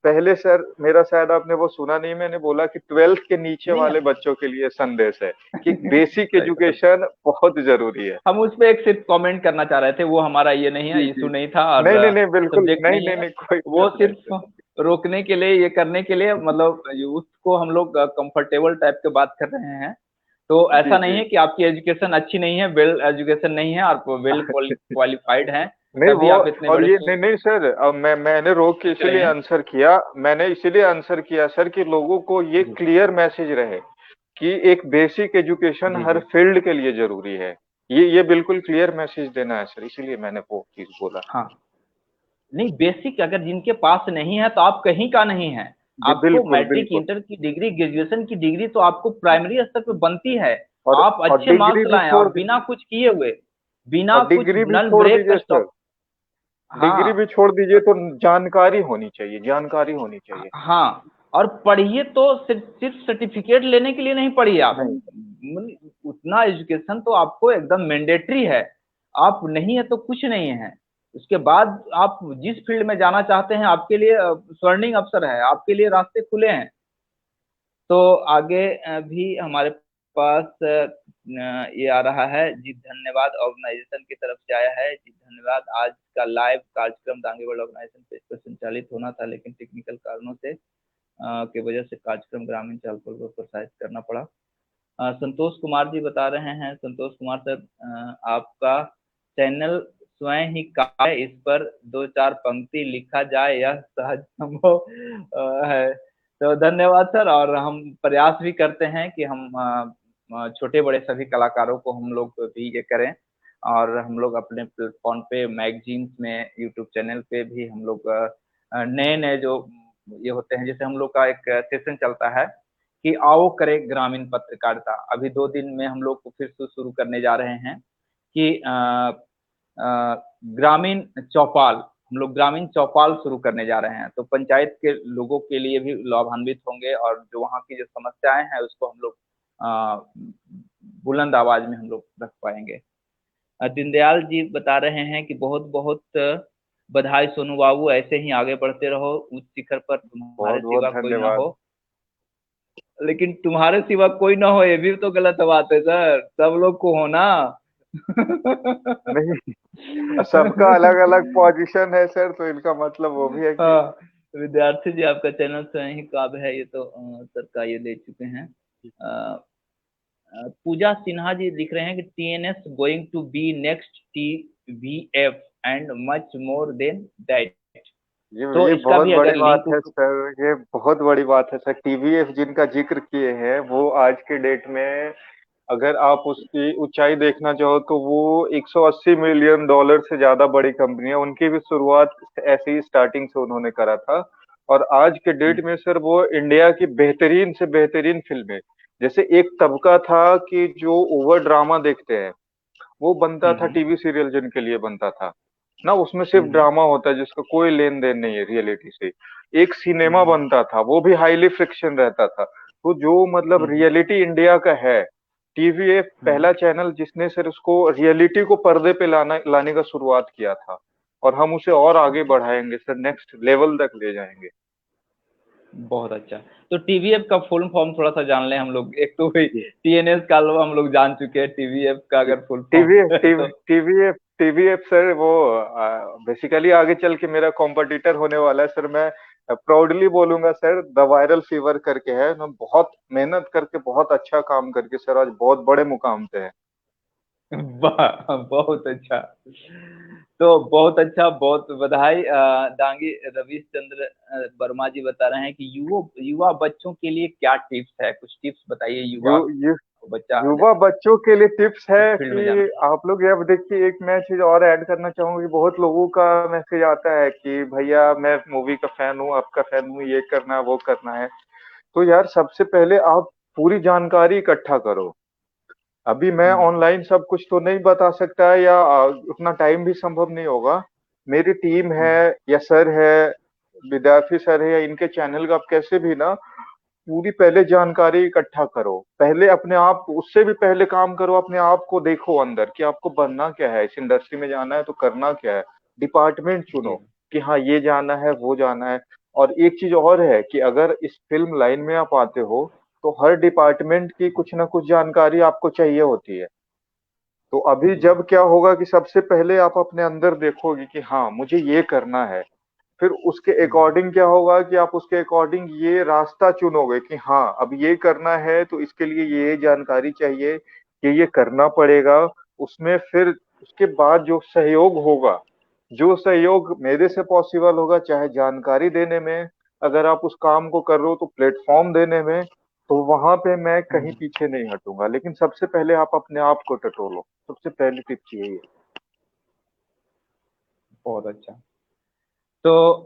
पहले सर, मेरा शायद आपने वो सुना नहीं, मैंने बोला कि 12th के नीचे नहीं वाले बच्चों के लिए संदेश है कि बेसिक सही बात। एजुकेशन बहुत जरूरी है। हम उस पे एक सिर्फ कमेंट करना चाह रहे थे, वो हमारा ये नहीं है, जी इशू जी। नहीं था और नहीं नहीं नहीं, बिल्कुल सब्जेक्ट नहीं नहीं नहीं है। नहीं, कोई वो बात नहीं सिर्फ सर। रोकने के लिए, ये करने के लिए, मतलब यूथ को हम लोग कंफर्टेबल टाइप के बात कर रहे हैं। तो जी ऐसा नहीं जी। है कि आपकी एजुकेशन अच्छी नहीं है, वेल एजुकेशन नहीं है, आप वेल क्वालिफाइड हैं, नहीं तभी वो, आप इतने और बड़े ये नहीं नहीं सर, अब मैंने रोक के सोच रहे इसीलिए हैं। आंसर किया, मैंने इसीलिए आंसर किया सर कि लोगों को ये जी क्लियर मैसेज रहे कि एक बेसिक एजुकेशन जी हर जी फील्ड के लिए जरूरी है। ये बिल्कुल क्लियर मैसेज देना है सर, इसीलिए मैंने वो चीज बोला। हाँ। नहीं बेसिक अगर जिनके पास नहीं है तो आप कहीं का नहीं है। जी आपको बिल्कुल मैट्रिक बिल्कुल। इंटर की डिग्री ग्रेजुएशन की डिग्री तो आपको प्राइमरी स्तर पे बनती है। और आप और अच्छे डिग्री मार्क्स भी लाएं छोड़ और दीजिए, बिना कुछ किए हुए, बिना और कुछ डिग्री भी नल छोड़ ब्रेक का दीजिए सर, स्टॉप। डिग्री भी हाँ छोड़ दीजिए, तो जानकारी होनी चाहिए, जानकारी होनी चाहिए। हाँ। और पढ़िए तो सिर्फ सिर्फ सर्टिफिकेट लेने के लिए नहीं पढ़िए आप, नहीं, उतना एजुकेशन तो आपको एकदम मैंडेटरी है। आप नहीं है तो कुछ नहीं है। उसके बाद आप जिस फील्ड में जाना चाहते हैं आपके लिए स्वर्णिम अवसर है, आपके लिए रास्ते खुले हैं। तो आगे भी हमारे पास ये आ रहा है जी, धन्यवाद ऑर्गेनाइजेशन की तरफ से आया है जी, धन्यवाद। आज का लाइव कार्यक्रम दांगेवाड़ा ऑर्गेनाइजेशन पे इस पर संचालित होना था, लेकिन टेक्निकल कारणों से की वजह से कार्यक्रम ग्रामीण चालकों को प्रसारित करना पड़ा। संतोष कुमार जी बता रहे हैं, संतोष कुमार सर, आपका चैनल स्वयं ही काव्य है, इस पर दो चार पंक्ति लिखा जाए यह सहज संभव है। तो धन्यवाद सर, और हम प्रयास भी करते हैं कि हम छोटे बड़े सभी कलाकारों को हम लोग भी ये करें, और हम लोग अपने प्लेटफॉर्म पे, मैगजीन्स में, यूट्यूब चैनल पे भी हम लोग नए नए जो ये होते हैं, जैसे हम लोग का एक सेशन चलता है कि आओ करें ग्रामीण पत्रकारिता, अभी 2 दिन में हम लोग को फिर से शुरू करने जा रहे हैं कि ग्रामीण चौपाल, हम लोग ग्रामीण चौपाल शुरू करने जा रहे हैं। तो पंचायत के लोगों के लिए भी लाभान्वित होंगे, और जो वहाँ की जो समस्याएं हैं उसको हम लोग अ, बुलंद आवाज में हम लोग रख पाएंगे। दीनदयाल जी बता रहे हैं कि बहुत बहुत बधाई सोनू बाबू, ऐसे ही आगे बढ़ते रहो, उच्च शिखर पर तुम्हारे बहुत बहुत सिवा कोई ना हो। धन्यवाद। लेकिन तुम्हारे सिवा कोई ना हो ये भी तो गलत बात है सर, सब लोग को होना। नहीं, सबका अलग अलग पोजीशन है सर, तो इनका मतलब वो भी है कि। हाँ। विद्यार्थी जी आपका चैनल स्वयं ही काव्य है, ये तो सर का ये दे चुके हैं। अ, पूजा सिन्हा जी लिख रहे हैं कि TNS going to be next TVF and much more than that. तो ये इसका बहुत भी बड़ी अगर बात लिंक है सर, ये बहुत बड़ी बात है सर। टीवीएफ जिनका जिक्र किए हैं, वो आज के डेट में अगर आप उसकी ऊंचाई देखना चाहो तो वो 180 मिलियन डॉलर से ज्यादा बड़ी कंपनी है। उनकी भी शुरुआत ऐसे ही स्टार्टिंग से उन्होंने करा था। और आज के डेट में सर वो इंडिया की बेहतरीन से बेहतरीन फिल्में, जैसे एक तबका था कि जो ओवर ड्रामा देखते हैं, वो बनता था हम्म टीवी सीरियल जिनके लिए बनता था ना, उसमें सिर्फ हम्म ड्रामा होता है जिसका कोई लेन देन नहीं है रियलिटी से। एक सिनेमा हम्म बनता था, वो भी हाईली फ्रिक्शन रहता था। तो जो मतलब हम्म रियलिटी इंडिया का है, टीवीएफ हम्म पहला चैनल जिसने सर उसको रियलिटी को पर्दे पे लाने का शुरुआत किया था। और हम उसे और आगे अच्छा, बढ़ाएंगे सर, नेक्स्ट लेवल तक ले जाएंगे। बहुत अच्छा। तो टीवीएफ का फुल फॉर्म थोड़ा सा जान लें हम लोग। एक तो वही जी टीएनएस का लो हम लोग जान चुके हैं, टीवीएफ का जी। अगर फुल फॉर्म टीवीएफ है तो। टीवीएफ सर वो बेसिकली आगे चल के मेरा कॉम्पिटिटर होने वाला है सर। मैं प्राउडली बोलूंगा सर, द वायरल फीवर करके है ना, बहुत मेहनत करके बहुत अच्छा काम करके सर आज बहुत बड़े मुकाम पे है। वाह, बहुत अच्छा। तो बहुत अच्छा, बहुत बधाई। डांगी रवीश चंद्र वर्मा जी बता रहे हैं कि युवा युवा बच्चों के लिए क्या टिप्स है, कुछ टिप्स बताइए। यु, युवा यु, बच्चा युवा बच्चों के लिए टिप्स इस है फील्ड में जाना कि आप लोग ये अब देखिए, एक मैं चीज और ऐड करना चाहूंगा कि बहुत लोगों का मैसेज आता है कि भैया मैं मूवी का फैन हूँ, आपका फैन हूँ, ये करना है वो करना है। तो यार सबसे पहले आप पूरी जानकारी इकट्ठा करो। अभी मैं हम्म ऑनलाइन सब कुछ तो नहीं बता सकता है, या उतना टाइम भी संभव नहीं होगा। मेरी टीम है हम्म या सर है, विद्यार्थी सर है, या इनके चैनल का आप कैसे भी ना पूरी पहले जानकारी इकट्ठा करो। पहले अपने आप, उससे भी पहले काम करो, अपने आप को देखो अंदर कि आपको बनना क्या है, इस इंडस्ट्री में जाना है तो करना क्या है। डिपार्टमेंट चुनो जी कि हाँ ये जाना है वो जाना है। और एक चीज और है कि अगर इस फिल्म लाइन में आप आते हो तो हर डिपार्टमेंट की कुछ ना कुछ जानकारी आपको चाहिए होती है। तो अभी जी जब क्या होगा कि सबसे पहले आप अपने अंदर देखोगे कि हाँ मुझे ये करना है, फिर उसके हम्म अकॉर्डिंग क्या होगा कि आप उसके अकॉर्डिंग ये रास्ता चुनोगे कि हाँ अब ये करना है तो इसके लिए ये जानकारी चाहिए, कि ये करना पड़ेगा। उसमें फिर उसके बाद जो सहयोग होगा, जो सहयोग मेरे से पॉसिबल होगा, चाहे जानकारी देने में, अगर आप उस काम को कर रहे हो तो प्लेटफॉर्म देने में, तो वहां पे मैं कहीं हम्म, पीछे नहीं हटूंगा। लेकिन सबसे पहले आप अपने आप को टटोलो, सबसे पहली टिप्स यही है। बहुत अच्छा। तो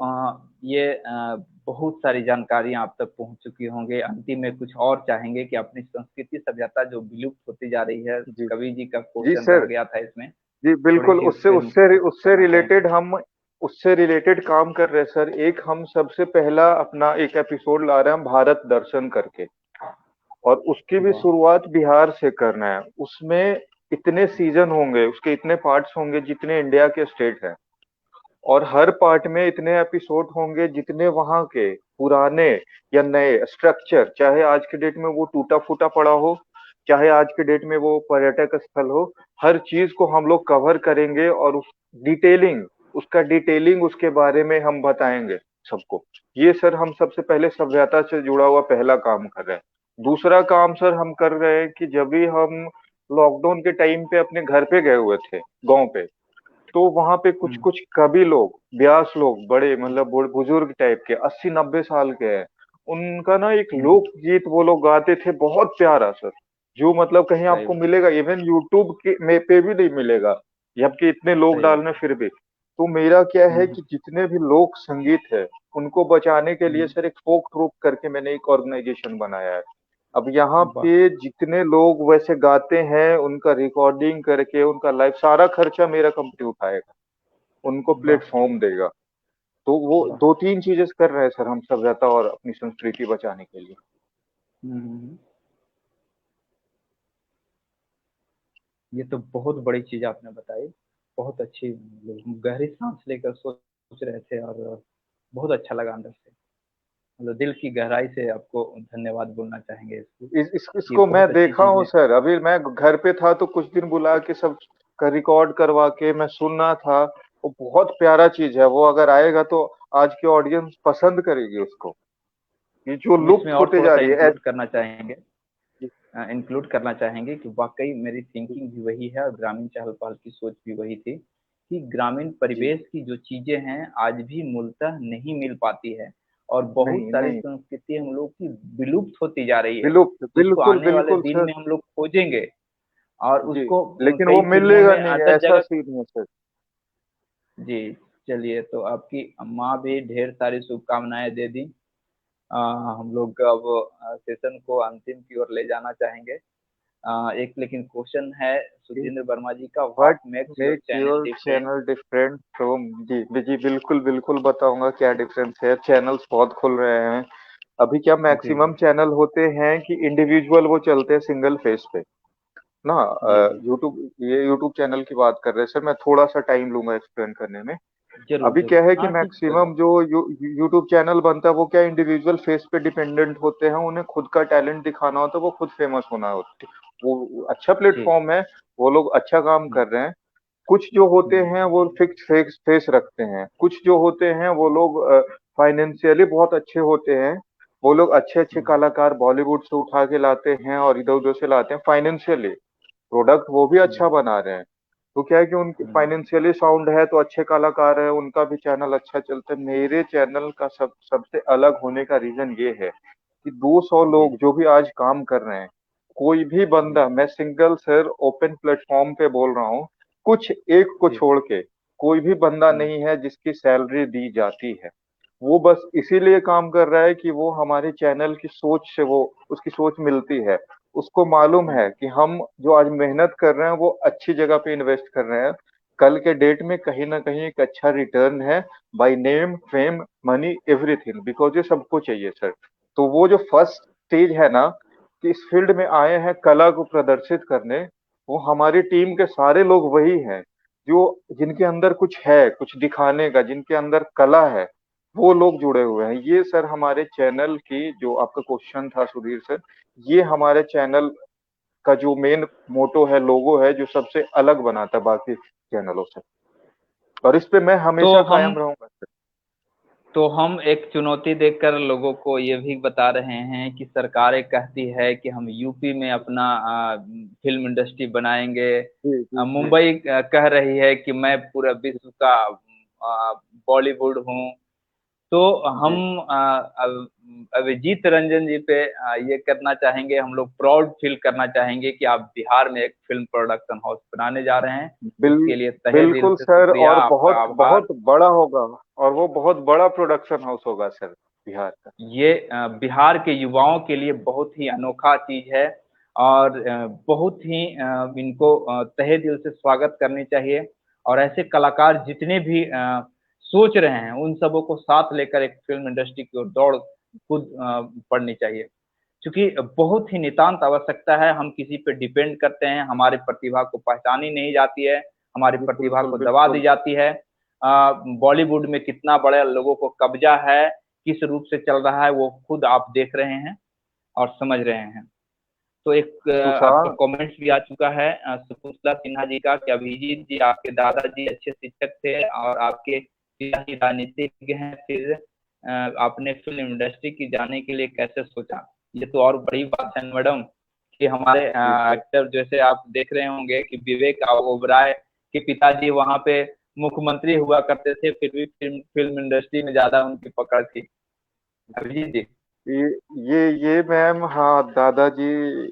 ये बहुत सारी जानकारियां आप तक पहुंच चुकी होंगे। अंतिम में कुछ और चाहेंगे कि अपनी संस्कृति सभ्यता जो विलुप्त होती जा रही है, जी कवि जी का जी क्वेश्चन रह सर। गया था इसमें, जी थोड़ी बिल्कुल, सी उस उससे पे हम उससे फोकस उससे करना चाहेंगे। रिलेटेड हम उससे रिलेटेड काम कर रहे हैं सर। एक हम सबसे पहला अपना एक एपिसोड ला रहे हैं हम भारत दर्शन करके, और उसकी भी वाह। शुरुआत बिहार से करना है। उसमें इतने सीजन होंगे, उसके इतने पार्ट्स होंगे जितने इंडिया के स्टेट हैं, और हर पार्ट में इतने एपिसोड होंगे जितने वहां के पुराने या नए स्ट्रक्चर, चाहे आज के डेट में वो टूटा फूटा पड़ा हो, चाहे आज के डेट में वो पर्यटक स्थल हो, हर चीज को हम लोग कवर करेंगे। और उस डिटेलिंग उसका डिटेलिंग उसके बारे में हम बताएंगे सबको। ये सर हम सबसे पहले सभ्यता से जुड़ा हुआ पहला काम कर रहे हैं। दूसरा काम सर हम कर रहे हैं कि जब भी हम लॉकडाउन के टाइम पे अपने घर पे गए हुए थे, गांव पे, तो वहां पे कुछ हम्म कुछ कवि लोग, व्यास लोग, बड़े मतलब बुजुर्ग टाइप के 80-90 साल के हैं। उनका ना एक हम्म, लोकगीत वो लोग गाते थे, बहुत प्यारा सर, जो मतलब कहीं सही आपको बात। मिलेगा इवन यूट्यूब के में पे भी नहीं मिलेगा, जबकि इतने लोग सही डाल बात। रहे हैं फिर भी। तो मेरा क्या है हम्म कि जितने भी लोक संगीत है उनको बचाने के लिए हम्म, सर एक फोक ट्रूप करके मैंने एक ऑर्गेनाइजेशन बनाया है। अब यहाँ वाह। पे जितने लोग वैसे गाते हैं उनका रिकॉर्डिंग करके उनका लाइव सारा खर्चा मेरा कंपनी उठाएगा, उनको वाह प्लेटफॉर्म देगा। तो वो वाह। दो तीन चीजें कर रहे हैं सर हम सभ्यता और अपनी संस्कृति बचाने के लिए। हम्म, ये तो बहुत बड़ी चीज आपने बताई। बहुत अच्छी, मतलब गहरी सांस लेकर सोच रहे थे, और बहुत अच्छा लगा अंदर से। मतलब दिल की गहराई से आपको धन्यवाद बोलना चाहेंगे इसको, कि इसको मैं बहुत अच्छी देखा हूँ चीजें। सर। अभी मैं घर पे था तो कुछ दिन बुला के सब का रिकॉर्ड करवा के मैं सुनना था। वो बहुत प्यारा चीज है, वो अगर आएगा तो आज की ऑडियंस पसंद करेगी उसको। ये जो हम इसमें लुप्त और होते थोड़ा जा सा रही है इंक्लूड करना चाहेंगे। इंक्लूड करना चाहेंगे कि वाकई मेरी थिंकिंग भी वही है, और ग्रामीण चहल पहल की सोच भी वही थी कि ग्रामीण जी। परिवेश की जो चीजें हैं आज भी मूलतः नहीं मिल पाती है, और बहुत नहीं सारी नहीं, संस्कृति हम लोग की विलुप्त होती जा रही है, विलुप्त, जिसको बिल्कुल आने वाले बिल्कुल दिन सर। में हम लोग खोजेंगे। और जी, उसको लेकिन वो कई फिल्मों मिलेगा में नहीं, अदर ऐसा जगह। सीन है सर। जी, चलिए, तो आपकी माँ भी ढेर सारी शुभकामनाएं दे दी। अ, हम लोग अब सेशन को अंतिम की ओर ले जाना चाहेंगे। एक लेकिन क्वेश्चन है सुधींद्र वर्मा जी का, what what makes your make channel your different? Channel different from, जी बिल्कुल बिल्कुल बताऊंगा क्या डिफरेंस है। चैनल्स बहुत खुल रहे हैं अभी। क्या जी जी मैक्सिमम चैनल होते हैं कि इंडिविजुअल वो चलते हैं सिंगल फेस पे ना। जी जी। यूट्यूब, ये यूट्यूब चैनल की बात कर रहे हैं सर, मैं थोड़ा सा टाइम लूंगा एक्सप्लेन करने में। जरूर अभी क्या जरूर, है कि हाँ ठीक, कोई मैक्सिमम बात जो यूट्यूब चैनल बनता है वो क्या इंडिविजुअल फेस पे डिपेंडेंट होते हैं, उन्हें खुद का टैलेंट दिखाना होता है, वो खुद फेमस होना होता है। वो अच्छा नहीं। जी। प्लेटफॉर्म है, वो लोग अच्छा काम हम्म कर रहे हैं। कुछ जो होते हैं वो हम्म फिक्स फेस फेस रखते हैं, कुछ जो होते हैं वो लोग फाइनेंशियली बहुत अच्छे होते हैं। वो लोग अच्छे अच्छे हम्म कलाकार बॉलीवुड से उठा के लाते हैं और इधर उधर से लाते हैं फाइनेंशियली। प्रोडक्ट वो भी अच्छा हम्म बना रहे हैं। तो क्या है कि उनके हम्म फाइनेंशियली साउंड है तो अच्छे कलाकार है, उनका भी चैनल अच्छा चलता है। मेरे चैनल का सबसे अलग होने का रीजन ये है कि 200 जी लोग जो भी आज काम कर रहे हैं, कोई भी जी बंदा, मैं सिंगल सर ओपन प्लेटफॉर्म पे बोल रहा हूँ, कुछ एक को जी। छोड़ के कोई भी बंदा हम्म नहीं है जिसकी सैलरी दी जाती है। वो बस इसीलिए काम कर रहा है कि वो हमारे चैनल की सोच से, वो उसकी सोच मिलती है। उसको मालूम हम्म है कि हम जो आज मेहनत कर रहे हैं वो अच्छी जगह पे इन्वेस्ट कर रहे हैं। कल के डेट में कहीं ना कहीं एक अच्छा रिटर्न है, by name fame money everything, because ये सबको चाहिए सर। तो वो जो फर्स्ट स्टेज है ना, कि इस फील्ड में आए हैं कला को प्रदर्शित करने, वो हमारी टीम के सारे लोग वही हैं जो, जिनके अंदर कुछ है, कुछ दिखाने का, जिनके अंदर कला है, वो लोग जुड़े हुए हैं। ये सर हमारे चैनल की, जो आपका क्वेश्चन था सुधीर सर, ये हमारे चैनल का जो मेन मोटो है, लोगो है, जो सबसे अलग बनाता है बाकी चैनलों से। और इस पे मैं तो हमेशा हम कायम रहूंगा सर। तो हम एक चुनौती देकर लोगों को ये भी बता रहे हैं कि सरकारें कहती है कि हम यूपी में अपना फिल्म इंडस्ट्री बनाएंगे। जी जी जी। मुंबई कह रही है कि मैं पूरा विश्व का बॉलीवुड हूँ। तो हम जी अभिजीत रंजन जी पे ये करना चाहेंगे, हम लोग प्राउड फील करना चाहेंगे कि आप बिहार में एक फिल्म प्रोडक्शन हाउस बनाने जा रहे हैं। बिल इसके लिए तहे दिल बिल्कुल से सर, शुक्रिया, और आपका बहुत आभार। बहुत बड़ा होगा। और वो बहुत बड़ा प्रोडक्शन हाउस होगा सर, बिहार का। ये बिहार के युवाओं के लिए बहुत ही अनोखा चीज है, और बहुत ही इनको तहे दिल से स्वागत करनी चाहिए। और ऐसे कलाकार जितने भी सोच रहे हैं उन सबों को साथ लेकर एक फिल्म इंडस्ट्री की ओर दौड़ खुद पड़नी चाहिए। क्योंकि बहुत ही नितांत आवश्यकता है, हम किसी पे डिपेंड करते हैं, हमारी प्रतिभा को पहचानी नहीं जाती है, हमारी जी प्रतिभा बिल्कुल को दबा दी बिल्कुल। जाती है। बॉलीवुड में कितना बड़ा लोगों को कब्जा है, किस रूप से चल रहा है, वो खुद आप देख रहे हैं और समझ रहे हैं। तो एक आपका सुशांत। कमेंट्स भी आ चुका है सुकुंतला सिन्हा जी का, कि अभिजीत जी आपके दादाजी अच्छे शिक्षक थे और आपके पिताजी राजनीतिज्ञ हैं, फिर आपने फिल्म इंडस्ट्री की जाने के लिए कैसे सोचा? ये तो और बड़ी बात है मैडम, कि हमारे जी सर। एक्टर जैसे आप देख रहे होंगे कि विवेक ओबराय के पिताजी वहां पे मुख्यमंत्री हुआ करते थे, फिर भी फिल्म इंडस्ट्री में ज्यादा उनकी पकड़ थी। अभिजीत जी। ये ये मैम, हाँ दादाजी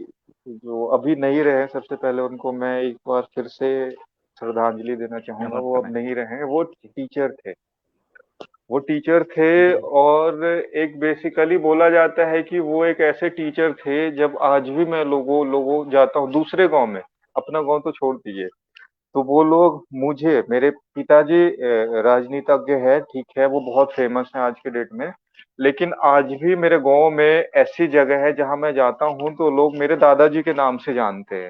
जो अभी नहीं रहे, सबसे पहले उनको मैं एक बार फिर से श्रद्धांजलि देना चाहूंगा। नमन वो अब करें। नहीं रहे, वो टीचर थे। वो टीचर थे। जी और एक बेसिकली बोला जाता है कि वो एक ऐसे टीचर थे, जब आज भी मैं लोगों लोगों जाता हूँ दूसरे गांव में, अपना गांव तो छोड़ दीजिए, तो वो लोग मुझे, मेरे पिताजी राजनीतिज्ञ है, ठीक है, वो बहुत फेमस है आज के डेट में। लेकिन आज भी मेरे गांव में ऐसी जगह है जहां मैं जाता हूं तो लोग मेरे दादाजी के नाम से जानते हैं।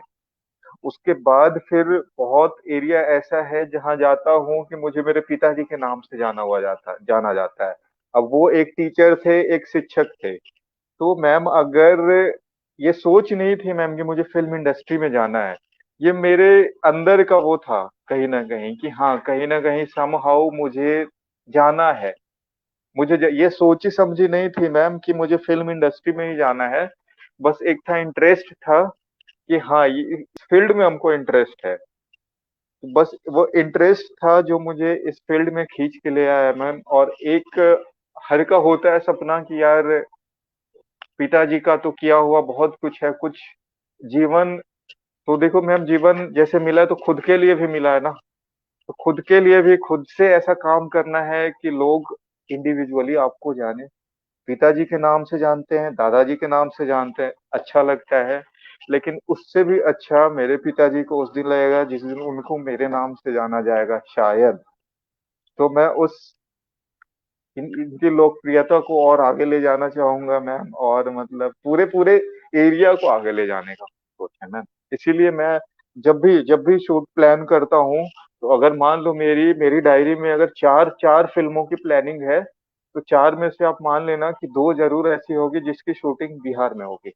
उसके बाद फिर बहुत एरिया ऐसा है जहां जाता हूँ कि मुझे मेरे पिताजी के नाम से जाना जाता है। अब वो एक टीचर थे, एक शिक्षक थे। तो मैम अगर ये सोच नहीं थी मैम कि मुझे फिल्म इंडस्ट्री में जाना है, ये मेरे अंदर का वो था कहीं ना कहीं, कि हाँ कहीं ना कहीं समहाउ मुझे जाना है। ये सोची समझी नहीं थी मैम कि मुझे फिल्म इंडस्ट्री में ही जाना है। बस एक था, इंटरेस्ट था कि हाँ ये इस फील्ड में हमको इंटरेस्ट है। तो बस वो इंटरेस्ट था जो मुझे इस फील्ड में खींच के ले आया मैम। और एक हर का होता है सपना कि यार पिताजी का तो किया हुआ बहुत कुछ है, कुछ जीवन, तो देखो मैम जीवन जैसे मिला है तो खुद के लिए भी मिला है ना। तो खुद के लिए भी खुद से ऐसा काम करना है कि लोग इंडिविजुअली आपको जाने। पिताजी के नाम से जानते हैं, दादाजी के नाम से जानते हैं, अच्छा लगता है। लेकिन उससे भी अच्छा मेरे पिताजी को उस दिन लगेगा जिस दिन उनको मेरे नाम से जाना जाएगा शायद। तो मैं उस इनकी लोकप्रियता को और आगे ले जाना चाहूंगा मैम, और मतलब पूरे पूरे एरिया को आगे ले जाने का सोच है मैम। इसीलिए मैं जब भी शूट प्लान करता हूँ, तो अगर मान लो मेरी मेरी डायरी में अगर चार चार फिल्मों की प्लानिंग है, तो चार में से आप मान लेना कि दो जरूर ऐसी होगी जिसकी शूटिंग बिहार में होगी।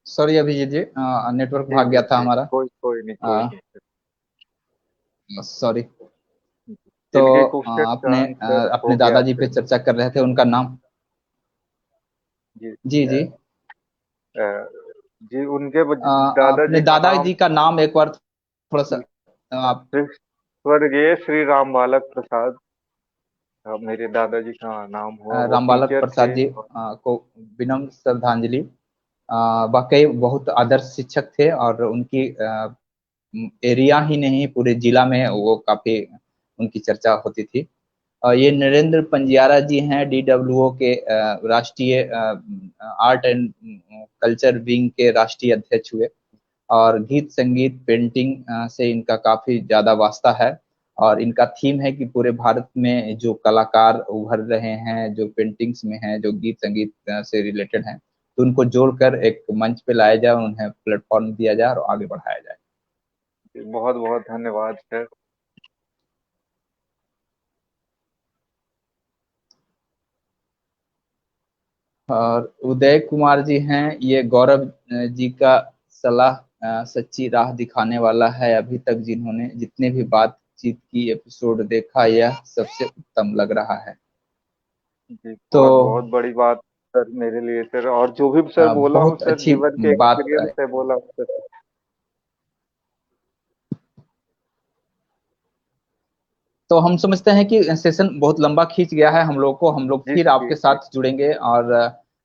सॉरी अभिजीत जी, नेटवर्क जी भाग जी गया था जी, हमारा। कोई कोई नहीं, कोई नहीं सर। सॉरी। तो जिनके क्वेश्चन का आपने आंसर हो अपने गया दादाजी सर। पे चर्चा कर रहे थे, उनका नाम। जी जी जी। अ, जी उनके अपने दादाजी का नाम दादाजी का नाम एक बार थोड़ा सा आप। स्वर्गीय श्री राम बालक प्रसाद, मेरे दादाजी का नाम हुआ। वो रामबालक टीचर प्रसाद थे। जी को विनम्र श्रद्धांजलि। वाकई बहुत आदर्श शिक्षक थे, और उनकी एरिया ही नहीं पूरे जिला में वो काफी उनकी चर्चा होती थी। ये नरेंद्र पंजियारा जी हैं, DWO के राष्ट्रीय आर्ट एंड कल्चर विंग के राष्ट्रीय अध्यक्ष हुए। और गीत संगीत पेंटिंग से इनका काफी ज्यादा वास्ता है। और इनका थीम है कि पूरे भारत में जो कलाकार उभर रहे हैं, जो पेंटिंग्स में हैं, जो गीत संगीत से रिलेटेड हैं, तो उनको जोड़कर एक मंच पे लाया जाए, उन्हें प्लेटफॉर्म दिया जाए और आगे बढ़ाया जाए। बहुत बहुत धन्यवाद सर। और उदय कुमार जी हैं, ये गौरव जी का सलाह सच्ची राह दिखाने वाला है। अभी तक जिन्होंने जितने भी बातचीत की एपिसोड देखा, यह सबसे उत्तम लग रहा है। जी तो बहुत बहुत बड़ी बात सर मेरे लिए सर, और जो भी सर बोला हूँ बहुत सर अच्छी जीवन के बात। एक्सपीरियंस से बोला हूँ सर। तो हम समझते हैं कि सेशन बहुत लंबा खींच गया है हम लोग को। हम लोग जी फिर जी आपके जी साथ जुड़ेंगे, और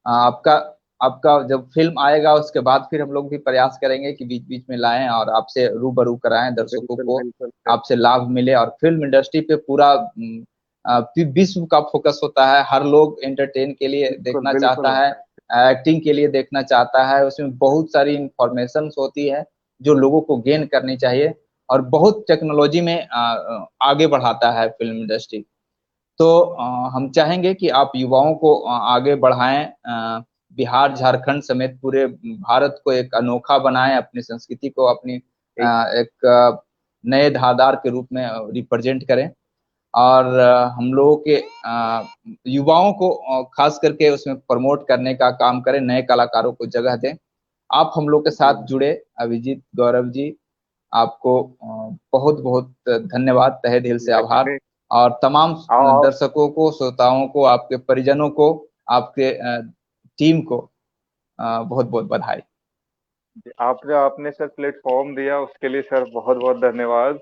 आपका आपका जब फिल्म आएगा उसके बाद फिर हम लोग भी प्रयास करेंगे कि बीच बीच में लाएं और आपसे रूबरू कराएं, दर्शकों बिल्कुल को बिल्कुल सर। आपसे लाभ मिले। और फिल्म इंडस्ट्री पे पूरा विश्व का फोकस होता है। हर लोग एंटरटेन के लिए बिल्कुल देखना चाहता बिल्कुल है, एक्टिंग के लिए देखना चाहता है। उसमें बहुत सारी इंफॉर्मेशन होती है जो लोगों को गेन करनी चाहिए, और बहुत टेक्नोलॉजी में आगे बढ़ाता है फिल्म इंडस्ट्री। तो हम चाहेंगे कि आप युवाओं को आगे बढ़ाएं, बिहार झारखंड समेत पूरे भारत को एक अनोखा बनाएं, अपनी संस्कृति को अपनी एक एक नए धारदार के रूप में रिप्रेजेंट करें। और हम लोगों के युवाओं को खास करके उसमें प्रमोट करने का काम करें, नए कलाकारों को जगह दें। आप हम लोग के जी साथ जुड़े, अभिजीत गौरव जी, आपको बहुत बहुत धन्यवाद, तहे दिल से आभार। एक्चुअली और तमाम आप दर्शकों को, श्रोताओं को, आपके परिजनों को, आपके टीम को बहुत बहुत बधाई। आपने आपने सर प्लेटफॉर्म दिया उसके लिए सर बहुत बहुत धन्यवाद।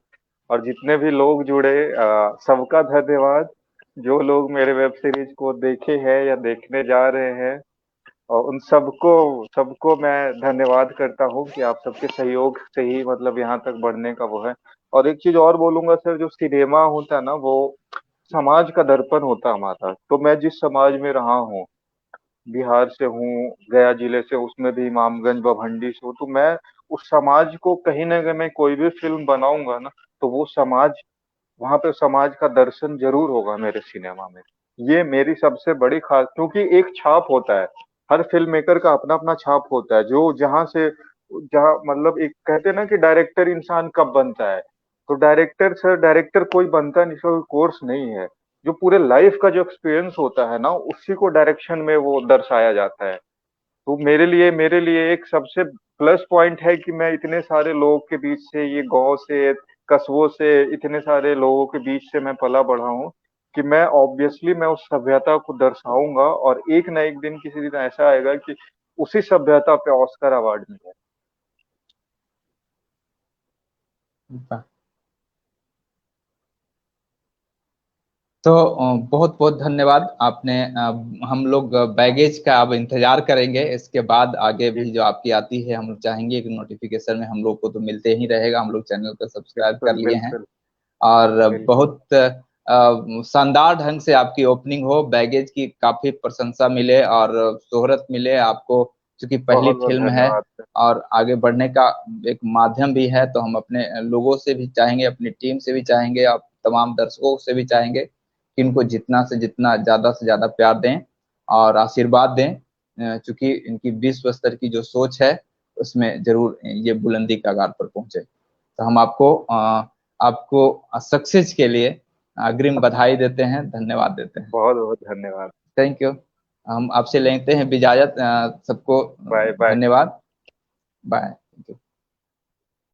और जितने भी लोग जुड़े सबका धन्यवाद। जो लोग मेरे वेब सीरीज को देखे हैं या देखने जा रहे हैं, और उन सबको सबको मैं धन्यवाद करता हूँ कि आप सबके सहयोग से ही मतलब यहाँ तक बढ़ने का वो है। और एक चीज और बोलूंगा सर, जो सिनेमा होता है ना, वो समाज का दर्पण होता है हमारा। तो मैं जिस समाज में रहा हूँ, बिहार से हूँ, गया जिले से, उसमें भी इमामगंज बभंडी से हूँ, तो मैं उस समाज को कहीं ना कहीं मैं कोई भी फिल्म बनाऊंगा ना, तो वो समाज, वहां पे समाज का दर्शन जरूर होगा मेरे सिनेमा में। ये मेरी सबसे बड़ी खास, क्योंकि एक छाप होता है, हर फिल्म मेकर का अपना अपना छाप होता है। जो जहां से जहां मतलब एक कहते हैं ना कि डायरेक्टर इंसान कब बनता है, तो डायरेक्टर सर, डायरेक्टर कोई बनता नहीं, इसका कोई कोर्स नहीं है। जो पूरे लाइफ का जो एक्सपीरियंस होता है ना, उसी को डायरेक्शन में वो दर्शाया जाता है। तो मेरे लिए एक सबसे प्लस पॉइंट है कि मैं इतने सारे लोग के बीच से, ये गांव से कस्बों से, इतने सारे लोगों के बीच से मैं पला बढ़ा हूँ कि मैं ऑब्वियसली मैं उस सभ्यता को दर्शाऊंगा, और एक ना एक दिन किसी दिन ऐसा आएगा कि उसी सभ्यता पे ऑस्कर अवार्ड मिले। वाह। तो बहुत बहुत धन्यवाद आपने हम लोग बैगेज का अब इंतजार करेंगे, इसके बाद आगे जी, भी जो आपकी आती है हम लोग चाहेंगे कि नोटिफिकेशन में हम लोग को तो मिलते ही रहेगा। हम लोग चैनल को सब्सक्राइब कर बिल्कुल लिए हैं बिल्कुल और बिल्कुल। बहुत शानदार ढंग से आपकी ओपनिंग हो, बैगेज की काफी प्रशंसा मिले और शोहरत मिले आपको, क्योंकि पहली बहुत बहुत फिल्म है धन्यवाद सर। और आगे बढ़ने का एक माध्यम भी है। तो हम अपने लोगों से भी चाहेंगे, अपनी टीम से भी चाहेंगे, आप तमाम दर्शकों से भी चाहेंगे कि इनको जितना से जितना ज्यादा से ज्यादा प्यार दें और आशीर्वाद दें, क्योंकि इनकी विश्व स्तर की जो सोच है उसमें जरूर ये बुलंदी कगार पर पहुंचे। तो हम आपको आपको सक्सेस के लिए अग्रिम बधाई देते हैं, धन्यवाद देते हैं। बहुत बहुत धन्यवाद। Thank you. हम आपसे लेते हैं इजाजत, सबको बाय बाय। धन्यवाद। बाय।